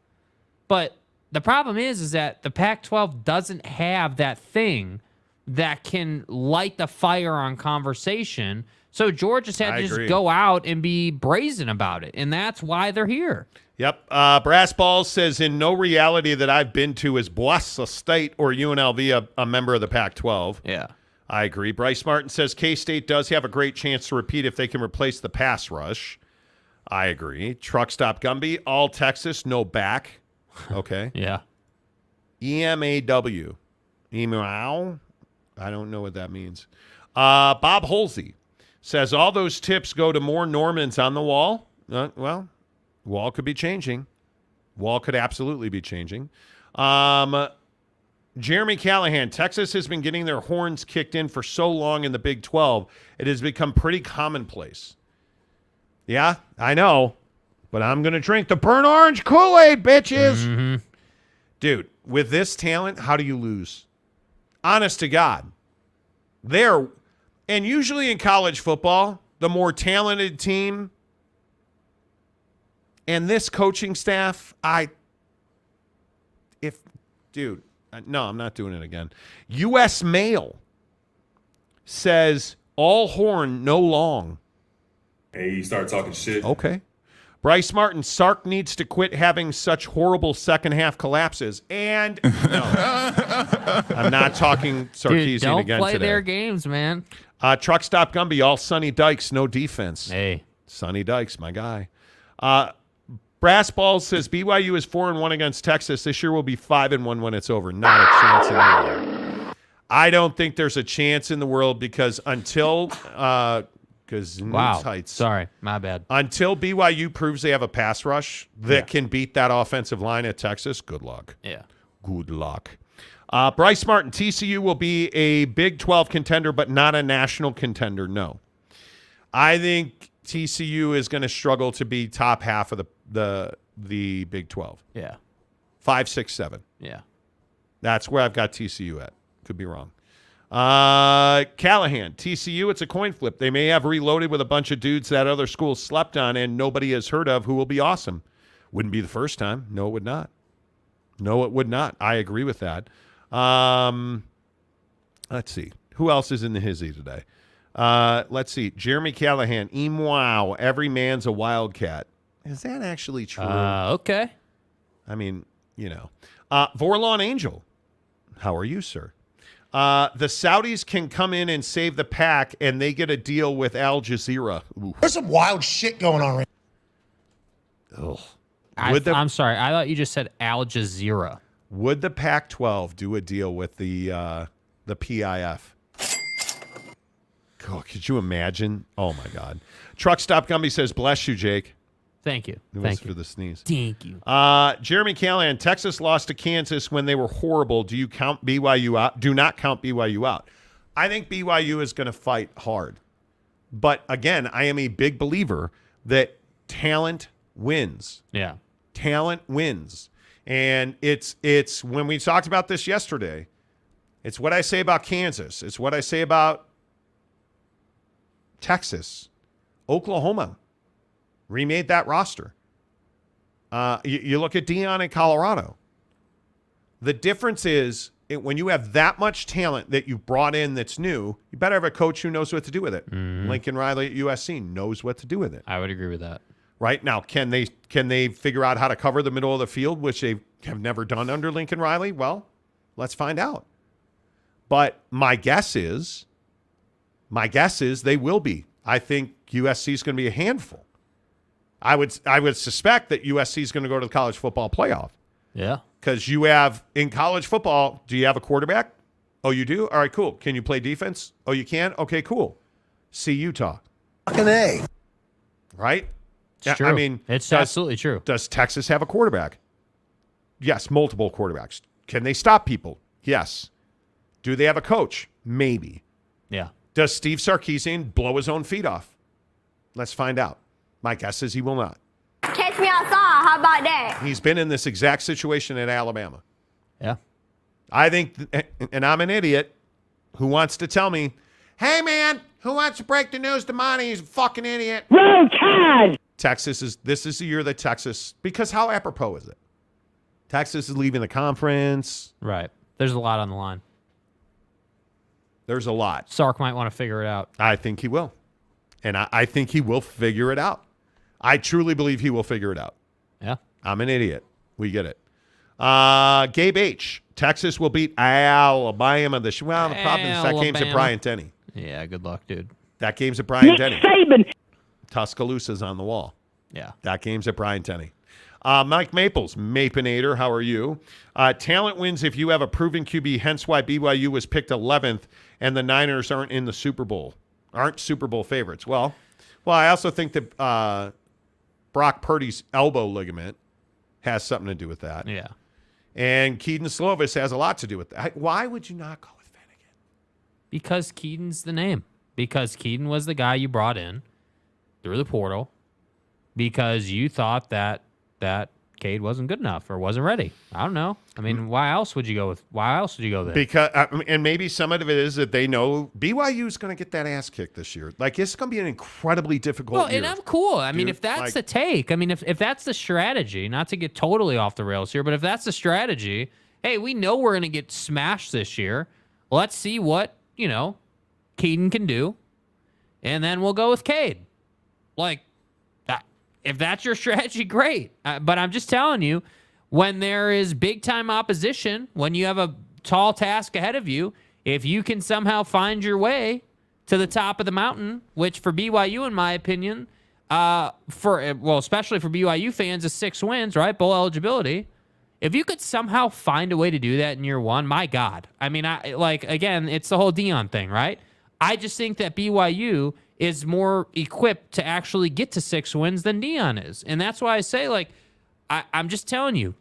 But the problem is that the Pac-12 doesn't have that thing that can light the fire on conversation. So Georgia's had to just go out and be brazen about it, and that's why they're here. Yep. Brass Balls says, in no reality that I've been to is Boise State or UNLV a member of the Pac-12. Yeah. I agree. Bryce Martin says K-State does have a great chance to repeat if they can replace the pass rush. I agree. Truck Stop Gumby, all Texas, no back. Okay. Yeah. EMAW. Email. I don't know what that means. Bob Holsey says all those tips go to more Normans on the wall. Well, wall could be changing. Wall could absolutely be changing. Jeremy Callahan, Texas has been getting their horns kicked in for so long in the Big 12, it has become pretty commonplace. Yeah, I know, but I'm going to drink the burnt orange Kool-Aid, bitches. Mm-hmm. Dude, with this talent, how do you lose? Honest to God. And usually in college football, the more talented team and this coaching staff, no, I'm not doing it again. U.S. Mail says all horn, no long. Hey, you start talking shit. Okay. Bryce Martin, Sark needs to quit having such horrible second half collapses. And no, I'm not talking Sarkisian don't again play today. their games, man. Truck Stop Gumby, all Sonny Dykes, no defense. Hey. Sonny Dykes, my guy. Brass Balls says BYU is 4-1 against Texas. This year will be 5-1 when it's over. Not a chance in the world. I don't think there's a chance in the world because until Wow. Sorry, my bad. Until BYU proves they have a pass rush that can beat that offensive line at Texas, good luck. Yeah. Good luck. Bryce Martin, TCU will be a Big 12 contender, but not a national contender, no. I think TCU is going to struggle to be top half of the Big 12. Yeah. 5, 6, 7. Yeah. That's where I've got TCU at. Could be wrong. Callahan, TCU, it's a coin flip. They may have reloaded with a bunch of dudes that other schools slept on and nobody has heard of who will be awesome. Wouldn't be the first time. No, it would not. No, it would not. I agree with that. Let's see. Who else is in the hizzy today? Let's see. Jeremy Callahan, wow, every man's a wildcat. Is that actually true? Okay. I mean, Vorlon Angel, how are you, sir? The Saudis can come in and save the PAC, and they get a deal with Al Jazeera. Ooh. There's some wild shit going on right now. I'm sorry. I thought you just said Al Jazeera. Would the Pac-12 do a deal with the PIF? Oh, could you imagine? Oh, my God. Truck Stop Gumby says, bless you, Jake. Thank you. Thank you for the sneeze. Thank you. Jeremy Callahan, Texas lost to Kansas when they were horrible. Do you count BYU out? Do not count BYU out. I think BYU is going to fight hard. But again, I am a big believer that talent wins. Yeah. Talent wins. And it's when we talked about this yesterday, it's what I say about Kansas. It's what I say about Texas, Oklahoma. Remade that roster. You look at Deion in Colorado. The difference is when you have that much talent that you brought in that's new, you better have a coach who knows what to do with it. Mm-hmm. Lincoln Riley at USC knows what to do with it. I would agree with that. Right now, can they figure out how to cover the middle of the field, which they have never done under Lincoln Riley? Well, let's find out. But my guess is they will be. I think USC is going to be a handful. I would suspect that USC is going to go to the college football playoff. Yeah. Because you have, in college football, do you have a quarterback? Oh, you do? All right, cool. Can you play defense? Oh, you can? Okay, cool. See Utah. Fucking A. Right? It's true. I mean, it's absolutely true. Does Texas have a quarterback? Yes, multiple quarterbacks. Can they stop people? Yes. Do they have a coach? Maybe. Yeah. Does Steve Sarkisian blow his own feet off? Let's find out. My guess is he will not. Catch me outside. How about that? He's been in this exact situation at Alabama. Yeah. I think, and I'm an idiot who wants to tell me, hey, man, who wants to break the news to Monty? He's a fucking idiot. Roll Tide! This is the year that Texas, because how apropos is it? Texas is leaving the conference. Right. There's a lot on the line. There's a lot. Sark might want to figure it out. I think he will. And I think he will figure it out. I truly believe he will figure it out. Yeah. I'm an idiot. We get it. Gabe H. Texas will beat Alabama this year. Well, the problem is that game's at Bryant-Denny. Yeah, good luck, dude. That game's at Bryant-Denny. Saban. Tuscaloosa's on the wall. Yeah. That game's at Bryant-Denny. Mike Maples, Mapinator, how are you? Talent wins if you have a proven QB, hence why BYU was picked 11th and the Niners aren't in the Super Bowl, aren't Super Bowl favorites. Well, I also think that Brock Purdy's elbow ligament has something to do with that. Yeah. And Keaton Slovis has a lot to do with that. Why would you not go with Finnegan? Because Keaton's the name. Because Keaton was the guy you brought in through the portal. Because you thought that Cade wasn't good enough or wasn't ready. I don't know. I mean, why else would you go there? Because and maybe some of it is that they know BYU is going to get that ass kicked this year. Like, it's going to be an incredibly difficult year. And I'm cool. I mean, if that's like, the take, I mean, if that's the strategy, not to get totally off the rails here, but if that's the strategy, hey, we know we're going to get smashed this year. Let's see what, Keaton can do, and then we'll go with Cade. Like, if that's your strategy, great. But I'm just telling you, when there is big-time opposition, when you have a tall task ahead of you, if you can somehow find your way to the top of the mountain, which for BYU, in my opinion, especially for BYU fans, is 6 wins, right? Bowl eligibility. If you could somehow find a way to do that in year one, my God. I mean, again, it's the whole Deion thing, right? I just think that BYU is more equipped to actually get to 6 wins than Deion is. And that's why I say, I'm just telling you,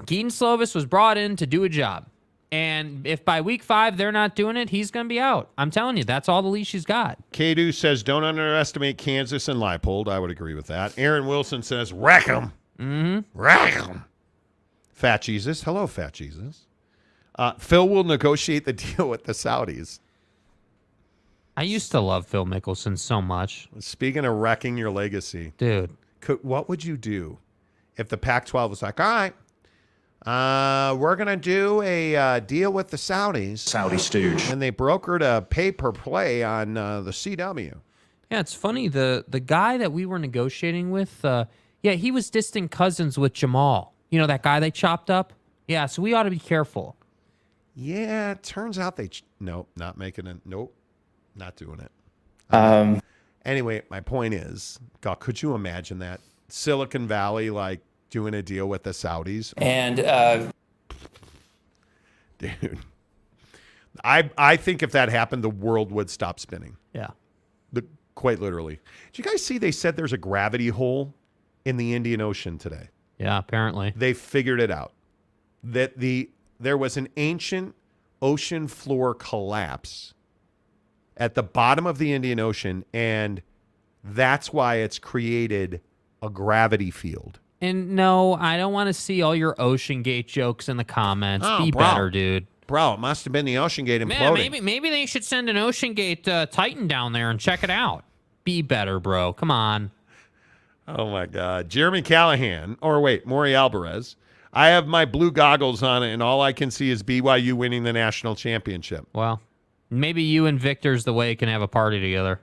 Keaton Slovis was brought in to do a job. And if by week 5 they're not doing it, he's going to be out. I'm telling you, that's all the leash he's got. Kadu says, don't underestimate Kansas and Leipold. I would agree with that. Aaron Wilson says, wreck 'em. Mm-hmm. Wreck 'em. Fat Jesus. Hello, Fat Jesus. Phil will negotiate the deal with the Saudis. I used to love Phil Mickelson so much. Speaking of wrecking your legacy. Dude. What would you do if the Pac-12 was like, all right, we're going to do a deal with the Saudis. Saudi stooge. And they brokered a pay-per-play on the CW. Yeah, it's funny. The guy that we were negotiating with, he was distant cousins with Jamal. You know, that guy they chopped up? Yeah, so we ought to be careful. Yeah, it turns out nope, not making it. Nope. Not doing it. Anyway, my point is, God, could you imagine that? Silicon Valley, doing a deal with the Saudis? And, dude, I think if that happened, the world would stop spinning. Yeah. Quite literally. Did you guys see they said there's a gravity hole in the Indian Ocean today? Yeah, apparently. They figured it out. That there was an ancient ocean floor collapse at the bottom of the Indian Ocean, and that's why it's created a gravity field. And no, I don't want to see all your Ocean Gate jokes in the comments. Oh, Be better, dude. Bro, it must have been the Ocean Gate imploding. Man, maybe they should send an Ocean Gate Titan down there and check it out. Be better, bro. Come on. Oh, my God. Jeremy Callahan, Maury Alvarez. I have my blue goggles on it, and all I can see is BYU winning the national championship. Well, maybe you and Victor's the way can have a party together.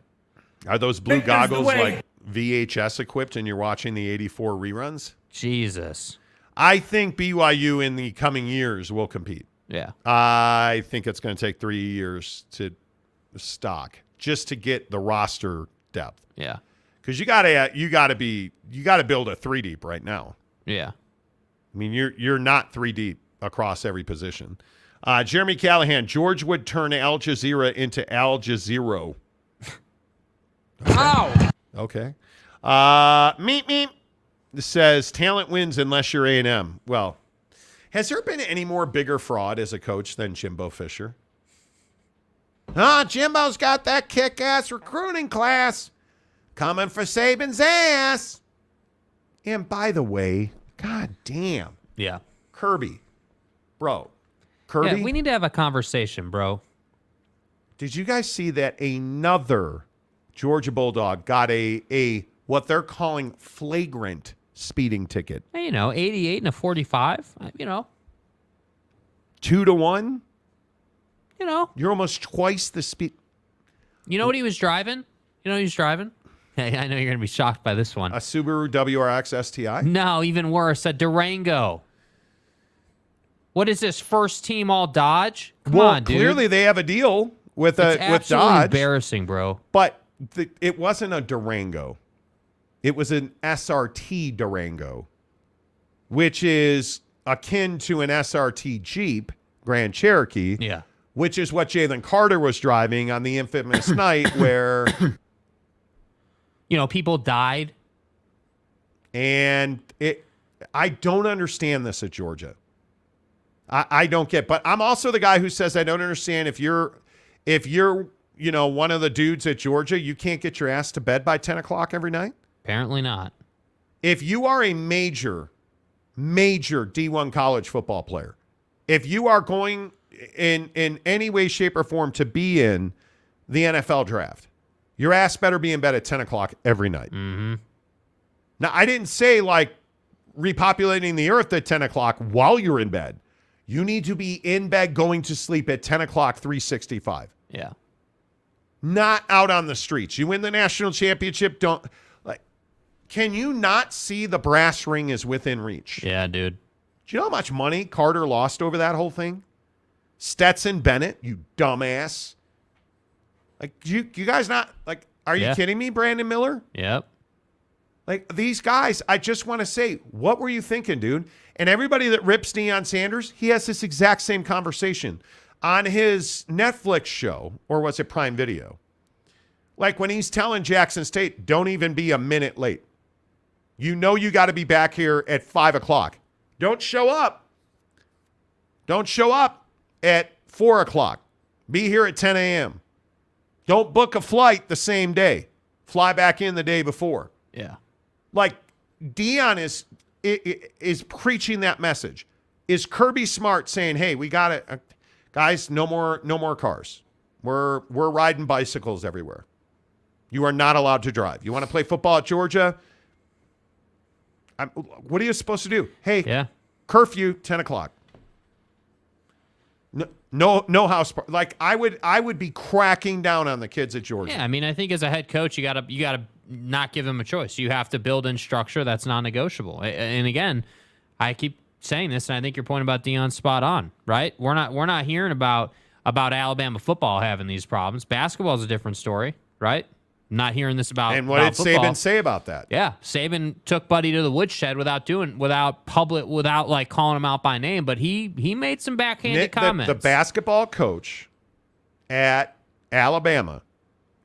Are those blue goggles VHS equipped and you're watching the 84 reruns? Jesus. I think BYU in the coming years will compete. Yeah. I think it's going to take 3 years to stock just to get the roster depth. Yeah. Because you got to build a 3 deep right now. Yeah. I mean, you're not 3 deep across every position. Jeremy Callahan, George would turn Al Jazeera into Al Jazeera. Ow! Okay. Meep says talent wins unless you're A&M. Well, has there been any more bigger fraud as a coach than Jimbo Fisher? Jimbo's got that kick-ass recruiting class. Coming for Saban's ass. And by the way, god damn. Yeah. Kirby. Bro. Kirby. Yeah, we need to have a conversation, bro. Did you guys see that another Georgia Bulldog got a what they're calling flagrant speeding ticket? Hey, 88 and a 45, 2-1? You're almost twice the speed. You know what he was driving? You know what he was driving? Hey, I know you're going to be shocked by this one. A Subaru WRX STI? No, even worse, a Durango. What is this, first team all Dodge? Come on, dude. Clearly they have a deal with It's Dodge. Embarrassing, bro. But it wasn't a Durango. It was an SRT Durango, which is akin to an SRT Jeep, Grand Cherokee. Yeah. Which is what Jalen Carter was driving on the infamous night where... people died. And I don't understand this at Georgia. I don't get, but I'm also the guy who says I don't understand if you're one of the dudes at Georgia, you can't get your ass to bed by 10 o'clock every night. Apparently not. If you are a major D1 college football player, if you are going in any way, shape, or form to be in the NFL draft, your ass better be in bed at 10 o'clock every night. Mm-hmm. Now, I didn't say like repopulating the earth at 10 o'clock while you're in bed. You need to be in bed going to sleep at 10 o'clock, 365. Yeah. Not out on the streets. You win the national championship, can you not see the brass ring is within reach? Yeah, dude. Do you know how much money Carter lost over that whole thing? Stetson Bennett, you dumbass. You guys not, are you kidding me, Brandon Miller? Yep. These guys, I just want to say, what were you thinking, dude? And everybody that rips Deion Sanders, he has this exact same conversation on his Netflix show, or was it Prime Video? When he's telling Jackson State, don't even be a minute late. You got to be back here at 5 o'clock. Don't show up. Don't show up at 4 o'clock. Be here at 10 a.m. Don't book a flight the same day. Fly back in the day before. Yeah. Deion is preaching that message. Is Kirby Smart saying, hey, we got it. Guys, no more cars. We're riding bicycles everywhere. You are not allowed to drive. You want to play football at Georgia? What are you supposed to do? Hey, curfew, 10 o'clock. No house party. I would be cracking down on the kids at Georgia. Yeah, I think as a head coach, you gotta not give them a choice. You have to build in structure that's non-negotiable. And again, I keep saying this, and I think your point about Deion's spot on. Right? We're not hearing about Alabama football having these problems. Basketball is a different story, right? Not hearing this about. And what did football. Saban say about that? Yeah, Saban took Buddy to the woodshed without calling him out by name, but he made some backhanded comments. The basketball coach at Alabama,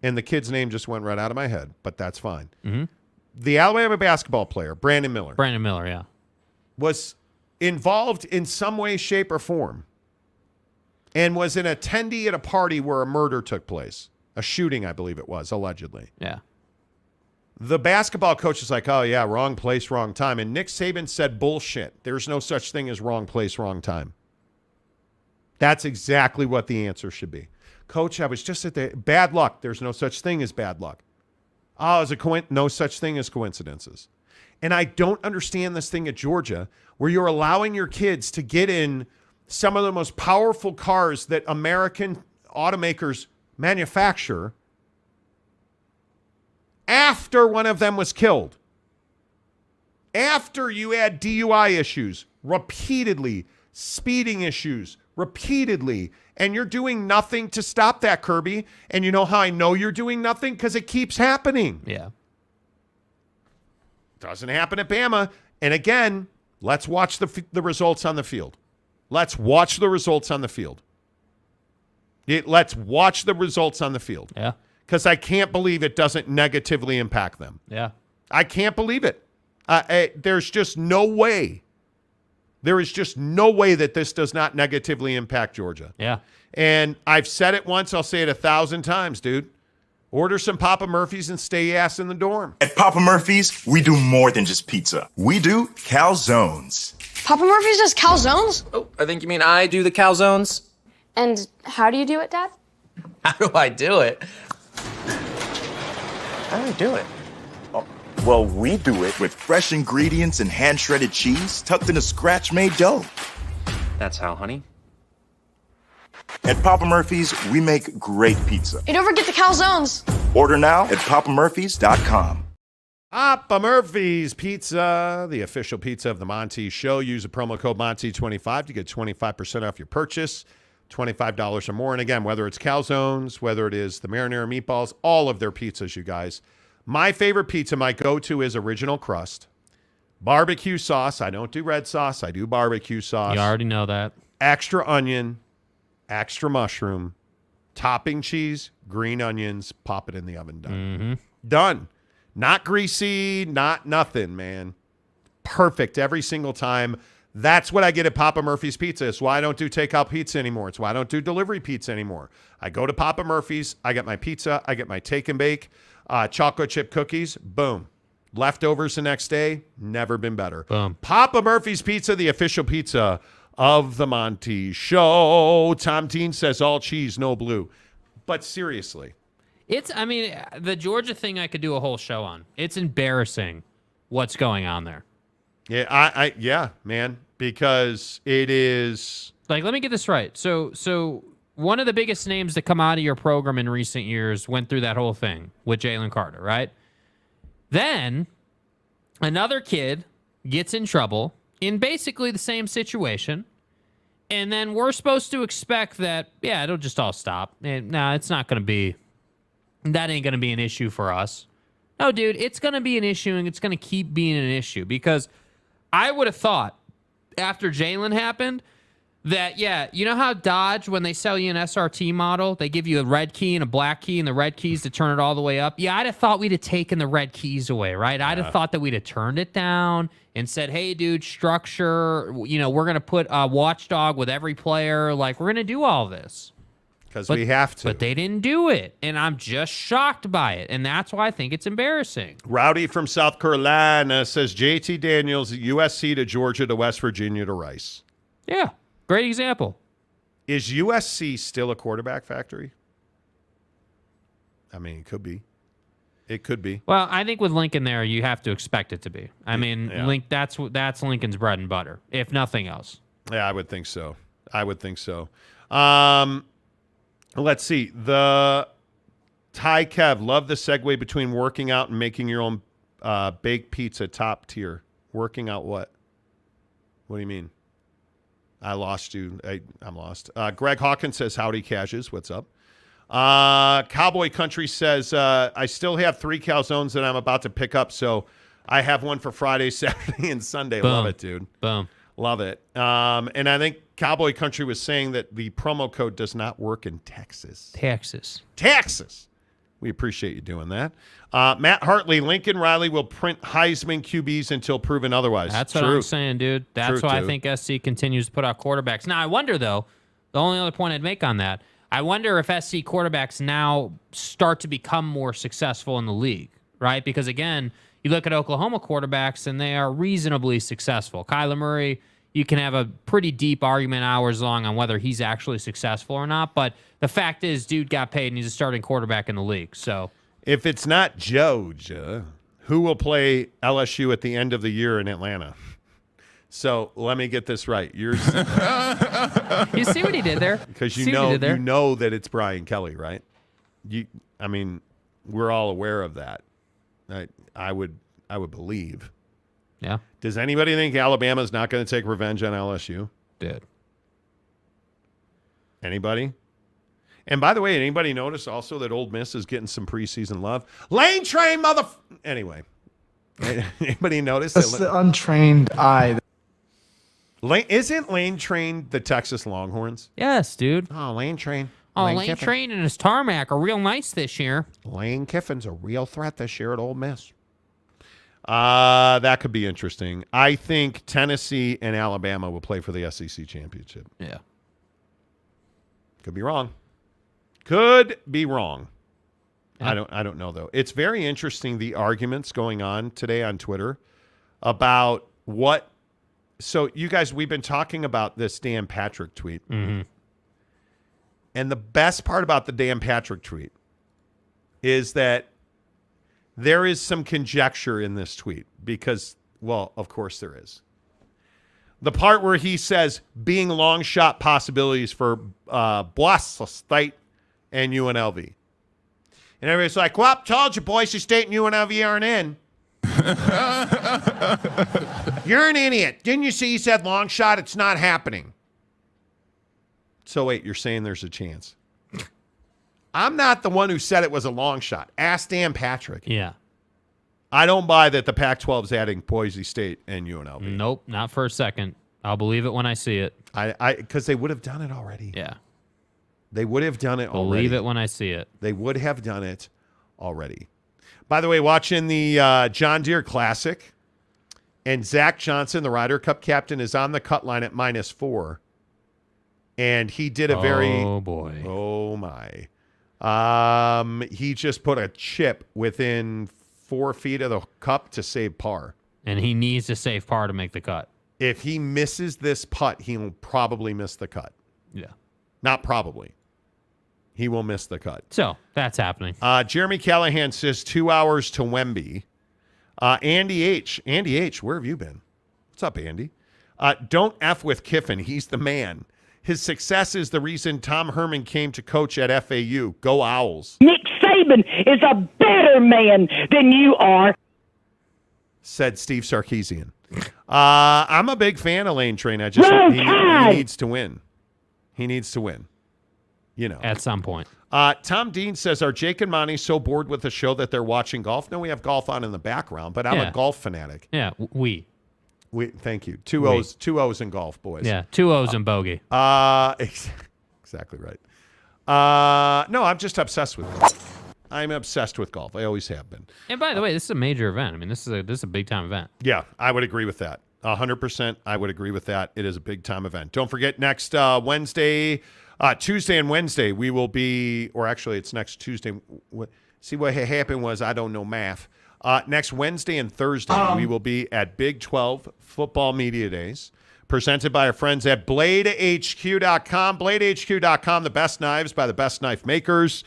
and the kid's name just went right out of my head, but that's fine. Mm-hmm. The Alabama basketball player, Brandon Miller, yeah, was involved in some way, shape, or form, and was an attendee at a party where a murder took place. A shooting, I believe it was, allegedly. Yeah. The basketball coach is like, oh, yeah, wrong place, wrong time. And Nick Saban said, bullshit. There's no such thing as wrong place, wrong time. That's exactly what the answer should be. Coach, I was just at the bad luck. There's no such thing as bad luck. Oh, no such thing as coincidences. And I don't understand this thing at Georgia where you're allowing your kids to get in some of the most powerful cars that American automakers manufacture after one of them was killed. After you had DUI issues repeatedly, speeding issues repeatedly, and you're doing nothing to stop that, Kirby. And you know how I know you're doing nothing? Because it keeps happening. Yeah. Doesn't happen at Bama. And again, let's watch the results on the field. Let's watch the results on the field. Let's watch the results on the field. Yeah. Because I can't believe it doesn't negatively impact them. Yeah. I can't believe it. There's just no way. There is just no way that this does not negatively impact Georgia. Yeah. And I've said it once. I'll say it 1,000 times, dude. Order some Papa Murphy's and stay your ass in the dorm. At Papa Murphy's, we do more than just pizza. We do calzones. Papa Murphy's does calzones? Oh, I think you mean I do the calzones. And how do you do it, Dad? How do I do it? How do I do it? Oh, well, we do it with fresh ingredients and hand-shredded cheese tucked in a scratch-made dough. That's how, honey. At Papa Murphy's, we make great pizza. You don't forget the calzones. Order now at papamurphys.com. Papa Murphy's Pizza, the official pizza of the Monty Show. Use the promo code Monty25 to get 25% off your purchase, $25 or more. And again, whether it's calzones, whether it is the marinara meatballs, all of their pizzas, you guys. My favorite pizza, my go-to is original crust. Barbecue sauce. I don't do red sauce. I do barbecue sauce. You already know that. Extra onion, extra mushroom, topping cheese, green onions, pop it in the oven. Done. Mm-hmm. Done. Not greasy, not nothing, man. Perfect every single time. That's what I get at Papa Murphy's Pizza. It's why I don't do takeout pizza anymore. It's why I don't do delivery pizza anymore. I go to Papa Murphy's. I get my pizza. I get my take and bake, chocolate chip cookies. Boom. Leftovers the next day. Never been better. Boom. Papa Murphy's Pizza, the official pizza of the Monty Show. Tom Dean says all cheese, no blue. But seriously. The Georgia thing I could do a whole show on. It's embarrassing what's going on there. Yeah, yeah, man, because it is. Like, let me get this right. So one of the biggest names that come out of your program in recent years went through that whole thing with Jalen Carter, right? Then another kid gets in trouble in basically the same situation. And then we're supposed to expect that, yeah, it'll just all stop. And it's not going to be. That ain't going to be an issue for us. No, dude, it's going to be an issue, and it's going to keep being an issue because I would have thought after Jalen happened that, yeah, you know how Dodge, when they sell you an SRT model, they give you a red key and a black key and the red keys to turn it all the way up? Yeah, I'd have thought we'd have taken the red keys away, right? I'd have thought that we'd have turned it down and said, hey, dude, structure, we're going to put a watchdog with every player. Like, we're going to do all this. Because we have to. But they didn't do it, and I'm just shocked by it, and that's why I think it's embarrassing. Rowdy from South Carolina says JT Daniels, USC to Georgia to West Virginia to Rice. Yeah, great example. Is USC still a quarterback factory? I mean, it could be. It could be. Well, I think with Lincoln there, you have to expect it to be. I mean, yeah. That's Lincoln's bread and butter, if nothing else. Yeah, I would think so. Let's see. The Ty Kev, love the segue between working out and making your own baked pizza, top tier. Working out what? What do you mean? I lost you. I'm lost. Greg Hawkins says, howdy, Cashes. What's up? Cowboy Country says, I still have 3 calzones that I'm about to pick up, so I have one for Friday, Saturday, and Sunday. Boom. Love it, dude. Boom. Love it. And I think Cowboy Country was saying that the promo code does not work in Texas. Texas. We appreciate you doing that. Matt Hartley, Lincoln Riley will print Heisman QBs until proven otherwise. That's what I'm saying, dude. That's why I think SC continues to put out quarterbacks. Now, I wonder, though, the only other point I'd make on that, I wonder if SC quarterbacks now start to become more successful in the league, right? Because, again, you look at Oklahoma quarterbacks, and they are reasonably successful. Kyler Murray, you can have a pretty deep argument hours long on whether he's actually successful or not. But the fact is, dude got paid, and he's a starting quarterback in the league. So if it's not Georgia, who will play LSU at the end of the year in Atlanta? So let me get this right. You see what he did there? Because you know that it's Brian Kelly, right? We're all aware of that. I would believe. Yeah. Does anybody think Alabama's not going to take revenge on LSU? Did. Anybody? And by the way, anybody notice also that Ole Miss is getting some preseason love? Lane Train, Anyway. Anybody notice? That's the untrained eye. Isn't Lane Train the Texas Longhorns? Yes, dude. Oh, Lane Train. Lane Train and his tarmac are real nice this year. Lane Kiffin's a real threat this year at Ole Miss. That could be interesting. I think Tennessee and Alabama will play for the SEC championship. Yeah. Could be wrong. Could be wrong. I don't know though. It's very interesting the arguments going on today on Twitter about what. So you guys, we've been talking about this Dan Patrick tweet, and the best part about the Dan Patrick tweet is that there is some conjecture in this tweet because, well, of course there is. The part where he says being long shot possibilities for Boise State and UNLV. And everybody's like, well, told you Boise State and UNLV aren't in. You're an idiot. Didn't you see he said long shot? It's not happening. So wait, you're saying there's a chance. I'm not the one who said it was a long shot. Ask Dan Patrick. Yeah. I don't buy that the Pac-12's adding Boise State and UNLV. Nope, not for a second. I'll believe it when I see it. Because they would have done it already. Yeah. They would have done it already. Believe it when I see it. They would have done it already. By the way, watching the John Deere Classic, and Zach Johnson, the Ryder Cup captain, is on the cut line at -4. And he did a very... Oh, boy. Oh, my. He just put a chip within 4 feet of the cup to save par. And he needs to save par to make the cut. If he misses this putt, he will probably miss the cut. Yeah. Not probably. He will miss the cut. So, that's happening. Jeremy Callahan says 2 hours to Wemby. Andy H. Andy H., where have you been? What's up, Andy? Don't F with Kiffin. He's the man. His success is the reason Tom Herman came to coach at FAU. Go Owls. Nick Saban is a better man than you are, said Steve Sarkisian. I'm a big fan of Lane Train. I just he needs to win. He needs to win. You know. At some point. Tom Dean says, are Jake and Monty so bored with the show that they're watching golf? No, we have golf on in the background, but I'm a golf fanatic. Yeah, we. Thank you. Two O's in golf, boys. Yeah, 2 O's in bogey. Exactly right. No, I'm just obsessed with golf. I'm obsessed with golf. I always have been. And by the way, this is a major event. I mean, this is a big time event. Yeah, I would agree with that. 100%. I would agree with that. It is a big time event. Don't forget next Tuesday and Wednesday, we will be, or actually it's next Tuesday. See, what happened was I don't know math. Next Wednesday and Thursday, we will be at Big 12 Football Media Days, presented by our friends at BladeHQ.com. BladeHQ.com, the best knives by the best knife makers.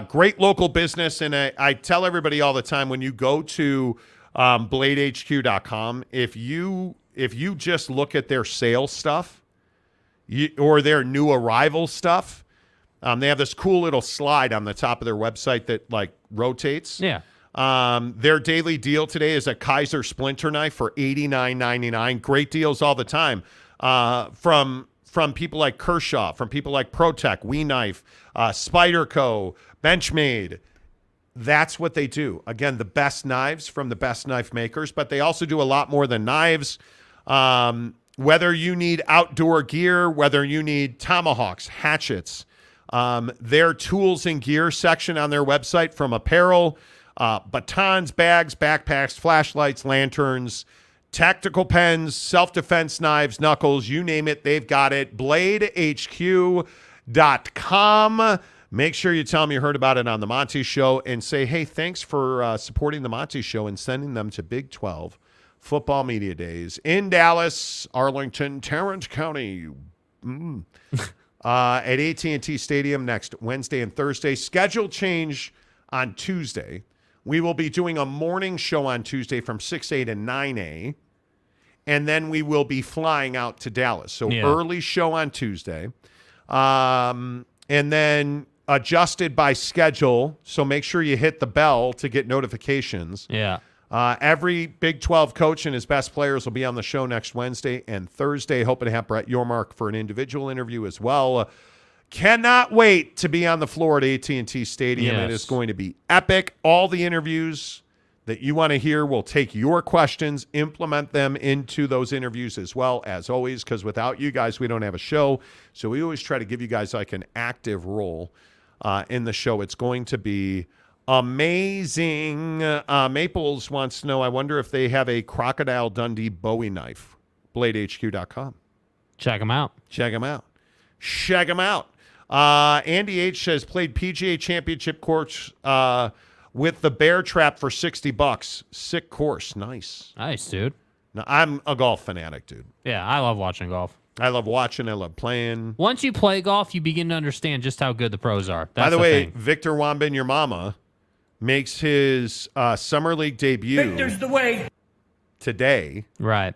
Great local business, and I tell everybody all the time, when you go to BladeHQ.com, if you just look at their sales stuff or their new arrival stuff, they have this cool little slide on the top of their website that like rotates. Yeah. Their daily deal today is a Kaiser splinter knife for $89.99. Great deals all the time. From people like Kershaw, from people like ProTech, We Knife, Spyderco, Benchmade. That's what they do. Again, the best knives from the best knife makers, but they also do a lot more than knives. Whether you need outdoor gear, whether you need tomahawks, hatchets, their tools and gear section on their website, from apparel, batons, bags, backpacks, flashlights, lanterns, tactical pens, self-defense knives, knuckles, you name it, they've got it. BladeHQ.com. Make sure you tell them you heard about it on the Monty Show and say, hey, thanks for supporting the Monty Show and sending them to Big 12 Football Media Days in Dallas, Arlington, Tarrant County, at AT&T Stadium next Wednesday and Thursday. Schedule change on Tuesday. We will be doing a morning show on Tuesday from 6A to 9A, and then we will be flying out to Dallas. So early show on Tuesday, and then adjusted by schedule. So make sure you hit the bell to get notifications. Yeah. Every Big 12 coach and his best players will be on the show next Wednesday and Thursday. Hoping to have Brett Yormark for an individual interview as well. Cannot wait to be on the floor at AT&T Stadium. Yes. It is going to be epic. All the interviews that you want to hear, we'll take your questions, implement them into those interviews as well, as always, because without you guys, we don't have a show. So we always try to give you guys like an active role in the show. It's going to be amazing. Maples wants to know, I wonder if they have a Crocodile Dundee Bowie knife. BladeHQ.com. Check them out. Check them out. Check them out. Andy H says played PGA Championship course with the Bear Trap for $60. Sick course. Nice, dude. Now, I'm a golf fanatic, dude. Yeah, I love watching golf. I love watching. I love playing. Once you play golf, you begin to understand just how good the pros are. That's By the way, thing. Victor Wembanyama makes his summer league debut. Victor's the way. Today. Right.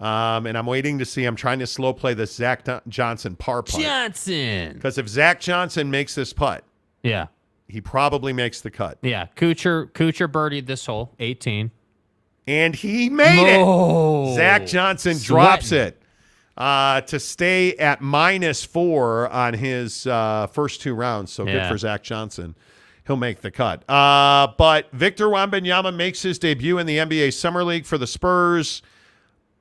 And I'm waiting to see. I'm trying to slow play the Zach Johnson par putt. Johnson. Because if Zach Johnson makes this putt, yeah, he probably makes the cut. Yeah, Kuchar birdied this hole, 18. And he made it. Zach Johnson drops it to stay at -4 on his first 2 rounds. So good for Zach Johnson. He'll make the cut. But Victor Wembanyama makes his debut in the NBA Summer League for the Spurs.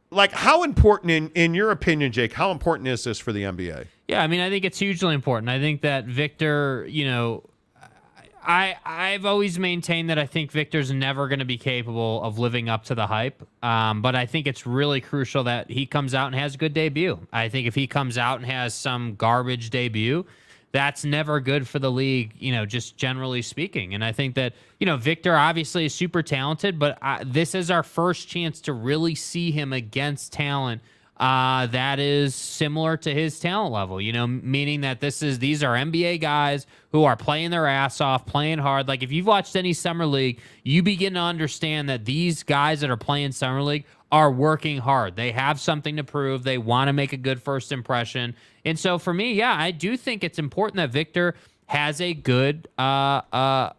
Like, how important, in your opinion, Jake, how important is this for the NBA? Yeah, I mean, I think it's hugely important. I think that Victor, you know, I've always maintained that I think Victor's never going to be capable of living up to the hype. But I think it's really crucial that he comes out and has a good debut. I think if he comes out and has some garbage debut, that's never good for the league, you know, just generally speaking. And I think that, you know, Victor obviously is super talented, but this is our first chance to really see him against talent that is similar to his talent level, you know, meaning that these are NBA guys who are playing their ass off, playing hard. Like, if you've watched any summer league, you begin to understand that these guys that are playing summer league are working hard. They have something to prove. They want to make a good first impression. And so for me, yeah, I do think it's important that Victor has a good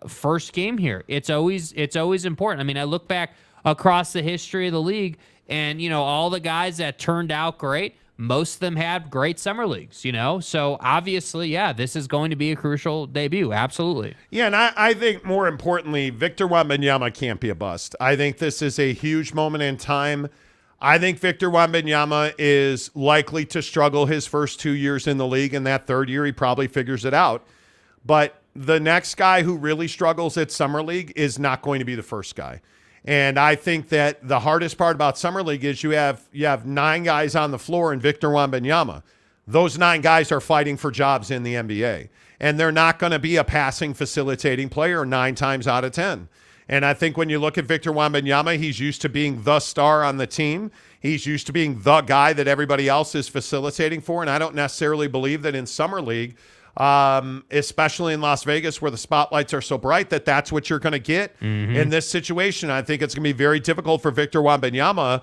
first game here. It's always important. I mean, I look back across the history of the league, and, you know, all the guys that turned out great, most of them had great summer leagues, you know? So obviously, yeah, this is going to be a crucial debut. Absolutely. Yeah, and I think more importantly, Victor Wembanyama can't be a bust. I think this is a huge moment in time. I think Victor Wembanyama is likely to struggle his first 2 years in the league, and that third year he probably figures it out. But the next guy who really struggles at Summer League is not going to be the first guy. And I think that the hardest part about Summer League is you have 9 guys on the floor in Victor Wembanyama. Those 9 guys are fighting for jobs in the NBA. And they're not going to be a passing, facilitating player 9 times out of 10. And I think when you look at Victor Wembanyama, he's used to being the star on the team. He's used to being the guy that everybody else is facilitating for. And I don't necessarily believe that in Summer League, especially in Las Vegas where the spotlights are so bright, that's what you're going to get in this situation. I think it's going to be very difficult for Victor Wembanyama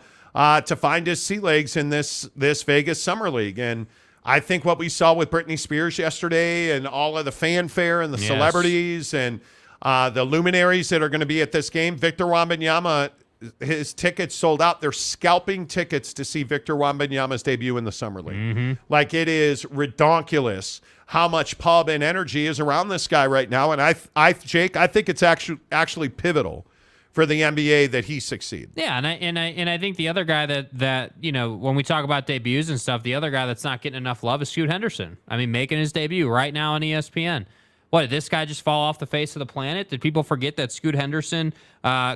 to find his sea legs in this Vegas Summer League. And I think what we saw with Britney Spears yesterday and all of the fanfare and the celebrities and the luminaries that are going to be at this game, Victor Wembanyama, his tickets sold out. They're scalping tickets to see Victor Wembanyama's debut in the Summer League. Like, it is redonkulous how much pub and energy is around this guy right now. And Jake, I think it's actually pivotal for the NBA that he succeed. Yeah, and I think the other guy that you know, when we talk about debuts and stuff, the other guy that's not getting enough love is Scoot Henderson. I mean, making his debut right now on ESPN. What, did this guy just fall off the face of the planet? Did people forget that Scoot Henderson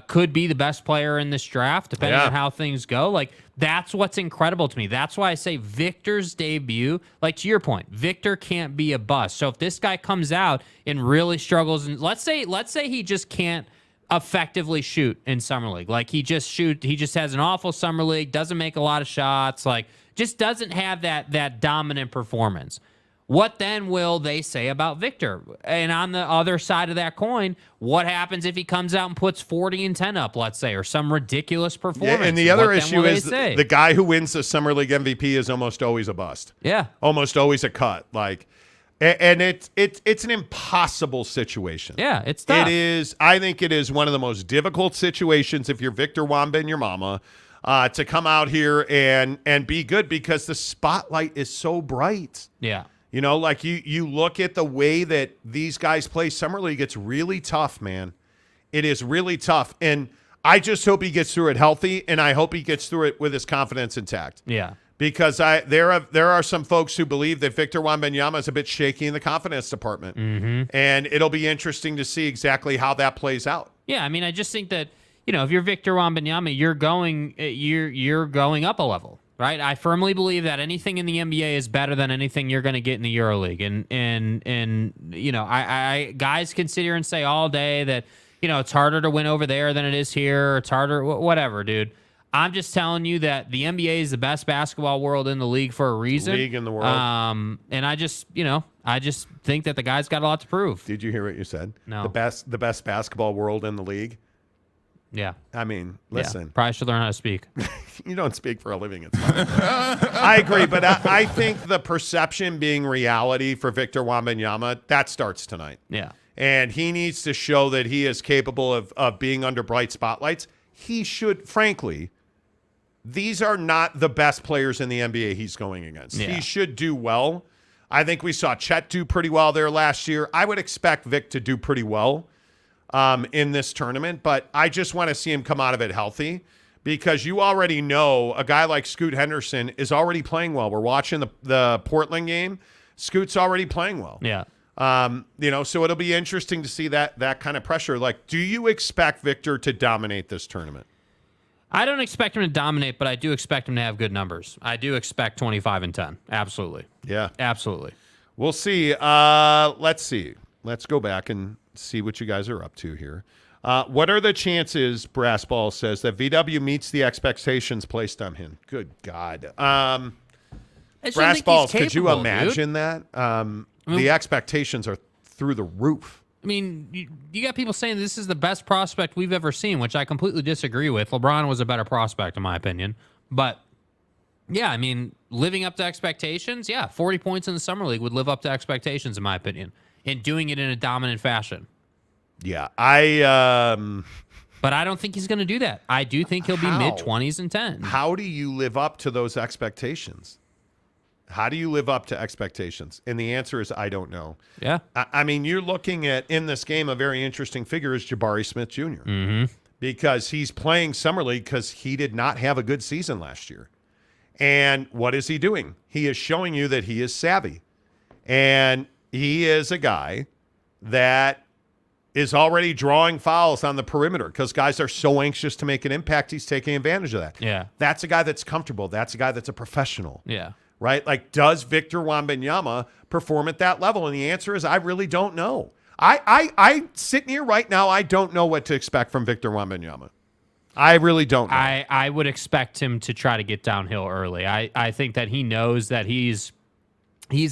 could be the best player in this draft, depending on how things go? Like, that's what's incredible to me. That's why I say Victor's debut, like, to your point, Victor can't be a bust. So if this guy comes out and really struggles, and let's say he just can't effectively shoot in Summer League. Like, he just has an awful Summer League, doesn't make a lot of shots, like, just doesn't have that dominant performance. What then will they say about Victor? And on the other side of that coin, what happens if he comes out and puts 40 and 10 up, let's say, or some ridiculous performance? Yeah, and the other issue is the guy who wins the Summer League MVP is almost always a bust. Yeah. Almost always a cut. Like, and it's an impossible situation. Yeah, it's tough. It is. I think it is one of the most difficult situations if you're Victor Wembanyama to come out here and be good, because the spotlight is so bright. Yeah. You know, like you look at the way that these guys play Summer League, it's really tough, man. It is really tough. And I just hope he gets through it healthy, and I hope he gets through it with his confidence intact. Yeah. Because there are some folks who believe that Victor Wembanyama is a bit shaky in the confidence department. And it'll be interesting to see exactly how that plays out. Yeah, I mean, I just think that, you know, if you're Victor Wembanyama, you're going up a level. right? I firmly believe that anything in the NBA is better than anything you're going to get in the EuroLeague. And you know, I guys can sit here and say all day that, you know, it's harder to win over there than it is here. It's harder, whatever, dude. I'm just telling you that the NBA is the best basketball world in the league for a reason. League in the world. And I just think that the guy's got a lot to prove. Did you hear what you said? No. The best basketball world in the league. Yeah. I mean, listen. Yeah, probably should learn how to speak. You don't speak for a living. It's fine. I agree, but I think the perception being reality for Victor Wembanyama, that starts tonight. Yeah. And he needs to show that he is capable of being under bright spotlights. He should, frankly, these are not the best players in the NBA he's going against. Yeah. He should do well. I think we saw Chet do pretty well there last year. I would expect Vic to do pretty well in this tournament, but I just want to see him come out of it healthy because you already know a guy like Scoot Henderson is already playing well. We're watching the Portland game. Scoot's already playing well. Yeah. You know, so it'll be interesting to see that kind of pressure. Like, do you expect Victor to dominate this tournament? I don't expect him to dominate, but I do expect him to have good numbers. I do expect 25 and 10. Absolutely. Yeah. Absolutely. We'll see. Let's see. Let's go back and see what you guys are up to here. What are the chances, Brassball says, that VW meets the expectations placed on him? Good God. Brassballs, could you imagine that? The expectations are through the roof. I mean, you got people saying this is the best prospect we've ever seen, which I completely disagree with. LeBron was a better prospect, in my opinion. But, yeah, I mean, living up to expectations, 40 points in the Summer League would live up to expectations, in my opinion, and doing it in a dominant fashion. Yeah, but I don't think he's going to do that. I do think he'll be mid-20s and 10. How do you live up to those expectations? How do you live up to expectations? And the answer is, I don't know. Yeah. I mean, you're looking at, in this game, a very interesting figure is Jabari Smith Jr. Mm-hmm. Because he's playing Summer League because he did not have a good season last year. And what is he doing? He is showing you that he is savvy. And he is a guy that is already drawing fouls on the perimeter because guys are so anxious to make an impact. He's taking advantage of that. Yeah. That's a guy that's comfortable. That's a guy that's a professional. Yeah. Right? Like, does Victor Wembanyama perform at that level? And the answer is, I really don't know. I sitting here right now, I don't know what to expect from Victor Wembanyama. I really don't know. I would expect him to try to get downhill early. I think that he knows that he's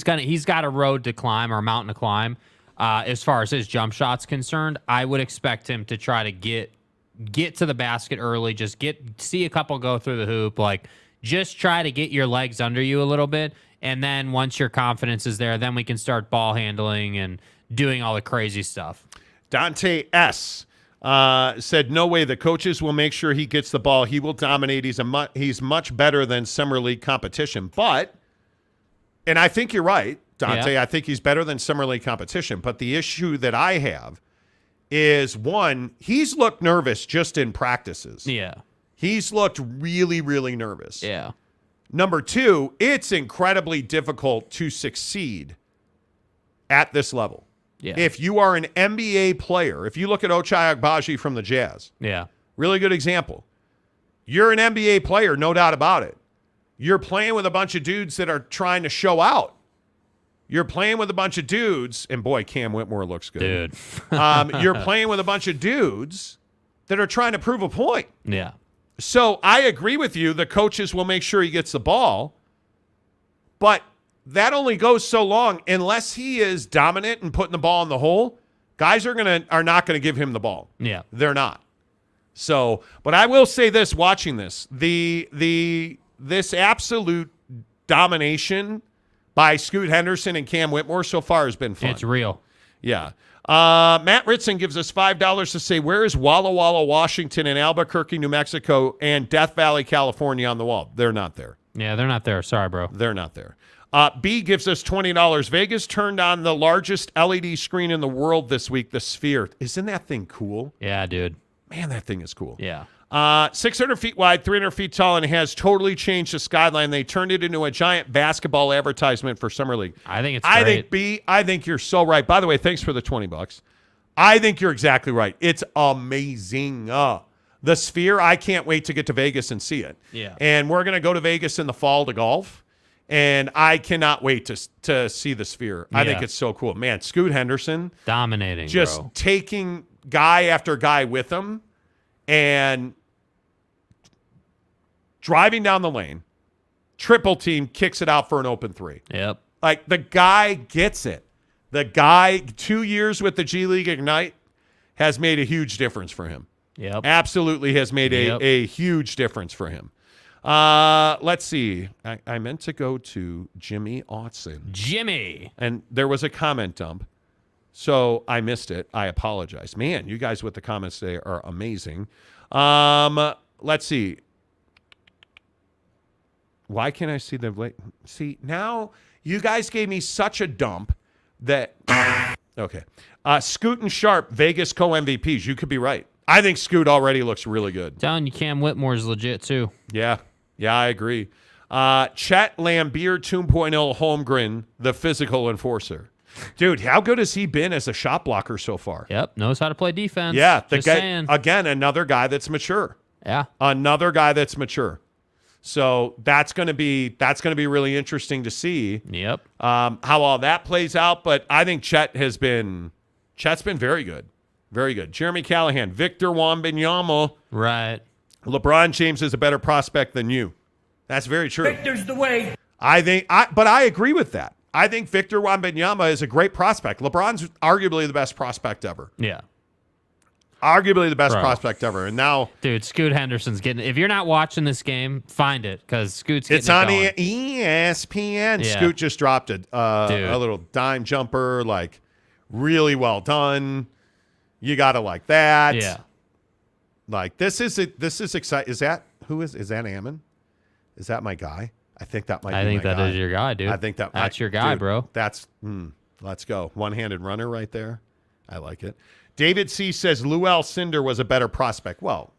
got a road to climb or a mountain to climb as far as his jump shot's concerned. I would expect him to try to get to the basket early, just see a couple go through the hoop, like just try to get your legs under you a little bit. And then once your confidence is there, then we can start ball handling and doing all the crazy stuff. Dante S. said, no way. The coaches will make sure he gets the ball. He will dominate. He's much better than Summer League competition. But, and I think you're right, Dante. Yeah. I think he's better than Summer League competition. But the issue that I have is, one, he's looked nervous just in practices. Yeah. He's looked really, really nervous. Yeah. Number two, it's incredibly difficult to succeed at this level. Yeah. If you are an NBA player, if you look at Ochai Agbaji from the Jazz, really good example. You're an NBA player, no doubt about it. You're playing with a bunch of dudes that are trying to show out. You're playing with a bunch of dudes, and boy, Cam Whitmore looks good. Dude. You're playing with a bunch of dudes that are trying to prove a point. Yeah. So I agree with you. The coaches will make sure he gets the ball, but that only goes so long unless he is dominant and putting the ball in the hole. Guys are not gonna give him the ball. Yeah, they're not. So, but I will say this: watching this, this absolute domination by Scoot Henderson and Cam Whitmore so far has been fun. It's real. Yeah. Matt Ritson gives us $5 to say, where is Walla Walla, Washington, and Albuquerque, New Mexico, and Death Valley, California on the wall? They're not there. Yeah, they're not there. Sorry, bro. They're not there. B gives us $20. Vegas turned on the largest LED screen in the world this week, the Sphere. Isn't that thing cool? Yeah, dude. Man, that thing is cool. Yeah. 600 feet wide, 300 feet tall, and has totally changed the skyline. They turned it into a giant basketball advertisement for Summer League. I think it's great. I think you're so right. By the way, thanks for the $20. I think you're exactly right. It's amazing. The Sphere, I can't wait to get to Vegas and see it. Yeah. And we're going to go to Vegas in the fall to golf. And I cannot wait to see the Sphere. I think it's so cool. Man, Scoot Henderson. Dominating, just bro. taking guy after guy with him and driving down the lane. Triple team, kicks it out for an open three. Yep. Like, the guy gets it. The guy, 2 years with the G League Ignite, has made a huge difference for him. Yep. Absolutely has made a huge difference for him. Let's see. I meant to go to Jimmy Otson. Jimmy. And there was a comment dump, so I missed it. I apologize. Man, you guys with the comments today are amazing. Let's see. Why can't I see the... See, now you guys gave me such a dump that... Okay. Scoot and Sharp, Vegas co-MVPs. You could be right. I think Scoot already looks really good. Telling you, Cam Whitmore's legit, too. Yeah, I agree. Chet Lambeer 2.0 Holmgren, the physical enforcer. Dude, how good has he been as a shot blocker so far? Yep, knows how to play defense. Yeah, saying. Again, another guy that's mature. Yeah. Another guy that's mature. So that's going to be really interesting to see. Yep. How all that plays out, but I think Chet's been very good. Very good. Jeremy Callahan, Victor Wembanyama. Right. LeBron James is a better prospect than you. That's very true. Victor's the way. But I agree with that. I think Victor Wembanyama is a great prospect. LeBron's arguably the best prospect ever. Yeah. Arguably the best prospect ever. And now, dude, Scoot Henderson's getting. If you're not watching this game, find it because Scoot's getting. It's on ESPN. Yeah. Scoot just dropped a little dime jumper, like really well done. You gotta like that. Yeah. Like this is exciting. Is that Ammon? Is that my guy? I think that might. I be think my that guy. is your guy, dude. I think that's your guy, dude, bro. That's let's go. One-handed runner right there. I like it. David C says Lou Alcindor was a better prospect. Well,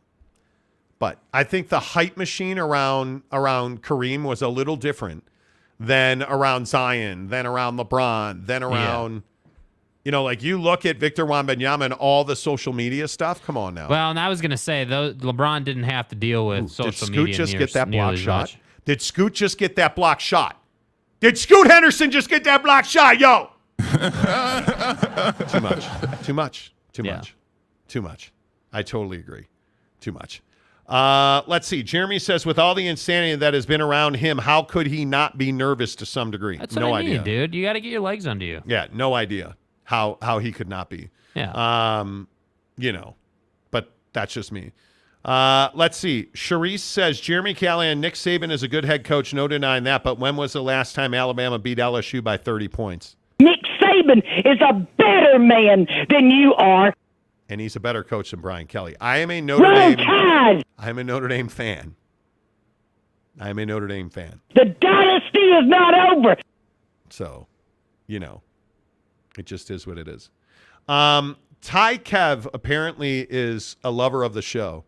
but I think the hype machine around Kareem was a little different than around Zion, than around LeBron, than around. You know, like you look at Victor Wembanyama and all the social media stuff. Come on now. Well, and I was going to say, though, LeBron didn't have to deal with social media. Did Scoot just get that block shot? Much. Did Scoot just get that block shot? Did Scoot Henderson just get that block shot? Yo! Too much. I totally agree. Too much. Let's see. Jeremy says, with all the insanity that has been around him, how could he not be nervous to some degree? That's no what I idea, mean, dude. You got to get your legs under you. Yeah, no idea how he could not be. Yeah. But that's just me. Let's see. Sharice says, Jeremy Callahan, Nick Saban is a good head coach. No denying that. But when was the last time Alabama beat LSU by 30 points? Nick Saban is a better man than you are. And he's a better coach than Brian Kelly. I am a Notre Dame fan. The dynasty is not over. So, it just is what it is. Ty Kev apparently is a lover of the show.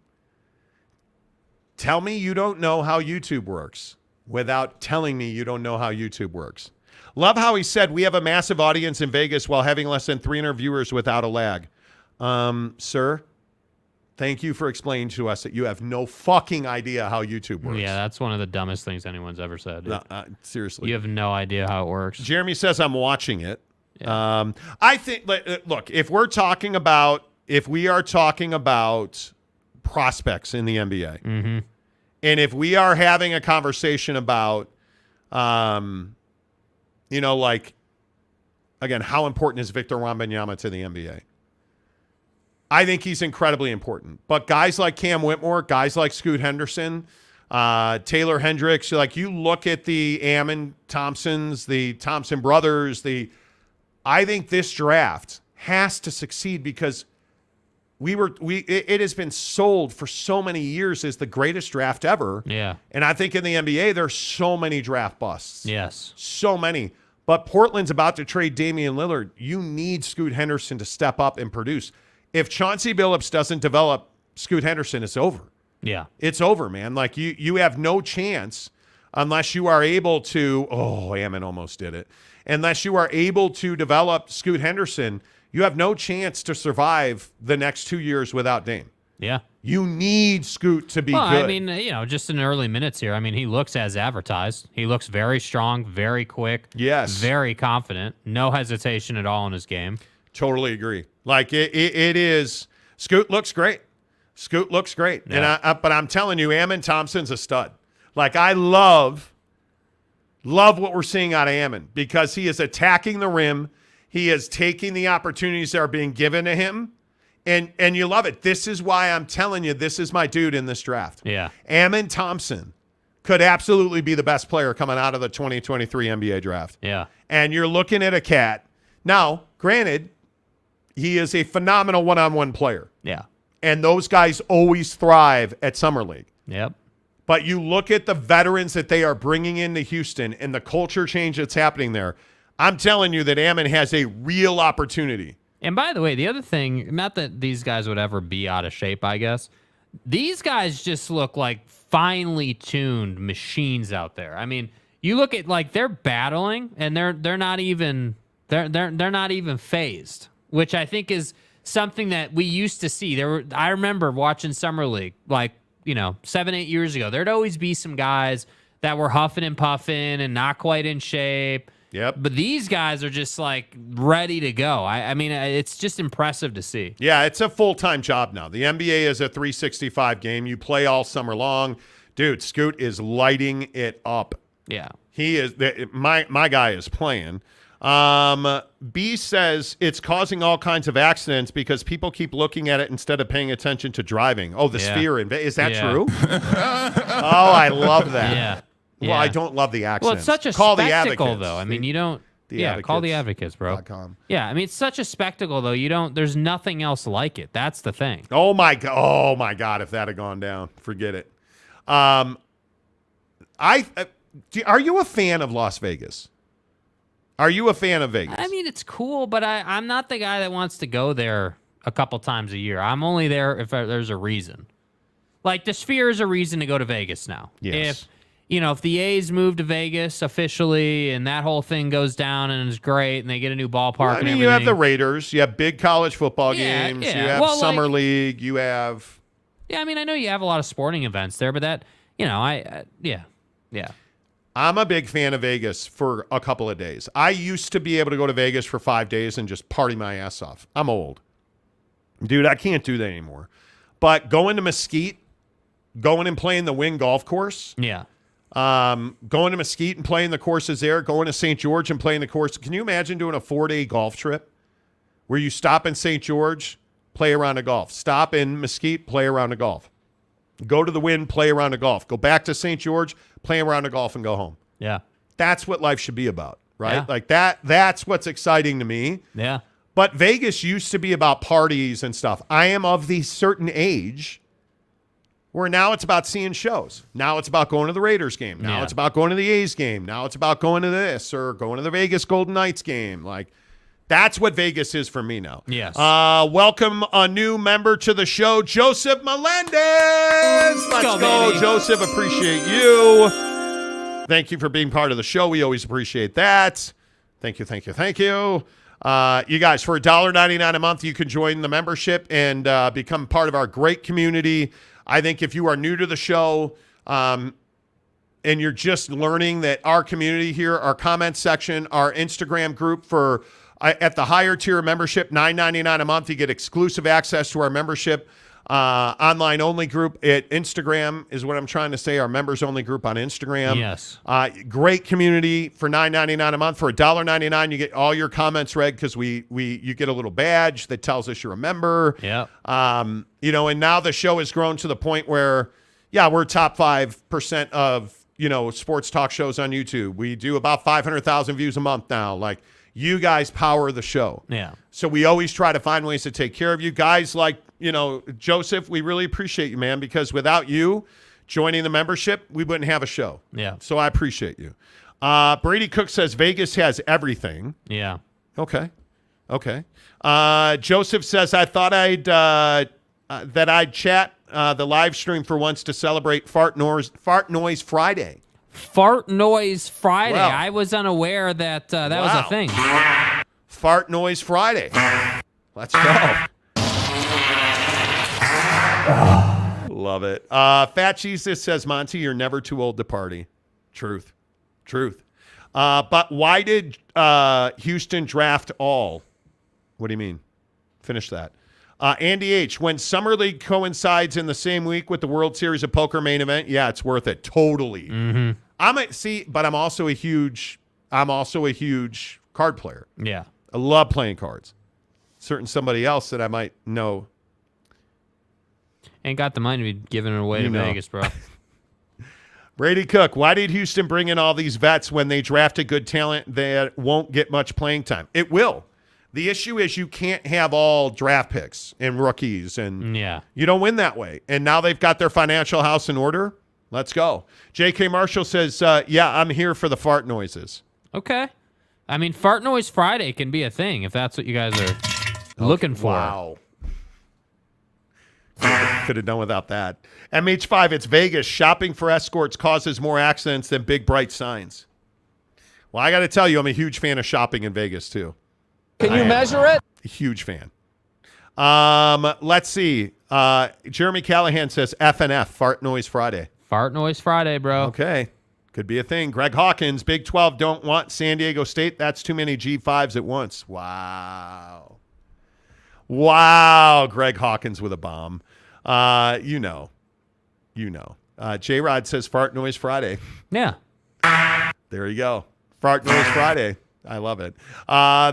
Tell me you don't know how YouTube works without telling me you don't know how YouTube works. Love how he said we have a massive audience in Vegas while having less than 300 viewers without a lag. Sir, thank you for explaining to us that you have no fucking idea how YouTube works. Yeah, that's one of the dumbest things anyone's ever said. No, seriously. You have no idea how it works. Jeremy says I'm watching it. Yeah. I think, look, if we are talking about prospects in the NBA, mm-hmm. and if we are having a conversation about, again, how important is Victor Wembanyama to the NBA? I think he's incredibly important. But guys like Cam Whitmore, guys like Scoot Henderson, Taylor Hendricks, like you look at the Ammon Thompsons, the Thompson brothers, I think this draft has to succeed because it has been sold for so many years as the greatest draft ever. Yeah. And I think in the NBA, there's so many draft busts. Yes. So many. But Portland's about to trade Damian Lillard. You need Scoot Henderson to step up and produce. If Chauncey Billups doesn't develop Scoot Henderson, it's over. Yeah. It's over, man. Like you have no chance unless you are able to, Ammon almost did it. Unless you are able to develop Scoot Henderson, you have no chance to survive the next 2 years without Dame. Yeah. You need Scoot to be good. I mean, just in early minutes here, I mean, he looks as advertised. He looks very strong, very quick. Yes. Very confident. No hesitation at all in his game. Totally agree. Like, it is. Scoot looks great. Scoot looks great. Yeah. But I'm telling you, Ammon Thompson's a stud. Like, I love what we're seeing out of Ammon because he is attacking the rim. He is taking the opportunities that are being given to him. And you love it. This is why I'm telling you, this is my dude in this draft. Yeah. Ammon Thompson could absolutely be the best player coming out of the 2023 NBA draft. Yeah. And you're looking at a cat. Now, granted, he is a phenomenal one-on-one player. Yeah. And those guys always thrive at Summer League. Yep. But you look at the veterans that they are bringing into Houston and the culture change that's happening there. I'm telling you that Ammon has a real opportunity. And by the way, the other thing, not that these guys would ever be out of shape, I guess. These guys just look like finely tuned machines out there. I mean, you look at like they're battling and they're not even phased, which I think is something that we used to see. I remember watching Summer League like 7-8 years ago. There'd always be some guys that were huffing and puffing and not quite in shape. Yep. But these guys are just like ready to go. I mean, it's just impressive to see. Yeah, it's a full-time job now. The NBA is a 365 game. You play all summer long. Dude, Scoot is lighting it up. Yeah. He is. My guy is playing. B says it's causing all kinds of accidents because people keep looking at it instead of paying attention to driving. Oh, the sphere. Is that true? Oh, I love that. Yeah. Well, I don't love the accidents. Well, it's such a call spectacle, the advocates. though. I mean, you don't. Call the advocates, bro. .com. Yeah, I mean, it's such a spectacle, though. You don't. There's nothing else like it. That's the thing. Oh my God! If that had gone down, forget it. Are you a fan of Las Vegas? Are you a fan of Vegas? I mean, it's cool, but I'm not the guy that wants to go there a couple times a year. I'm only there if there's a reason. Like the Sphere is a reason to go to Vegas now. Yes. If the A's move to Vegas officially and that whole thing goes down and it's great and they get a new ballpark and everything. You have the Raiders. You have big college football games. Yeah. You have Summer League. You have... Yeah, I mean, I know you have a lot of sporting events there, but that, yeah. I'm a big fan of Vegas for a couple of days. I used to be able to go to Vegas for 5 days and just party my ass off. I'm old. Dude, I can't do that anymore. But going to Mesquite, going and playing the Wynn Golf Course. Yeah. Going to Mesquite and playing the courses there, going to St. George and playing the course. Can you imagine doing a 4-day golf trip where you stop in St. George, play around the golf, stop in Mesquite, play around the golf, go to the Wynn, play around the golf, go back to St. George, play around the golf and go home. Yeah. That's what life should be about, right? Yeah. Like that's what's exciting to me. Yeah. But Vegas used to be about parties and stuff. I am of the certain age where now it's about seeing shows. Now it's about going to the Raiders game. Now it's about going to the A's game. Now it's about going to this or going to the Vegas Golden Knights game. Like, that's what Vegas is for me now. Yes. Welcome a new member to the show, Joseph Melendez. Let's go, Joseph. Appreciate you. Thank you for being part of the show. We always appreciate that. Thank you. You guys, for $1.99 a month, you can join the membership and become part of our great community. I think if you are new to the show and you're just learning that our community here, our comment section, our Instagram group for at the higher tier membership, $9.99 a month, you get exclusive access to our membership online only group at Instagram is what I'm trying to say, our members only group on Instagram. Yes. Great community for $9.99 a month. For $1.99, you get all your comments read because you get a little badge that tells us you're a member. Yeah. And now the show has grown to the point where, we're top 5% of, sports talk shows on YouTube. We do about 500,000 views a month now. Like, you guys power the show. Yeah. So we always try to find ways to take care of you. Guys like, Joseph, we really appreciate you, man, because without you joining the membership, we wouldn't have a show. Yeah. So I appreciate you. Brady Cook says Vegas has everything. Yeah. Okay. Joseph says, I thought that I'd chat the live stream for once to celebrate Fart Noise Friday. Fart Noise Friday. Wow. I was unaware that that was a thing. Fart Noise Friday. Let's go. Love it. Fat Jesus says, Monty, you're never too old to party. Truth. But why did Houston draft all? What do you mean? Finish that. Andy H., when Summer League coincides in the same week with the World Series of Poker main event, yeah, it's worth it. Totally. Mm-hmm. But I'm also a huge card player. Yeah. I love playing cards. Certain somebody else that I might know. Ain't got the money to be giving it away to Vegas, bro. Brady Cook, why did Houston bring in all these vets when they drafted good talent that won't get much playing time? It will. The issue is you can't have all draft picks and rookies, and you don't win that way. And now they've got their financial house in order. Let's go. J.K. Marshall says, yeah, I'm here for the fart noises. Okay. I mean, Fart Noise Friday can be a thing if that's what you guys are looking for. Wow. Could have done without that. MH5, it's Vegas. Shopping for escorts causes more accidents than big, bright signs. Well, I got to tell you, I'm a huge fan of shopping in Vegas, too. Can you measure it? A huge fan. Let's see. Jeremy Callahan says FNF, Fart Noise Friday. Fart Noise Friday, bro. Okay. Could be a thing. Greg Hawkins, Big 12 don't want San Diego State. That's too many G5s at once. Wow. Greg Hawkins with a bomb. You know. J-Rod says Fart Noise Friday. Yeah. There you go. Fart Noise Friday. I love it.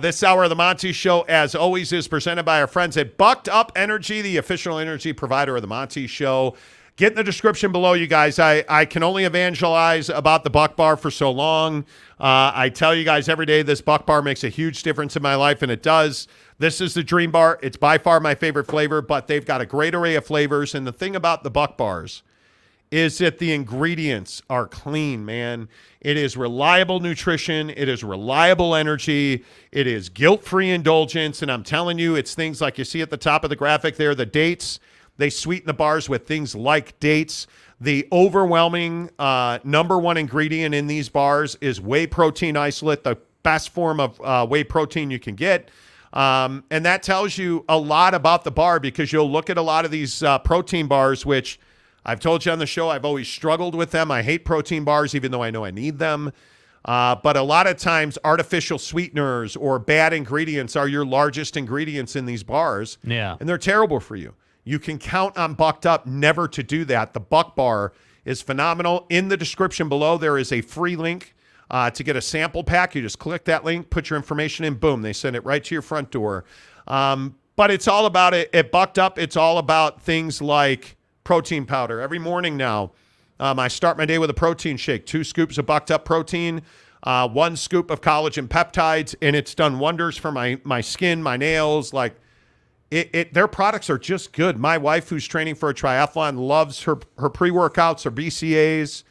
This hour of the Monty Show, as always, is presented by our friends at Bucked Up Energy, the official energy provider of the Monty Show. Get in the description below, you guys. I can only evangelize about the Buck Bar for so long. I tell you guys every day this Buck Bar makes a huge difference in my life, and it does. This is the Dream Bar. It's by far my favorite flavor, but they've got a great array of flavors. And the thing about the Buck Bars is that the ingredients are clean, man. It is reliable nutrition. It is reliable energy. It is guilt-free indulgence. And I'm telling you, it's things like you see at the top of the graphic there, the dates. They sweeten the bars with things like dates. The overwhelming number one ingredient in these bars is whey protein isolate, the best form of whey protein you can get. And that tells you a lot about the bar, because you'll look at a lot of these protein bars, which I've told you on the show, I've always struggled with them. I hate protein bars, even though I know I need them. But a lot of times artificial sweeteners or bad ingredients are your largest ingredients in these bars. Yeah. And they're terrible for you. You can count on Bucked Up never to do that. The Buck Bar is phenomenal. In the description below, there is a free link to get a sample pack. You just click that link, put your information in, boom, they send it right to your front door. But it's all about it. At Bucked Up, it's all about things like protein powder. Every morning now, I start my day with a protein shake, 2 scoops of Bucked Up protein, 1 scoop of collagen peptides, and it's done wonders for my skin, my nails. Like, their products are just good. My wife, who's training for a triathlon, loves her pre-workouts, her BCAAs.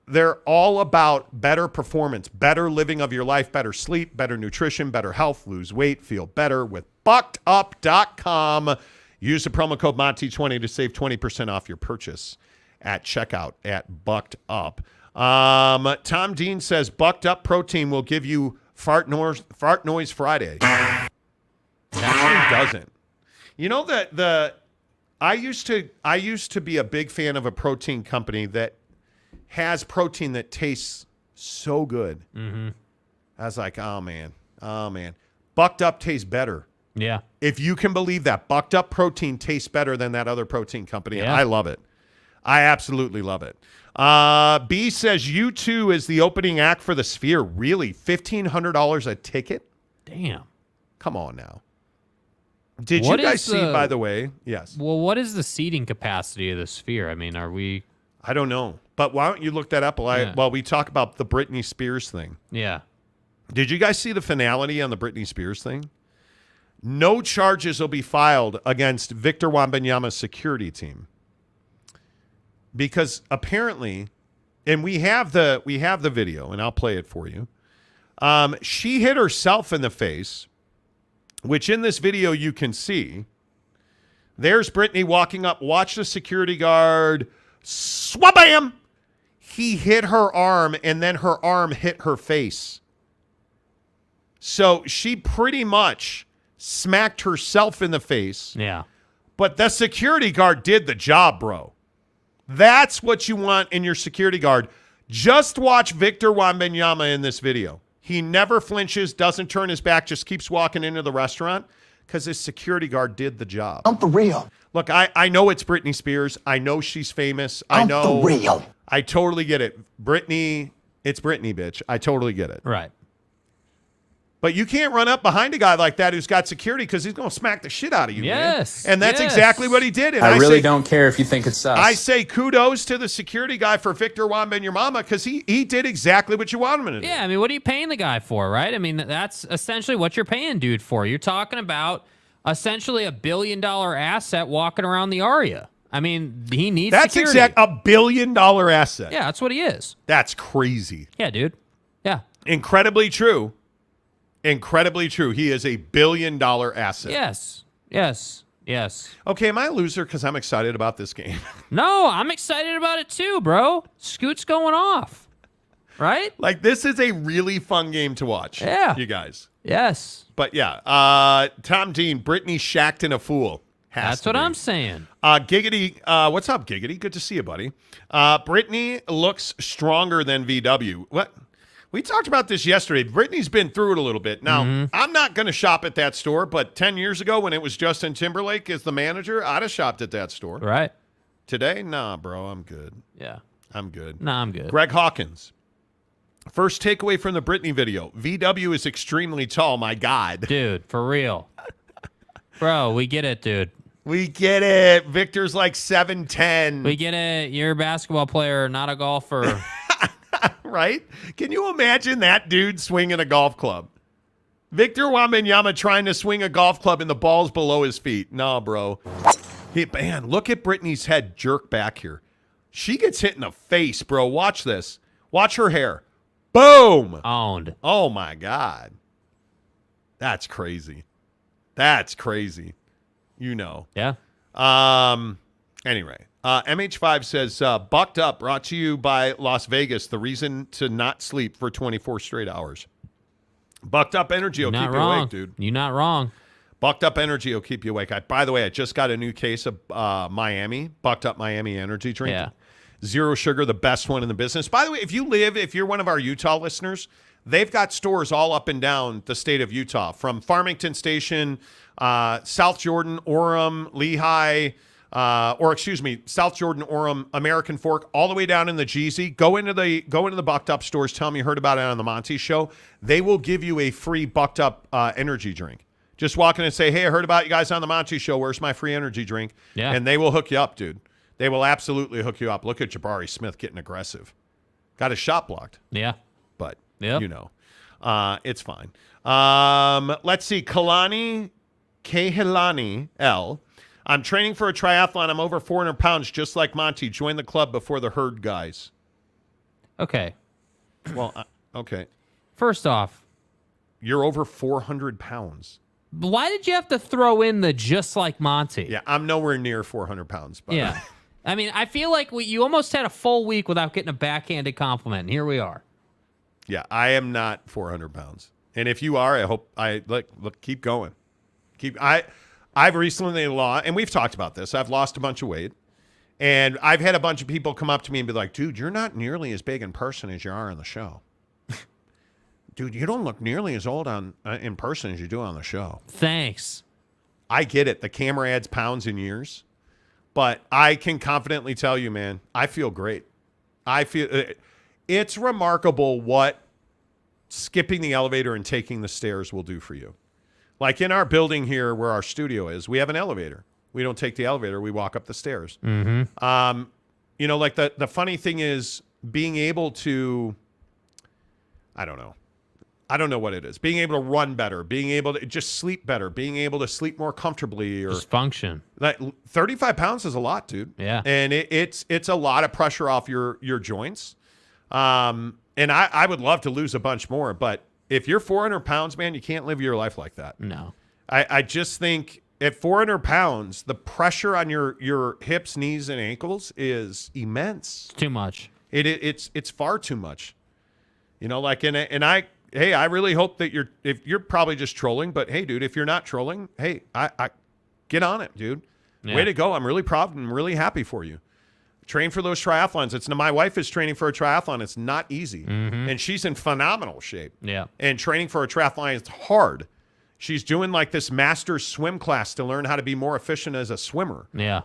They're all about better performance, better living of your life, better sleep, better nutrition, better health, lose weight, feel better with buckedup.com. Use the promo code Monty20 to save 20% off your purchase at checkout at Bucked Up. Tom Dean says Bucked Up protein will give you fart noise Friday. Actually doesn't. You know that I used to be a big fan of a protein company that has protein that tastes so good. Mm-hmm. I was like, oh man. Bucked Up tastes better. Yeah. If you can believe that, Bucked Up protein tastes better than that other protein company. Yeah. I love it. I absolutely love it. B says U2 is the opening act for the Sphere. Really? $1,500 a ticket? Damn. Come on now. Did you guys see, by the way? Yes. Well, what is the seating capacity of the Sphere? I mean, are we... I don't know. But why don't you look that up while we talk about the Britney Spears thing? Yeah. Did you guys see the finality on the Britney Spears thing? No charges will be filed against Victor Wembanyama's security team. Because apparently, and we have the video, and I'll play it for you. She hit herself in the face, which in this video you can see. There's Britney walking up. Watch the security guard. Swabam! He hit her arm, and then her arm hit her face. So she pretty much smacked herself in the face. Yeah. But the security guard did the job, bro. That's what you want in your security guard. Just watch Victor Wembanyama in this video. He never flinches, doesn't turn his back, just keeps walking into the restaurant because his security guard did the job. I'm for real. Look, I know it's Britney Spears. I know she's famous. I know. For real. I totally get it. Britney, it's Britney, bitch. I totally get it. Right. But you can't run up behind a guy like that who's got security because he's going to smack the shit out of you, yes, man. And that's exactly what he did. And I really don't care if you think it's sus. I say kudos to the security guy for Victor Wembanyama because he did exactly what you wanted him to do. Yeah, I mean, what are you paying the guy for, right? I mean, that's essentially what you're paying dude for. You're talking about essentially $1 billion asset walking around the Aria. I mean, he needs security. That's $1 billion asset. Yeah, that's what he is. That's crazy. Yeah, dude. Yeah. Incredibly true. Incredibly true. He is $1 billion asset. Yes. Yes. Yes. Okay, am I a loser because I'm excited about this game? No, I'm excited about it too, bro. Scoot's going off. Right? Like, this is a really fun game to watch. Yeah. You guys. Yes. But yeah, Tom Dean, Brittany shacked in a fool. That's what I'm saying. Giggity, what's up, Giggity? Good to see you, buddy. Brittany looks stronger than VW. What? We talked about this yesterday. Brittany's been through it a little bit. Now, I'm not going to shop at that store, but 10 years ago when it was Justin Timberlake as the manager, I'd have shopped at that store. Right. Today, nah, bro, I'm good. Yeah. I'm good. Nah, I'm good. Greg Hawkins. First takeaway from the Brittany video. VW is extremely tall, my God. Dude, for real. Bro, we get it, dude. We get it. Victor's like 7'10". We get it. You're a basketball player, not a golfer. Right? Can you imagine that dude swinging a golf club? Victor Wembanyama trying to swing a golf club and the ball's below his feet. No, bro. Man, look at Brittany's head jerk back here. She gets hit in the face, bro. Watch this. Watch her hair. Boom. Owned. Oh, my God. That's crazy. That's crazy. You know. Yeah. Anyway. MH5 says, Bucked Up, brought to you by Las Vegas, the reason to not sleep for 24 straight hours. Bucked Up Energy will keep you awake, dude. You're not wrong. Bucked Up Energy will keep you awake. By the way, I just got a new case of Miami, Bucked Up Miami energy drink. Yeah. Zero sugar, the best one in the business. By the way, if you're one of our Utah listeners, they've got stores all up and down the state of Utah, from Farmington Station, South Jordan, Orem, Lehigh, South Jordan, Orem, American Fork, all the way down in the GZ. Go into the Bucked Up stores. Tell them you heard about it on the Monty Show. They will give you a free Bucked Up energy drink. Just walk in and say, "Hey, I heard about you guys on the Monty Show. Where's my free energy drink?" Yeah. And they will hook you up, dude. They will absolutely hook you up. Look at Jabari Smith getting aggressive. Got his shot blocked. Yeah. But, yep. you know, it's fine. Let's see. Kehlani L. I'm training for a triathlon. I'm over 400 pounds, just like Monty. Join the club before the herd guys. Okay. Well, okay. First off, you're over 400 pounds. Why did you have to throw in the just like Monty? Yeah, I'm nowhere near 400 pounds. But yeah. I mean, I feel like you almost had a full week without getting a backhanded compliment, and here we are. Yeah, I am not 400 pounds. And if you are, I hope look, keep going. I've recently lost, and we've talked about this. I've lost a bunch of weight, and I've had a bunch of people come up to me and be like, "Dude, you're not nearly as big in person as you are on the show. Dude, you don't look nearly as old in person as you do on the show." Thanks. I get it. The camera adds pounds and years, but I can confidently tell you, man, I feel great. I feel it's remarkable what skipping the elevator and taking the stairs will do for you. Like in our building here where our studio is, we have an elevator. We don't take the elevator. We walk up the stairs. Mm-hmm. You know, like the funny thing is being able to, I don't know what it is. Being able to run better, being able to just sleep better, being able to sleep more comfortably, or just function. Like 35 pounds is a lot, dude. Yeah. And it's a lot of pressure off your joints. And I would love to lose a bunch more, but if you're 400 pounds, man, you can't live your life like that. No. I just think at 400 pounds, the pressure on your hips, knees, and ankles is immense. It's too much. It's far too much. You know, like, hey, I really hope that if you're probably just trolling, but hey, dude, if you're not trolling, hey, I get on it, dude. Way to go. I'm really proud and really happy for you. Train for those triathlons. My wife is training for a triathlon. It's not easy. And she's in phenomenal shape. Yeah. And training for a triathlon is hard. She's doing like this master's swim class to learn how to be more efficient as a swimmer. Yeah.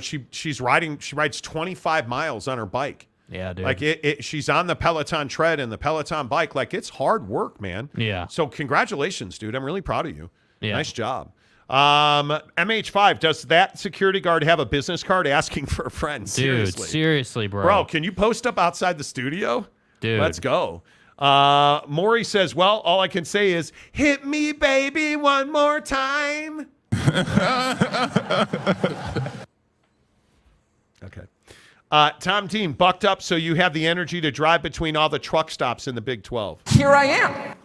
She rides 25 miles on her bike. Yeah, dude. Like she's on the Peloton tread and the Peloton bike. Like it's hard work, man. Yeah. So congratulations, dude. I'm really proud of you. Yeah. Nice job. MH5, does that security guard have a business card asking for a friend? Dude, seriously, bro. Bro, can you post up outside the studio? Dude. Let's go. Maury says, well, all I can say is, hit me, baby, one more time. Okay. Tom Dean, bucked up so you have the energy to drive between all the truck stops in the Big 12. Here I am.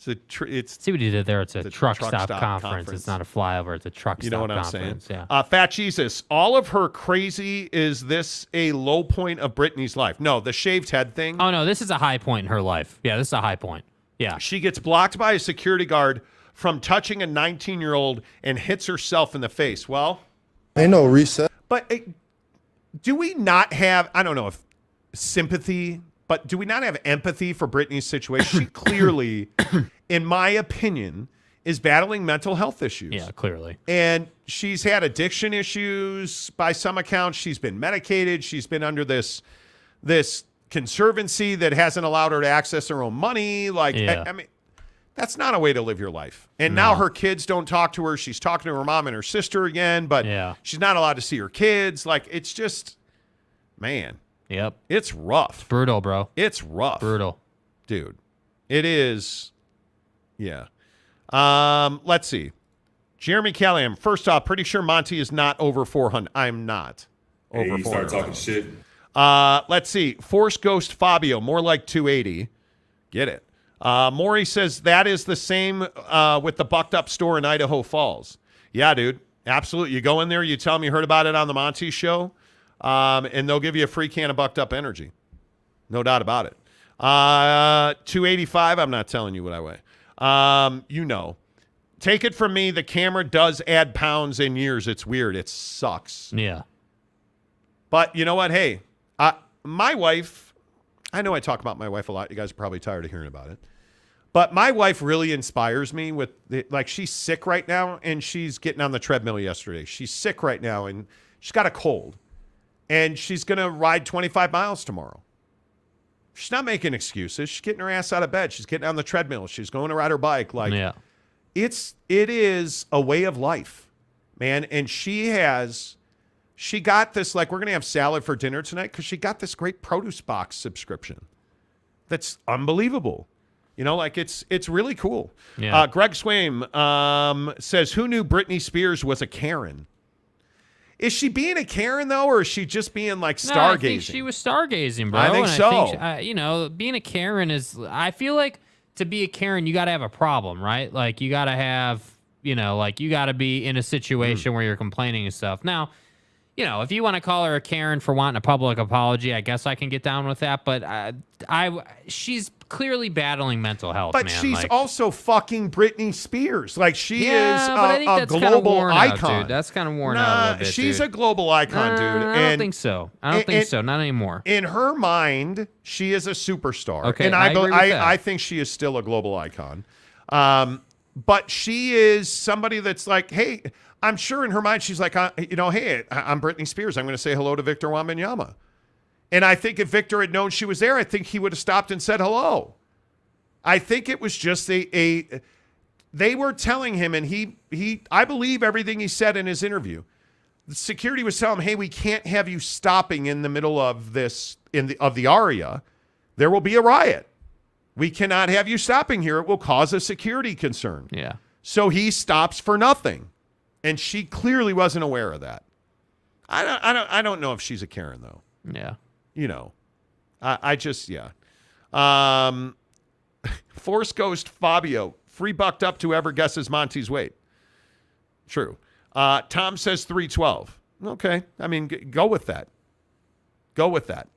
It's see what he did there. It's a truck stop conference. It's not a flyover. It's a truck stop conference. You know what I'm saying? Yeah. Fat Jesus, all of her crazy, is this a low point of Brittany's life? No, the shaved head thing. Oh, no, this is a high point in her life. Yeah, this is a high point. Yeah. She gets blocked by a security guard from touching a 19-year-old and hits herself in the face. Well, ain't no reset. But do we not have, I don't know if sympathy, but do we not have empathy for Brittany's situation? She clearly, in my opinion, is battling mental health issues. Yeah, clearly. And she's had addiction issues by some accounts. She's been medicated. She's been under this conservancy that hasn't allowed her to access her own money. Like, yeah. I mean, that's not a way to live your life. And now her kids don't talk to her. She's talking to her mom and her sister again, but she's not allowed to see her kids. Like, it's just, man. Yep. It's rough. It's brutal, bro. It's rough. Brutal. Dude. It is. Yeah. Let's see. Jeremy Callahan, first off, pretty sure Monty is not over 400. I'm not over 400. You start talking shit. Let's see. Force Ghost Fabio, more like 280. Get it. Maury says that is the same with the Bucked Up store in Idaho Falls. Yeah, dude. Absolutely. You go in there, you tell them you heard about it on the Monty Show, and they'll give you a free can of Bucked Up Energy. No doubt about it. 285, I'm not telling you what I weigh. You know. Take it from me, the camera does add pounds in years. It's weird. It sucks. Yeah. But you know what? Hey, my wife, I know I talk about my wife a lot. You guys are probably tired of hearing about it. But my wife really inspires me with, like, she's sick right now, and she's getting on the treadmill yesterday. She's sick right now, and she's got a cold. And she's going to ride 25 miles tomorrow. She's not making excuses. She's getting her ass out of bed. She's getting on the treadmill. She's going to ride her bike. Like, it is a way of life, man. And she got this, like, we're going to have salad for dinner tonight because she got this great produce box subscription. That's unbelievable. You know, like, it's really cool. Yeah. Greg Swaim says, who knew Britney Spears was a Karen? Is she being a Karen, though, or is she just being, like, stargazing? No, I think she was stargazing, bro. I think so. I think, being a Karen is, I feel like to be a Karen, you got to have a problem, right? Like, you got to have, you got to be in a situation where you're complaining and stuff. Now, if you want to call her a Karen for wanting a public apology, I guess I can get down with that. But she's clearly battling mental health, but man. She's also fucking Britney Spears. Like, she is but I think a that's global worn icon. Out, dude. That's kind of worn out a little bit, she's dude. a global icon, dude. I don't think so. Not anymore. In her mind, she is a superstar. Okay, and I agree with that. I think she is still a global icon. But she is somebody that's like, hey, I'm sure in her mind she's like, hey, I'm Britney Spears. I'm going to say hello to Victor Wembanyama. And I think if Victor had known she was there, I think he would have stopped and said hello. I think it was just they were telling him, and I believe everything he said in his interview. The security was telling him, hey, we can't have you stopping in the middle of this, of the aria. There will be a riot. We cannot have you stopping here. It will cause a security concern. Yeah. So he stops for nothing. And she clearly wasn't aware of that. I don't know if she's a Karen, though. Yeah. Force Ghost Fabio, free bucked up to whoever guesses Monty's weight. True. Tom says 312. Okay. I mean, go with that. Go with that.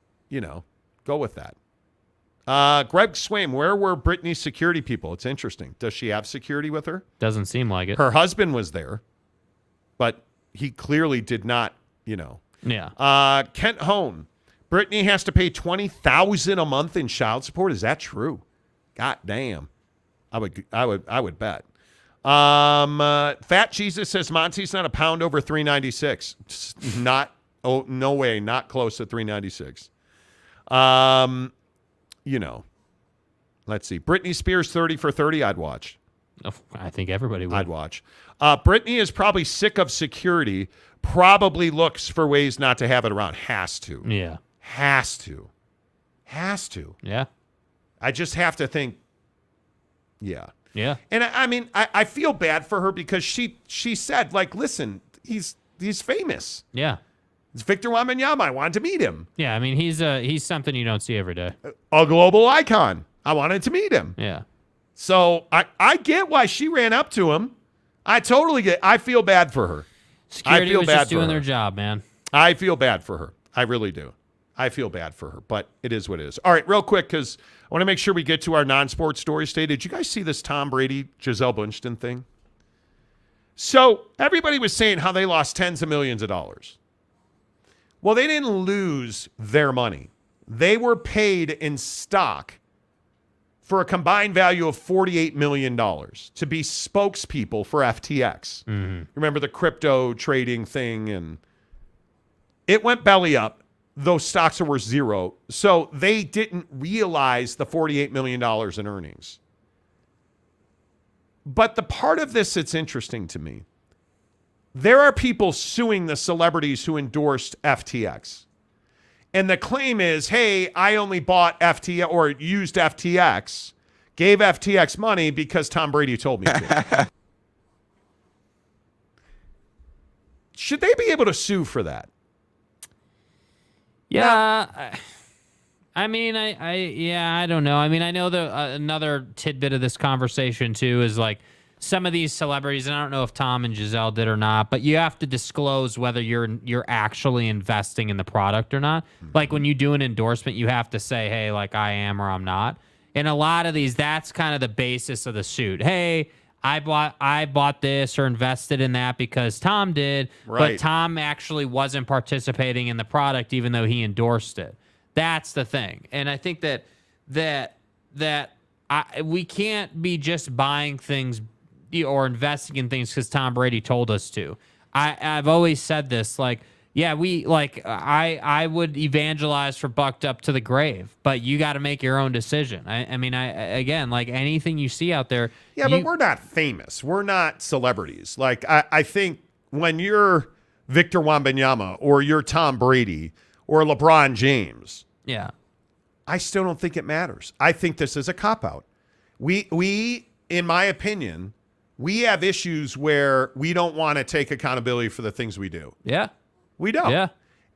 Go with that. Greg Swaim, where were Britney's security people? It's interesting. Does she have security with her? Doesn't seem like it. Her husband was there. But he clearly did not, Yeah. Kent Hone. Brittany has to pay $20,000 a month in child support. Is that true? God damn. I would bet. Fat Jesus says Monty's not a pound over 396. Not. Oh, no way. Not close to 396. Let's see. Britney Spears 30 for 30. I'd watch. I think everybody would. I'd watch. Britney is probably sick of security. Probably looks for ways not to have it around. Has to. Yeah. Has to. Yeah. I just have to think. Yeah. Yeah. And I mean, I feel bad for her because she said, like, listen, he's famous. Yeah. It's Victor Wembanyama. I wanted to meet him. Yeah. I mean, he's something you don't see every day. A global icon. I wanted to meet him. Yeah. So I get why she ran up to him. I totally get. I feel bad for her. Security was just doing their job, man. I feel bad for her. I really do. I feel bad for her, but it is what it is. All right, real quick, because I want to make sure we get to our non-sports stories today. Did you guys see this Tom Brady, Gisele Bündchen thing? So everybody was saying how they lost tens of millions of dollars. Well, they didn't lose their money. They were paid in stock for a combined value of $48 million to be spokespeople for FTX. Mm-hmm. Remember the crypto trading thing? And it went belly up. Those stocks are worth zero. So they didn't realize the $48 million in earnings. But the part of this that's interesting to me, there are people suing the celebrities who endorsed FTX. And the claim is, hey, I only bought FTX or used FTX, gave FTX money because Tom Brady told me to. Should they be able to sue for that? Yeah. I mean, I don't know. I mean, I know another tidbit of this conversation too is like some of these celebrities, and I don't know if Tom and Gisele did or not, but you have to disclose whether you're actually investing in the product or not. Mm-hmm. Like when you do an endorsement, you have to say, hey, like I am or I'm not. And a lot of these, that's kind of the basis of the suit. Hey, I bought this or invested in that because Tom did, right. But Tom actually wasn't participating in the product even though he endorsed it. That's the thing. And I think that we can't be just buying things or investing in things because Tom Brady told us to. I've always said this, like, yeah, I would evangelize for bucked up to the grave, but you got to make your own decision. I mean, again, like anything you see out there. Yeah, but we're not famous. We're not celebrities. Like, I think when you're Victor Wembanyama or you're Tom Brady or LeBron James, yeah, I still don't think it matters. I think this is a cop-out. We, in my opinion, we have issues where we don't want to take accountability for the things we do. Yeah. We don't. Yeah.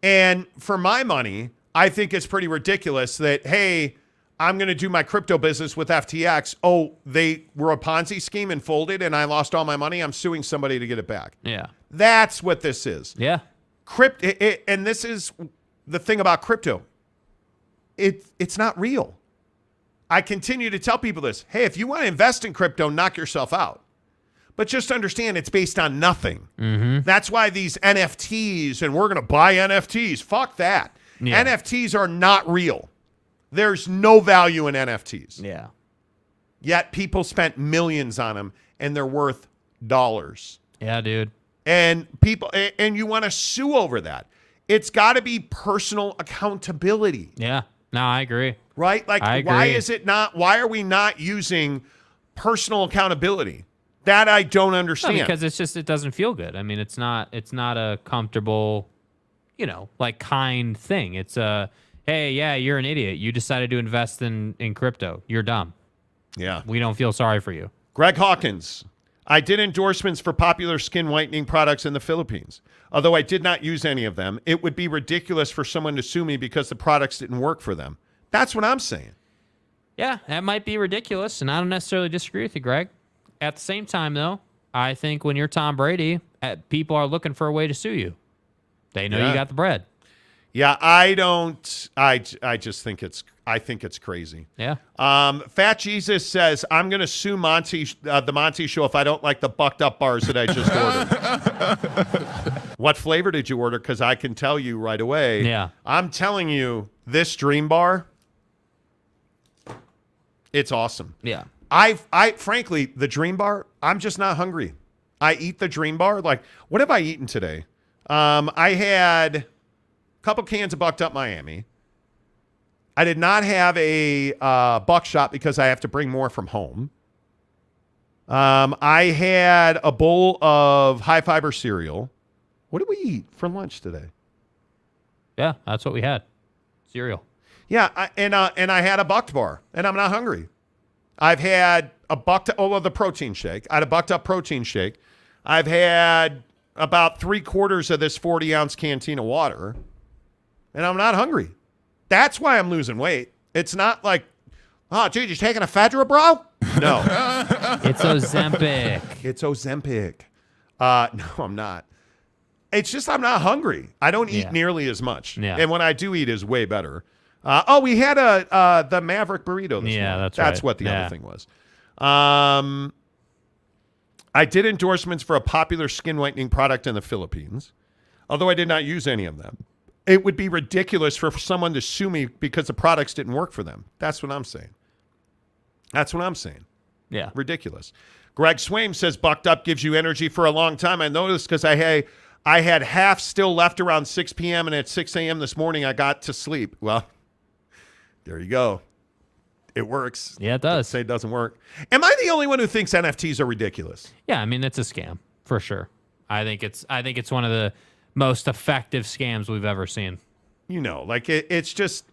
And for my money, I think it's pretty ridiculous that, hey, I'm going to do my crypto business with FTX. Oh, they were a Ponzi scheme and folded and I lost all my money. I'm suing somebody to get it back. Yeah. That's what this is. Yeah. And this is the thing about crypto. It's not real. I continue to tell people this. Hey, if you want to invest in crypto, knock yourself out. But just understand it's based on nothing. Mm-hmm. That's why these NFTs, and we're going to buy NFTs. Fuck that. Yeah. NFTs are not real. There's no value in NFTs. Yeah. Yet people spent millions on them, and they're worth dollars. Yeah, dude. And you want to sue over that. It's got to be personal accountability. Yeah. No, I agree. Right? Like, why are we not using personal accountability? That I don't understand. No, because it doesn't feel good. I mean, it's not a comfortable, like kind thing. It's hey, yeah, you're an idiot. You decided to invest in crypto. You're dumb. Yeah. We don't feel sorry for you. Greg Hawkins. I did endorsements for popular skin whitening products in the Philippines. Although I did not use any of them, it would be ridiculous for someone to sue me because the products didn't work for them. That's what I'm saying. Yeah, that might be ridiculous, and I don't necessarily disagree with you, Greg. At the same time, though, I think when you're Tom Brady, people are looking for a way to sue you. They know you got the bread. Yeah, I don't. I just think it's crazy. Yeah. Fat Jesus says I'm going to sue the Monty Show if I don't like the bucked up bars that I just ordered. What flavor did you order? Because I can tell you right away. Yeah. I'm telling you, this Dream Bar, it's awesome. Yeah. I frankly, the Dream Bar, I'm just not hungry. I eat the Dream Bar. Like, what have I eaten today? I had a couple cans of Bucked Up Miami. I did not have a buckshot because I have to bring more from home. I had a bowl of high fiber cereal. What did we eat for lunch today? Yeah, that's what we had. Cereal. Yeah, and I had a Bucked Bar, and I'm not hungry. I've had a the protein shake. I had a Bucked Up protein shake. I've had about 3/4 of this 40-ounce canteen of water, and I'm not hungry. That's why I'm losing weight. It's not like, oh, dude, you taking a Fedra, bro? No. It's Ozempic. It's Ozempic. No, I'm not. It's just I'm not hungry. I don't eat nearly as much. Yeah. And when I do eat is way better. We had the Maverick burrito this morning. That's right. That's what the other thing was. I did endorsements for a popular skin whitening product in the Philippines, although I did not use any of them. It would be ridiculous for someone to sue me because the products didn't work for them. That's what I'm saying. Yeah. Ridiculous. Greg Swaim says Bucked Up gives you energy for a long time. I noticed because I had half still left around 6 p.m. and at 6 a.m. this morning I got to sleep. Well, there you go. It works. Yeah, it does. Don't say it doesn't work. Am I the only one who thinks NFTs are ridiculous? Yeah, I mean, it's a scam for sure. I think it's one of the most effective scams we've ever seen. It's just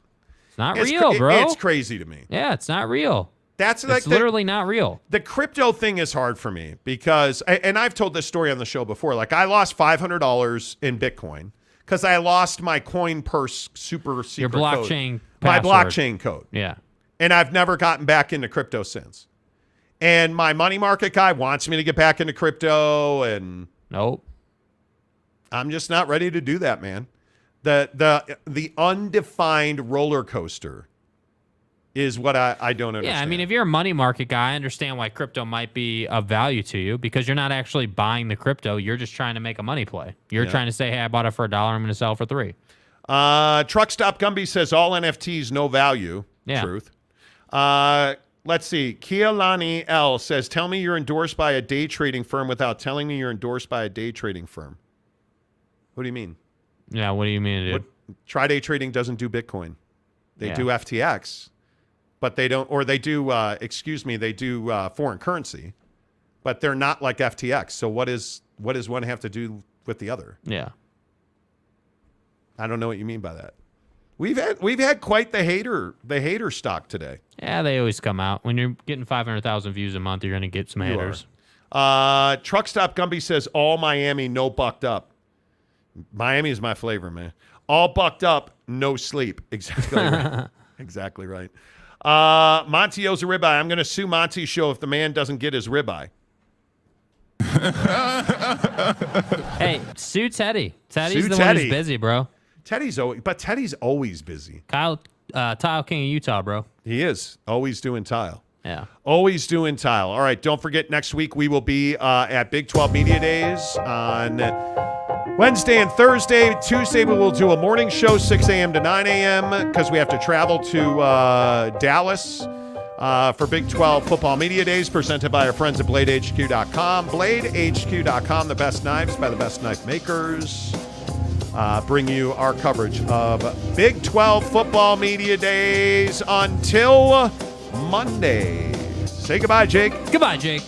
it's not real, bro. It's crazy to me. Yeah, it's not real. It's literally not real. The crypto thing is hard for me because, and I've told this story on the show before, like I lost $500 in Bitcoin because I lost my coin purse super secret Your blockchain code. My password. blockchain code. Yeah. And I've never gotten back into crypto since. And my money market guy wants me to get back into crypto, and nope. I'm just not ready to do that, man. The undefined roller coaster is what I don't understand. Yeah, I mean, if you're a money market guy, I understand why crypto might be of value to you because you're not actually buying the crypto. You're just trying to make a money play. You're trying to say, hey, I bought it for $1. I'm going to sell it for $3. Truck Stop Gumby says all NFTs, no value. Yeah. Truth. Let's see. Kialani L says, tell me you're endorsed by a day trading firm without telling me you're endorsed by a day trading firm. What do you mean? Yeah, what do you mean, dude? Tri-Day Trading doesn't do Bitcoin. They do FTX. But they don't, or they do, they do foreign currency, but they're not like FTX. So what does one have to do with the other? Yeah. I don't know what you mean by that. We've had quite the hater stock today. Yeah, they always come out. When you're getting 500,000 views a month, you're going to get some haters. Truck Stop Gumby says all Miami, no Bucked Up. Miami is my flavor, man. All Bucked Up, no sleep. Exactly right. Exactly right. Monty owes a ribeye. I'm going to sue Monty Show if the man doesn't get his ribeye. Hey, sue Teddy. Teddy's the one who's busy, bro. Teddy's always busy. Tile King of Utah, bro. He is always doing tile. Yeah. Always doing tile. All right. Don't forget, next week we will be at Big 12 Media Days on Wednesday and Thursday. Tuesday we will do a morning show, 6 a.m. to 9 a.m. because we have to travel to Dallas for Big 12 Football Media Days, presented by our friends at BladeHQ.com. BladeHQ.com, the best knives by the best knife makers. Bring you our coverage of Big 12 Football Media Days until Monday. Say goodbye, Jake. Goodbye, Jake.